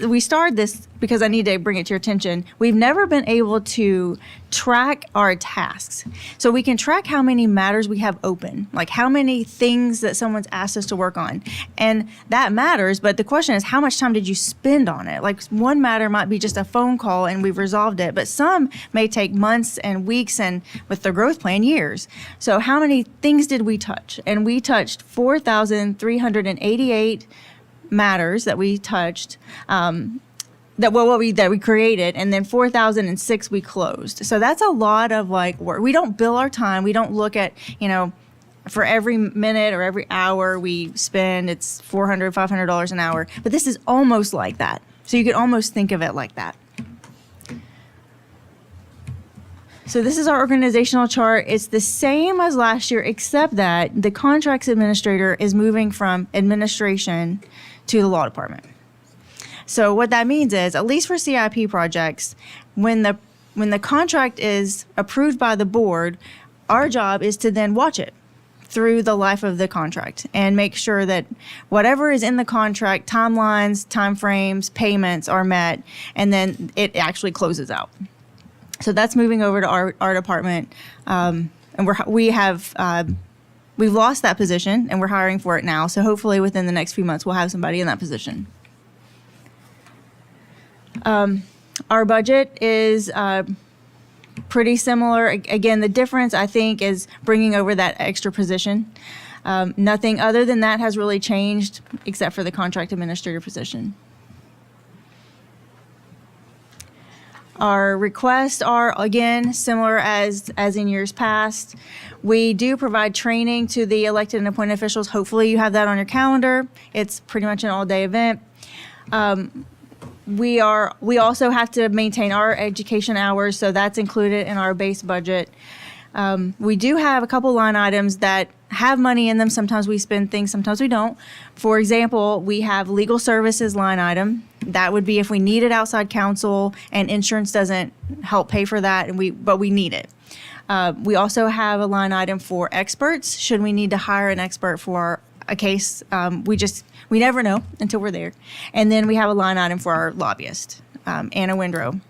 we started this because I need to bring it to your attention. We've never been able to track our tasks. So we can track how many matters we have open, like how many things that someone's asked us to work on. And that matters, but the question is, how much time did you spend on it? Like one matter might be just a phone call and we've resolved it, but some may take months and weeks and with the growth plan, years. So how many things did we touch? And we touched 4,388 matters that we touched, that we created, and then 4,006 we closed. So that's a lot of like work. We don't bill our time. We don't look at, for every minute or every hour we spend, it's $400, $500 an hour. But this is almost like that. So you could almost think of it like that. So this is our organizational chart. It's the same as last year, except that the contracts administrator is moving from administration to the law department. So what that means is, at least for CIP projects, when the contract is approved by the board, our job is to then watch it through the life of the contract and make sure that whatever is in the contract, timelines, timeframes, payments are met, and then it actually closes out. So that's moving over to our department, and we've lost that position, and we're hiring for it now. So hopefully within the next few months, we'll have somebody in that position. Our budget is pretty similar. Again, the difference, I think, is bringing over that extra position. Nothing other than that has really changed except for the contract administrator position. Our requests are, again, similar as in years past. We do provide training to the elected and appointed officials. Hopefully you have that on your calendar. It's pretty much an all-day event. We also have to maintain our education hours, so that's included in our base budget. We do have a couple line items that have money in them. Sometimes we spend things, sometimes we don't. For example, we have legal services line item. That would be if we needed outside counsel and insurance doesn't help pay for that, but we need it. We also have a line item for experts. Should we need to hire an expert for a case, we never know until we're there. And then we have a line item for our lobbyist, Anna Windrow.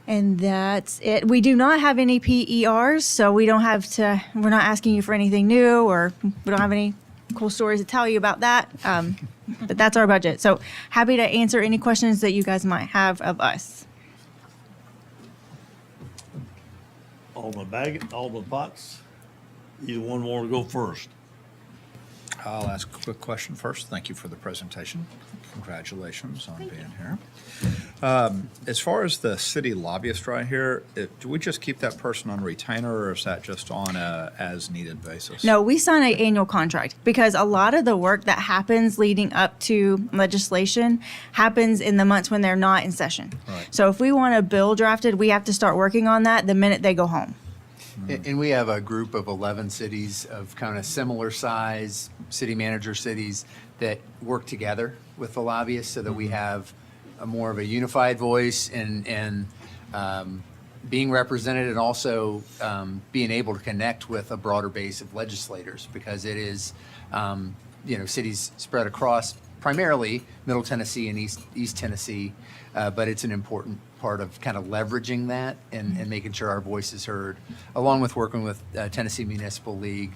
And that's it. We do not have any PERs, so we're not asking you for anything new, or we don't have any cool stories to tell you about that. But that's our budget. So happy to answer any questions that you guys might have of us. Alderman Potts, either one want to go first? I'll ask a quick question first. Thank you for the presentation. Congratulations on being here. As far as the city lobbyist right here, do we just keep that person on retainer, or is that just on a as-needed basis? No, we sign an annual contract because a lot of the work that happens leading up to legislation happens in the months when they're not in session. Right. So if we want a bill drafted, we have to start working on that the minute they go home. And we have a group of 11 cities of kind of similar size city manager cities that work together with the lobbyists so that we have a more of a unified voice and being represented, and also being able to connect with a broader base of legislators, because it is, cities spread across primarily Middle Tennessee and East Tennessee, but it's an important part of kind of leveraging that and making sure our voice is heard, along with working with Tennessee Municipal League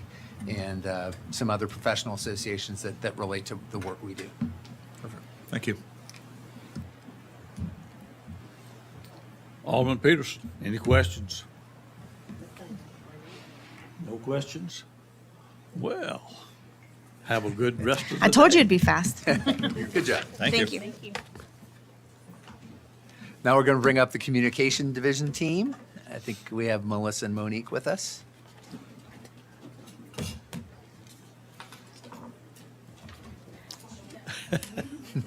and some other professional associations that relate to the work we do. Perfect. Thank you. Alderman Peterson, any questions? No questions? Well, have a good rest of the day. I told you it'd be fast. Good job. Thank you. Now we're going to bring up the communication division team. I think we have Melissa and Monique with us.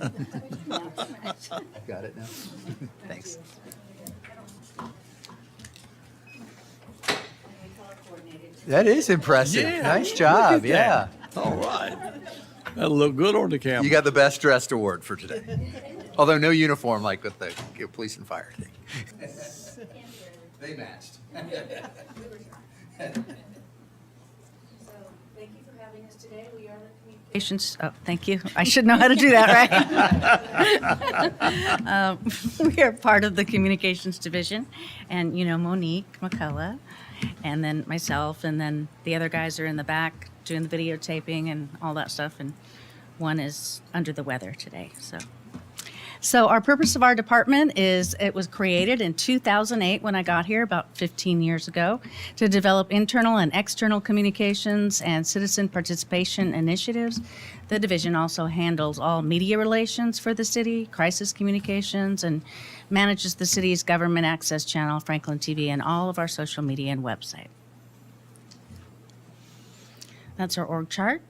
I've got it now. Thanks. That is impressive. Yeah, Nice look job. at Yeah. that. All right. That'll look good on the camera. You got the best dressed award for today. Although no uniform like with the police and fire thing. They matched. Thank you for having us today. We are the communications. Oh, thank you. I should know how to do that, right? We are part of the communications division, and Monique McCullough, and then myself, and then the other guys are in the back doing the videotaping and all that stuff, and one is under the weather today. So our purpose of our department is, it was created in 2008 when I got here, about 15 years ago, to develop internal and external communications and citizen participation initiatives. The division also handles all media relations for the city, crisis communications, and manages the city's government access channel, Franklin TV, and all of our social media and website. That's our org chart.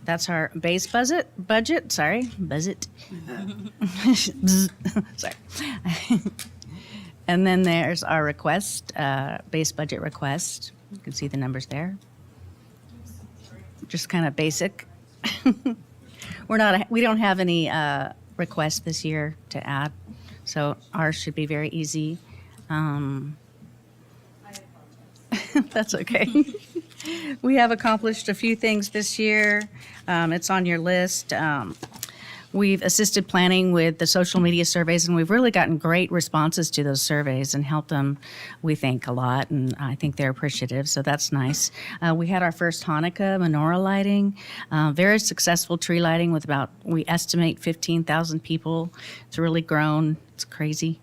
That's our base budget. Sorry. And then there's our request, base budget request. You can see the numbers there. Just kind of basic. We don't have any requests this year to add, so ours should be very easy. That's okay. We have accomplished a few things this year. It's on your list. We've assisted planning with the social media surveys, and we've really gotten great responses to those surveys and helped them, we think, a lot, and I think they're appreciative, so that's nice. We had our first Hanukkah menorah lighting, very successful tree lighting with we estimate 15,000 people. It's really grown. It's crazy.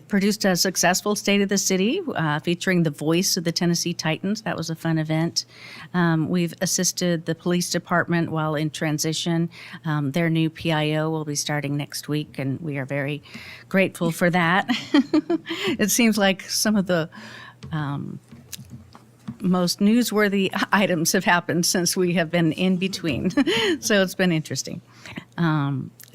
Produced a successful State of the City featuring the voice of the Tennessee Titans. That was a fun event. We've assisted the police department while in transition. Their new PIO will be starting next week, and we are very grateful for that. It seems like some of the most newsworthy items have happened since we have been in between. So it's been interesting.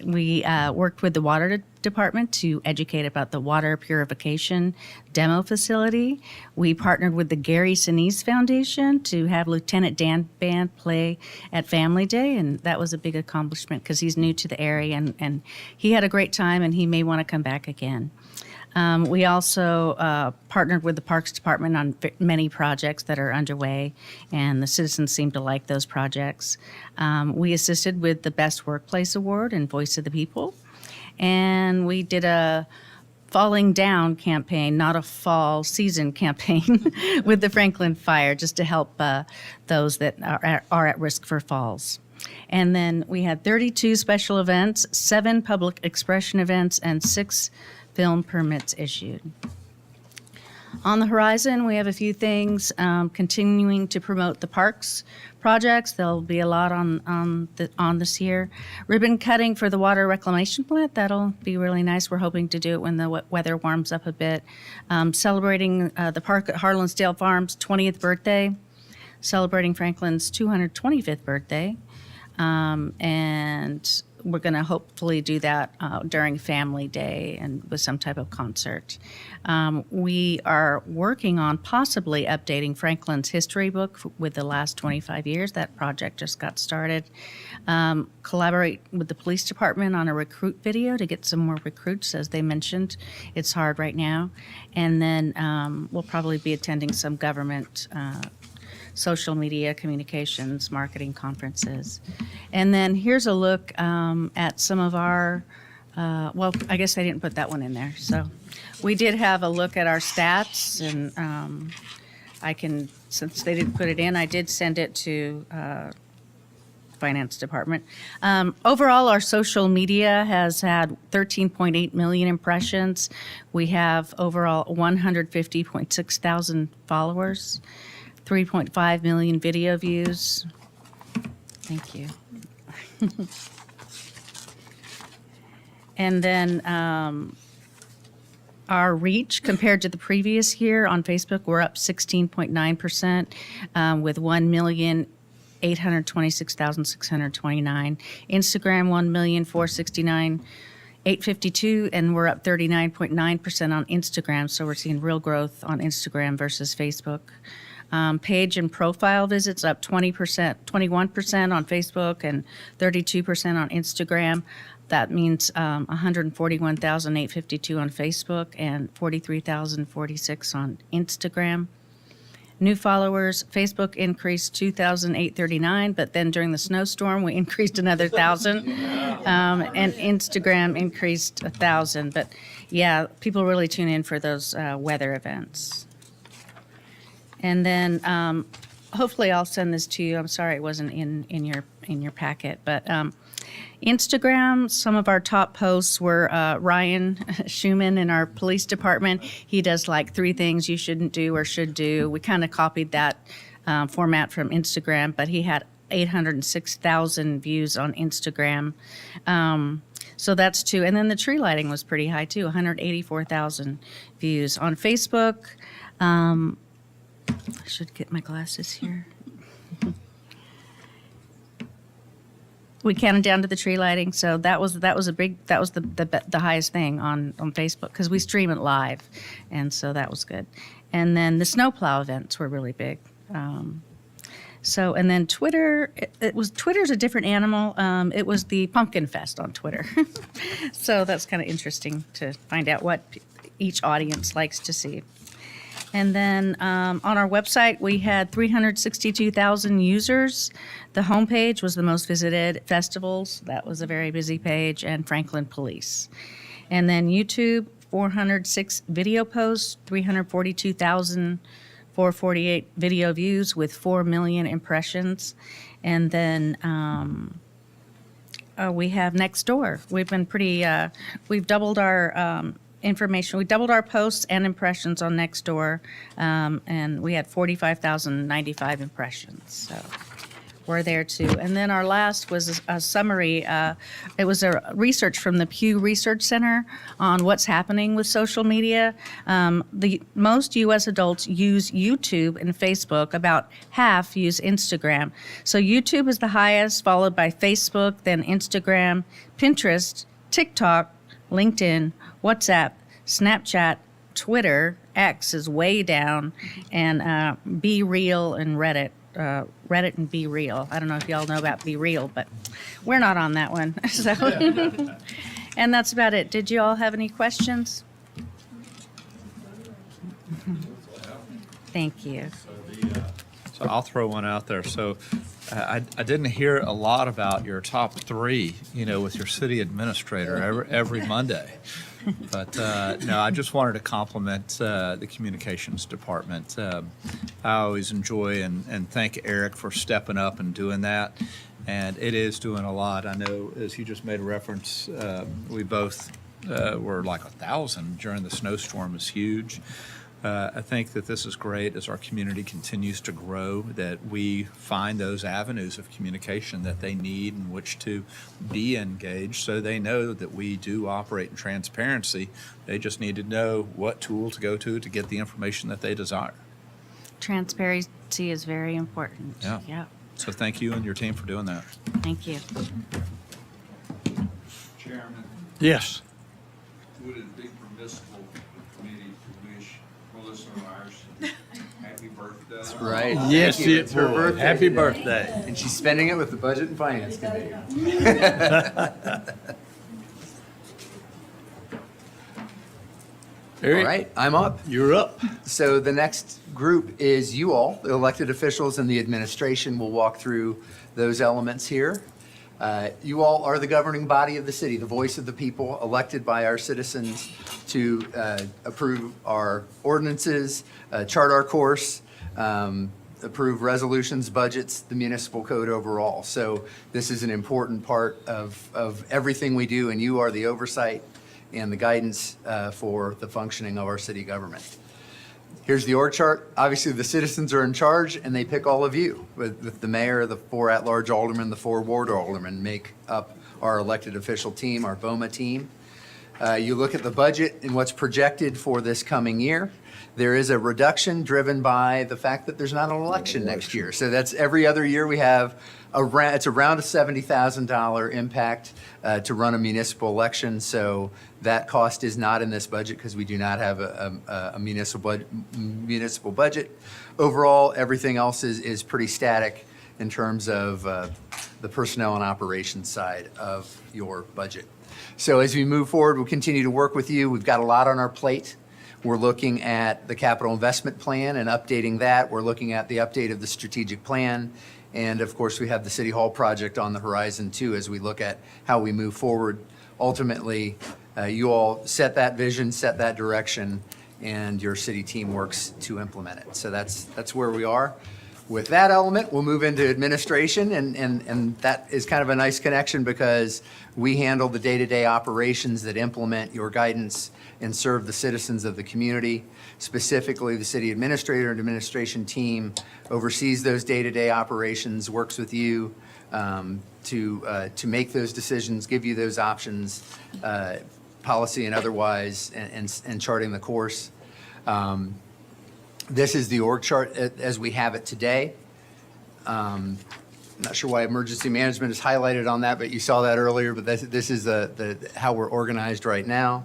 We worked with the water department to educate about the water purification demo facility. We partnered with the Gary Sinise Foundation to have Lieutenant Dan Band play at Family Day, and that was a big accomplishment because he's new to the area, and he had a great time, and he may want to come back again. We also partnered with the Parks Department on many projects that are underway, and the citizens seem to like those projects. We assisted with the Best Workplace Award and Voice of the People, and we did a Falling Down campaign, not a fall season campaign, with the Franklin Fire, just to help those that are at risk for falls. And then we had 32 special events, 7 public expression events, and 6 film permits issued. On the horizon, we have a few things continuing to promote the parks projects. There'll be a lot on this year. Ribbon cutting for the water reclamation plant. That'll be really nice. We're hoping to do it when the weather warms up a bit. Celebrating the park at Harlansdale Farms' 20th birthday. Celebrating Franklin's 225th birthday. And we're going to hopefully do that during Family Day and with some type of concert. We are working on possibly updating Franklin's history book with the last 25 years. That project just got started. Collaborate with the police department on a recruit video to get some more recruits, as they mentioned. It's hard right now. And then we'll probably be attending some government social media, communications, marketing conferences. And then here's a look at some of our, well, I guess I didn't put that one in there. So we did have a look at our stats, and I can, since they didn't put it in, I did send it to Finance Department. Overall, our social media has had 13.8 million impressions. We have overall 150.6 thousand followers. 3.5 million video views. Thank you. And then our reach compared to the previous year on Facebook, we're up 16.9% with 1,826,629. Instagram, 1,469,852, and we're up 39.9% on Instagram. So we're seeing real growth on Instagram versus Facebook. Page and profile visits up 21% on Facebook and 32% on Instagram. That means 141,852 on Facebook and 43,046 on Instagram. New followers, Facebook increased 2,839, but then during the snowstorm, we increased another 1,000. And Instagram increased 1,000. But yeah, people really tune in for those weather events. And then hopefully I'll send this to you. I'm sorry it wasn't in your packet, but Instagram, some of our top posts were Ryan Schumann in our police department. He does like 3 things you shouldn't do or should do. We kind of copied that format from Instagram, but he had 806,000 views on Instagram. So that's 2. And then the tree lighting was pretty high too, 184,000 views. On Facebook, I should get my glasses here. We counted down to the tree lighting, so that was the highest thing on Facebook because we stream it live, and so that was good. And then the snowplow events were really big. So and then Twitter, Twitter's a different animal. It was the Pumpkin Fest on Twitter, so that's kind of interesting to find out what each audience likes to see. And then on our website, we had 362,000 users. The homepage was the most visited. Festivals, that was a very busy page, and Franklin Police. And then YouTube, 406 video posts, 342,448 video views with 4 million impressions. And then we have Nextdoor. We've been pretty, we've doubled our information. We doubled our posts and impressions on Nextdoor, and we had 45,095 impressions. So we're there too. And then our last was a summary. It was a research from the Pew Research Center on what's happening with social media. The most U.S. adults use YouTube and Facebook. About half use Instagram. So YouTube is the highest, followed by Facebook, then Instagram, Pinterest, TikTok, LinkedIn, WhatsApp, Snapchat, Twitter, X is way down, and Be Real and Reddit. Reddit and Be Real. I don't know if y'all know about Be Real, but we're not on that one. So, and that's about it. Did you all have any questions? Thank you. So I'll throw one out there. So I didn't hear a lot about your top three, with your city administrator every Monday. But no, I just wanted to compliment the communications department. I always enjoy and thank Eric for stepping up and doing that. And it is doing a lot. I know, as you just made a reference, we both were like 1,000 during the snowstorm. Is huge. I think that this is great as our community continues to grow, that we find those avenues of communication that they need in which to be engaged, so they know that we do operate in transparency. They just need to know what tool to go to get the information that they desire. Transparency is very important. Yeah. So thank you and your team for doing that. Thank you. Chairman? Yes. Would it be permissible for the committee to wish Melissa Ryerson happy birthday? That's right. Yes, Thank you. it It's her would. birthday Happy today. birthday. And she's spending it with the Budget and Finance Committee. All right, I'm up. You're up. So the next group is you all, the elected officials and the administration. We'll walk through those elements here. You all are the governing body of the city, the voice of the people, elected by our citizens to approve our ordinances, chart our course, approve resolutions, budgets, the municipal code overall. So this is an important part of everything we do, and you are the oversight and the guidance for the functioning of our city government. Here's the org chart. Obviously, the citizens are in charge, and they pick all of you. With the mayor, the 4 at-large aldermen, the 4 ward aldermen make up our elected official team, our BOMA team. You look at the budget and what's projected for this coming year. There is a reduction driven by the fact that there's not an election next year. So that's every other year we have it's around a $70,000 impact to run a municipal election. So that cost is not in this budget because we do not have a municipal budget. Overall, everything else is pretty static in terms of the personnel and operations side of your budget. So as we move forward, we'll continue to work with you. We've got a lot on our plate. We're looking at the capital investment plan and updating that. We're looking at the update of the strategic plan. And of course, we have the City Hall project on the horizon too, as we look at how we move forward. Ultimately, you all set that vision, set that direction, and your city team works to implement it. So that's where we are. With that element, we'll move into administration, and that is kind of a nice connection because we handle the day-to-day operations that implement your guidance and serve the citizens of the community. Specifically, the city administrator and administration team oversees those day-to-day operations, works with you to make those decisions, give you those options, policy and otherwise, and charting the course. This is the org chart as we have it today. Not sure why emergency management is highlighted on that, but you saw that earlier. But this is how we're organized right now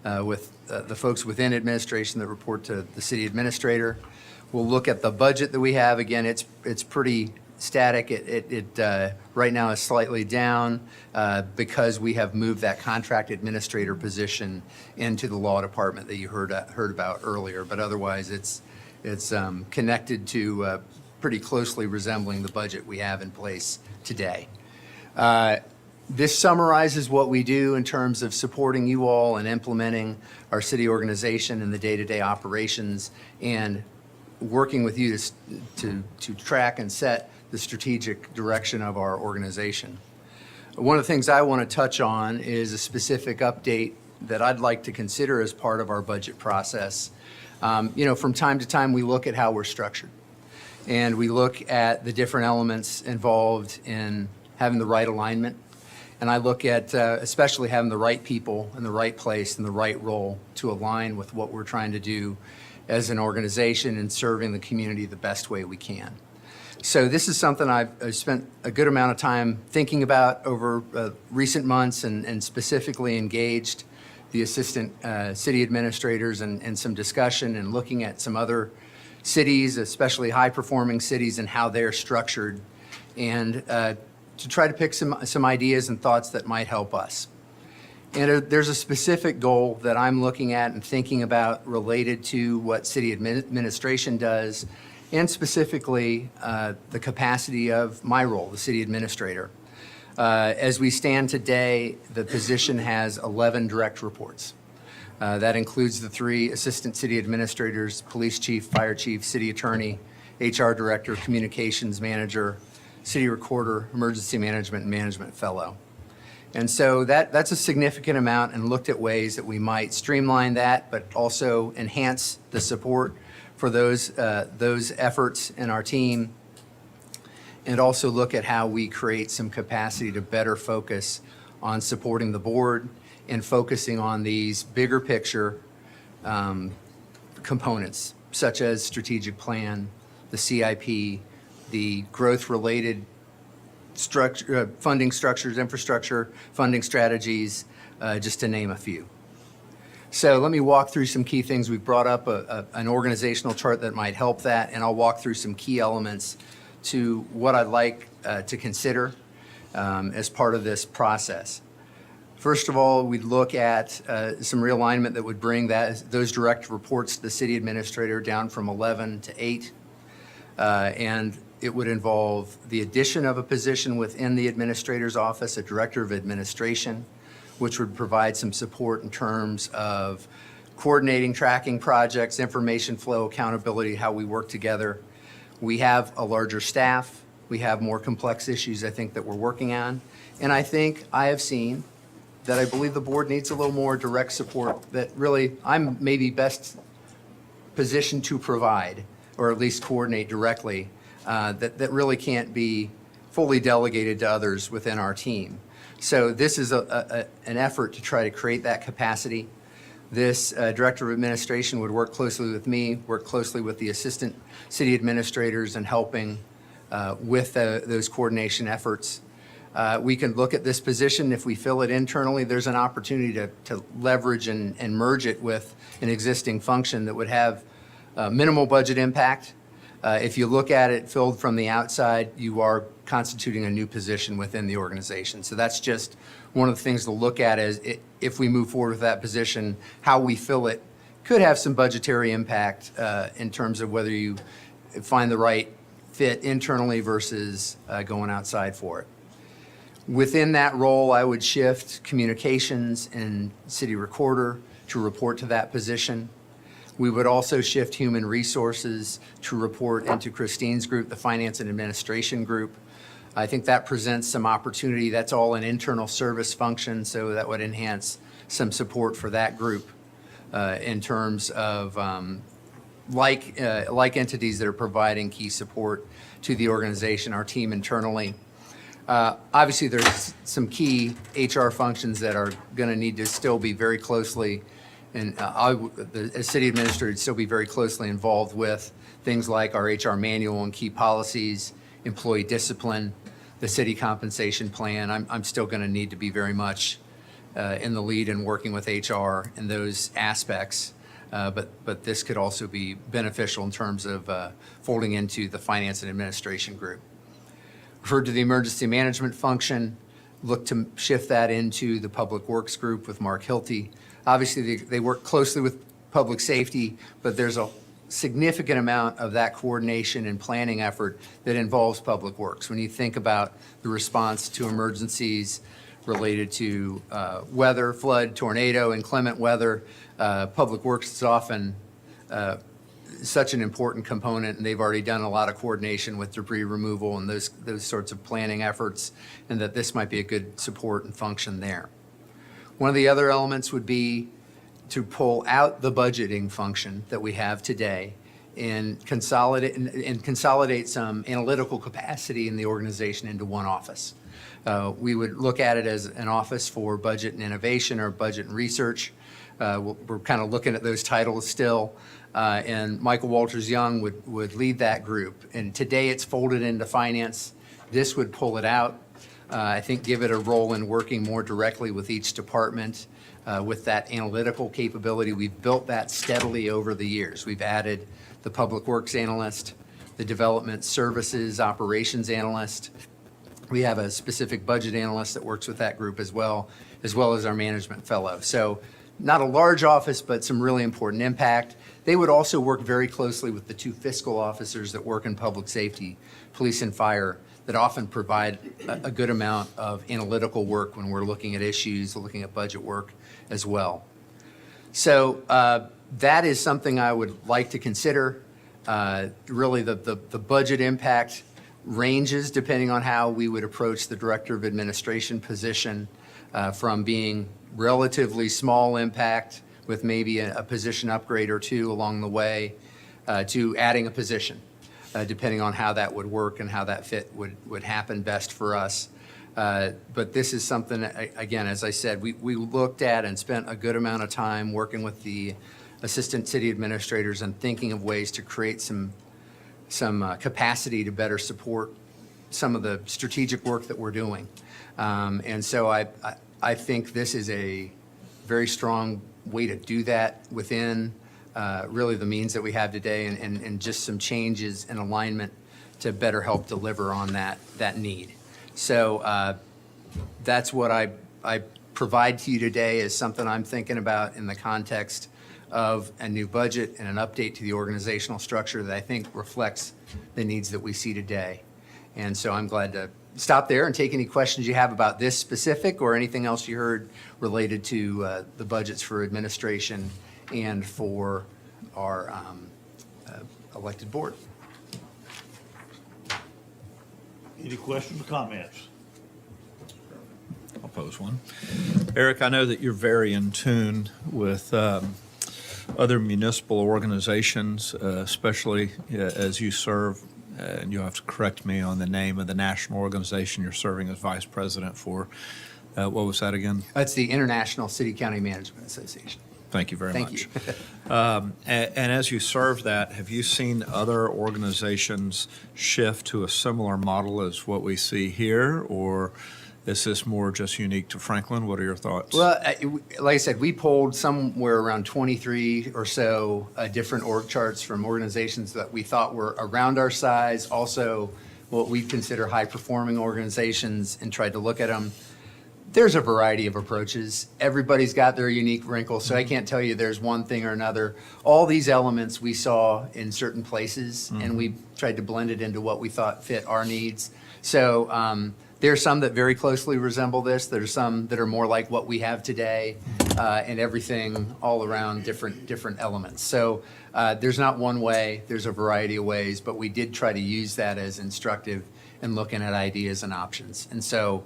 with the folks within administration that report to the city administrator. We'll look at the budget that we have. Again, it's pretty static. It right now is slightly down because we have moved that contract administrator position into the law department that you heard about earlier. But otherwise, it's connected to pretty closely resembling the budget we have in place today. This summarizes what we do in terms of supporting you all and implementing our city organization and the day-to-day operations and working with you to track and set the strategic direction of our organization. One of the things I want to touch on is a specific update that I'd like to consider as part of our budget process. From time to time, we look at how we're structured, and we look at the different elements involved in having the right alignment. And I look at especially having the right people in the right place and the right role to align with what we're trying to do as an organization and serving the community the best way we can. So this is something I've spent a good amount of time thinking about over recent months, and specifically engaged the assistant city administrators and some discussion and looking at some other cities, especially high-performing cities, and how they're structured, and to try to pick some ideas and thoughts that might help us. And there's a specific goal that I'm looking at and thinking about related to what city administration does, and specifically the capacity of my role, the city administrator. As we stand today, the position has 11 direct reports. That includes the 3 assistant city administrators, police chief, fire chief, city attorney, HR director, communications manager, city recorder, emergency management, and management fellow. And so that's a significant amount, and looked at ways that we might streamline that, but also enhance the support for those efforts in our team, and also look at how we create some capacity to better focus on supporting the board and focusing on these bigger picture components, such as strategic plan, the CIP, the growth-related funding structures, infrastructure, funding strategies, just to name a few. So let me walk through some key things. We've brought up an organizational chart that might help that, and I'll walk through some key elements to what I'd like to consider as part of this process. First of all, we'd look at some realignment that would bring those direct reports to the city administrator down from 11 to 8. And it would involve the addition of a position within the administrator's office, a director of administration, which would provide some support in terms of coordinating, tracking projects, information flow, accountability, how we work together. We have a larger staff. We have more complex issues, I think, that we're working on. And I think I have seen that I believe the board needs a little more direct support that really I'm maybe best positioned to provide, or at least coordinate directly, that really can't be fully delegated to others within our team. So this is an effort to try to create that capacity. This director of administration would work closely with me, work closely with the assistant city administrators in helping with those coordination efforts. We can look at this position. If we fill it internally, there's an opportunity to leverage and merge it with an existing function that would have minimal budget impact. If you look at it filled from the outside, you are constituting a new position within the organization. So that's just one of the things to look at is if we move forward with that position, how we fill it could have some budgetary impact in terms of whether you find the right fit internally versus going outside for it. Within that role, I would shift communications and city recorder to report to that position. We would also shift human resources to report into Christine's group, the finance and administration group. I think that presents some opportunity. That's all an internal service function, so that would enhance some support for that group in terms of like entities that are providing key support to the organization, our team internally. Obviously, there's some key HR functions that are going to need to still be very closely, and the city administrator would still be very closely involved with things like our HR manual and key policies, employee discipline, the city compensation plan. I'm still going to need to be very much in the lead and working with HR in those aspects. But this could also be beneficial in terms of folding into the finance and administration group. Referred to the emergency management function, look to shift that into the public works group with Mark Hilty. Obviously, they work closely with public safety, but there's a significant amount of that coordination and planning effort that involves public works. When you think about the response to emergencies related to weather, flood, tornado, inclement weather, public works is often such an important component, and they've already done a lot of coordination with debris removal and those sorts of planning efforts, and that this might be a good support and function there. One of the other elements would be to pull out the budgeting function that we have today and consolidate some analytical capacity in the organization into one office. We would look at it as an office for budget and innovation or budget and research. We're kind of looking at those titles still. And Michael Walters Young would lead that group. And today it's folded into finance. This would pull it out. I think give it a role in working more directly with each department with that analytical capability. We've built that steadily over the years. We've added the public works analyst, the development services operations analyst. We have a specific budget analyst that works with that group as well as our management fellow. So not a large office, but some really important impact. They would also work very closely with the two fiscal officers that work in public safety, police and fire, that often provide a good amount of analytical work when we're looking at issues, looking at budget work as well. So that is something I would like to consider. Really the budget impact ranges depending on how we would approach the Director of Administration position, from being relatively small impact with maybe a position upgrade or two along the way, to adding a position, depending on how that would work and how that fit would happen best for us. But this is something, again, as I said, we looked at and spent a good amount of time working with the assistant city administrators and thinking of ways to create some capacity to better support some of the strategic work that we're doing. And so I think this is a very strong way to do that within really the means that we have today, and just some changes and alignment to better help deliver on that need. So that's what I provide to you today, is something I'm thinking about in the context of a new budget and an update to the organizational structure that I think reflects the needs that we see today. And so I'm glad to stop there and take any questions you have about this specific or anything else you heard related to the budgets for administration and for our elected board. Any questions or comments? I'll pose one. Eric, I know that you're very in tune with other municipal organizations, especially as you serve, and you'll have to correct me on the name of the national organization you're serving as vice president for. What was that again? That's the International City County Management Association. Thank you very much. Thank you. And as you serve that, have you seen other organizations shift to a similar model as what we see here, or is this more just unique to Franklin? What are your thoughts? Well, like I said, we polled somewhere around 23 or so different org charts from organizations that we thought were around our size, also what we consider high-performing organizations, and tried to look at them. There's a variety of approaches. Everybody's got their unique wrinkles, so I can't tell you there's one thing or another. All these elements we saw in certain places, and we tried to blend it into what we thought fit our needs. So there are some that very closely resemble this. There's some that are more like what we have today, and everything all around different elements. So there's not one way. There's a variety of ways, but we did try to use that as instructive in looking at ideas and options. And so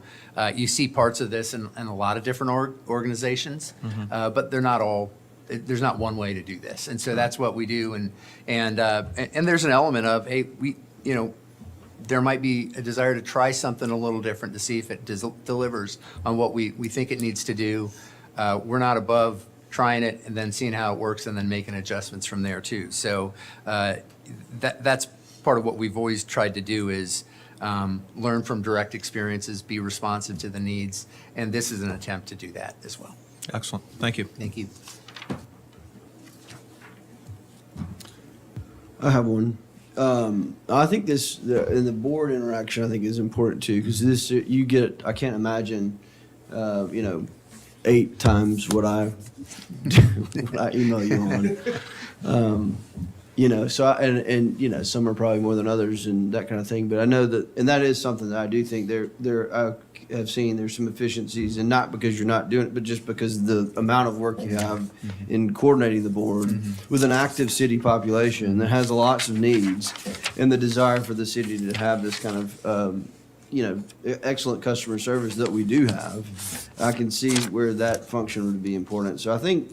you see parts of this in a lot of different organizations, but they're not all. There's not one way to do this. And so that's what we do. And there's an element of, hey, there might be a desire to try something a little different to see if it delivers on what we think it needs to do. We're not above trying it and then seeing how it works and then making adjustments from there too. So that's part of what we've always tried to do, is learn from direct experiences, be responsive to the needs, and this is an attempt to do that as well. Excellent. Thank you. Thank you. I have one. I think in the board interaction, I think is important too, because this, I can't imagine, 8 times what I email you on. So some are probably more than others and that kind of thing. But I know that, and that is something that I do think have seen there's some efficiencies, and not because you're not doing it, but just because the amount of work you have in coordinating the board with an active city population that has lots of needs, and the desire for the city to have this kind of excellent customer service that we do have. I can see where that function would be important. So I think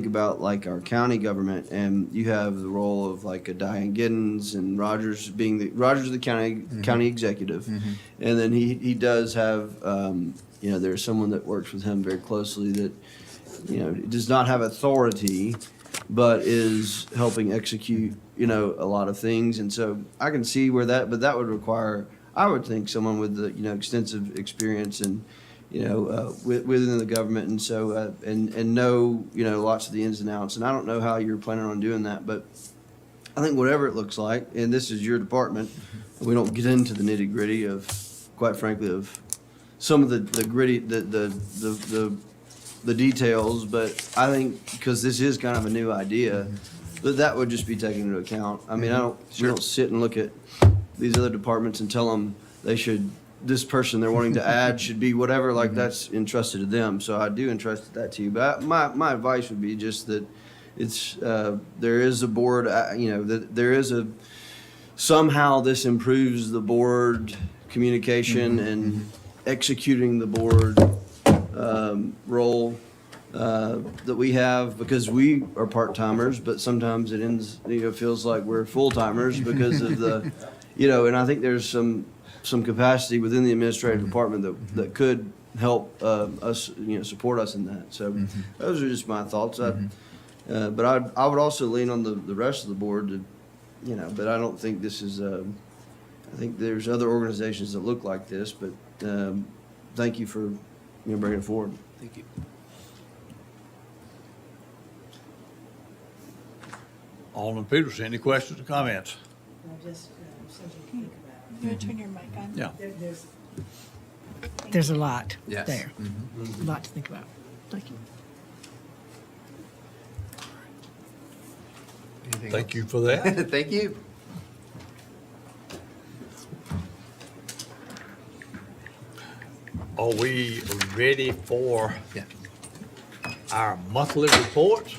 about like our county government, and you have the role of like a Diane Giddens and Rogers Rogers the county executive, and then he does have there's someone that works with him very closely that does not have authority, but is helping execute a lot of things. And so I can see where that would require, I would think, someone with the extensive experience and within the government, and so and know lots of the ins and outs. And I don't know how you're planning on doing that, but I think whatever it looks like, and this is your department, we don't get into the nitty gritty of, quite frankly, of some of the gritty the details. But I think because this is kind of a new idea, that would just be taken into account. I mean, we don't sit and look at these other departments and tell them this person they're wanting to add should be whatever, like that's entrusted to them. So I do entrust that to you. But my advice would be just that it's, there is a board, that there is somehow this improves the board communication and executing the board role that we have, because we are part-timers, but sometimes it feels like we're full-timers because of the, and I think there's some capacity within the administrative department that could help us, support us in that. So those are just my thoughts. But I would also lean on the rest of the board to, but I don't think this is, I think there's other organizations that look like this, but thank you for bringing it forward. Thank you. Alderman Peterson, any questions or comments? You want to turn your mic on? Yeah. There's a lot Yes. there. A lot to think about. Thank you. Thank you for that. Thank you. Are we ready for our monthly reports?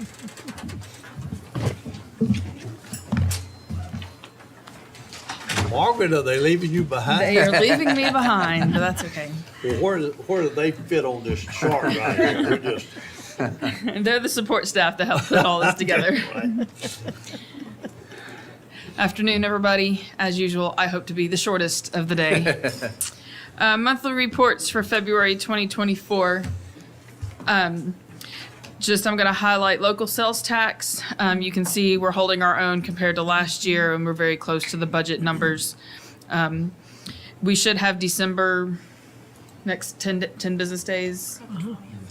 Margaret, are they leaving you behind? They are leaving me behind, but that's okay. Well, where do they fit on this chart right here? They're just. They're the support staff to help put all this together. Afternoon, everybody. As usual, I hope to be the shortest of the day. Monthly reports for February 2024. I'm going to highlight local sales tax. You can see we're holding our own compared to last year, and we're very close to the budget numbers. We should have December next 10 business days,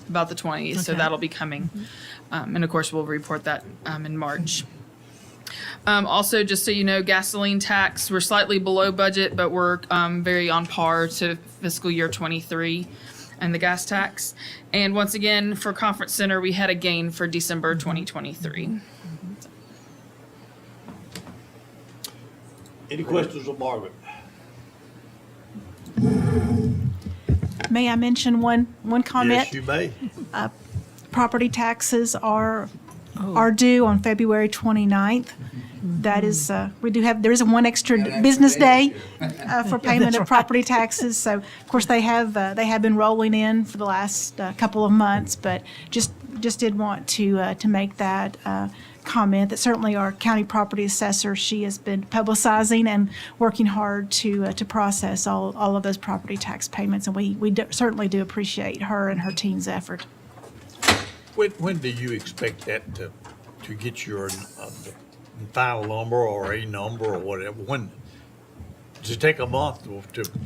about the 20th, so Okay. that'll be coming. And of course, we'll report that in March. Also, just so you know, gasoline tax, we're slightly below budget, but we're very on par to fiscal year 23 and the gas tax. And once again, for Conference Center, we had a gain for December 2023. Any questions of Margaret? May I mention one comment? Yes, you may. Property taxes are due on February 29th. That is, there is one extra business day for payment of property taxes. So, of course, they have been rolling in for the last couple of months, but just did want to make that comment that certainly our county property assessor, she has been publicizing and working hard to process all of those property tax payments, and we certainly do appreciate her and her team's effort. When do you expect that to get your final number or a number or whatever? When does it take a month to find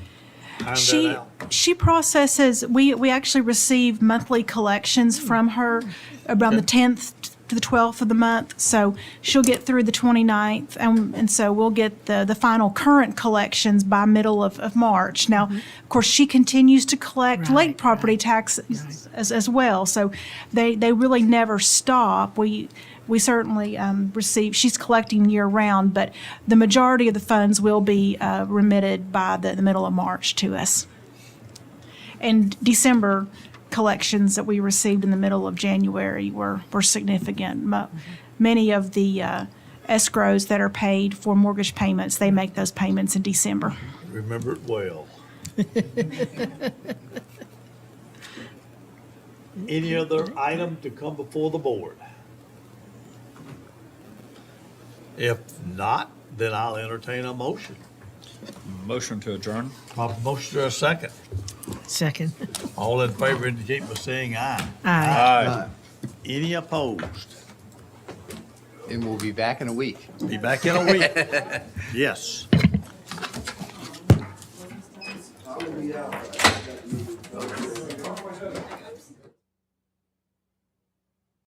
that out? She processes. We actually receive monthly collections from her around the 10th to the 12th of the month. So she'll get through the 29th, and so we'll get the final current collections by middle of March. Now, of course, she continues to collect late property taxes as well. So they really never stop. We certainly receive, she's collecting year-round, but the majority of the funds will be remitted by the middle of March to us. And December collections that we received in the middle of January were significant. Many of the escrows that are paid for mortgage payments, they make those payments in December. Remember it well. Any other item to come before the board? If not, then I'll entertain a motion. Motion to adjourn. Proper motion to a second. Second. All in favor indicate by saying aye. Aye. Any opposed? And we'll be back in a week. Be back in a week. Yes.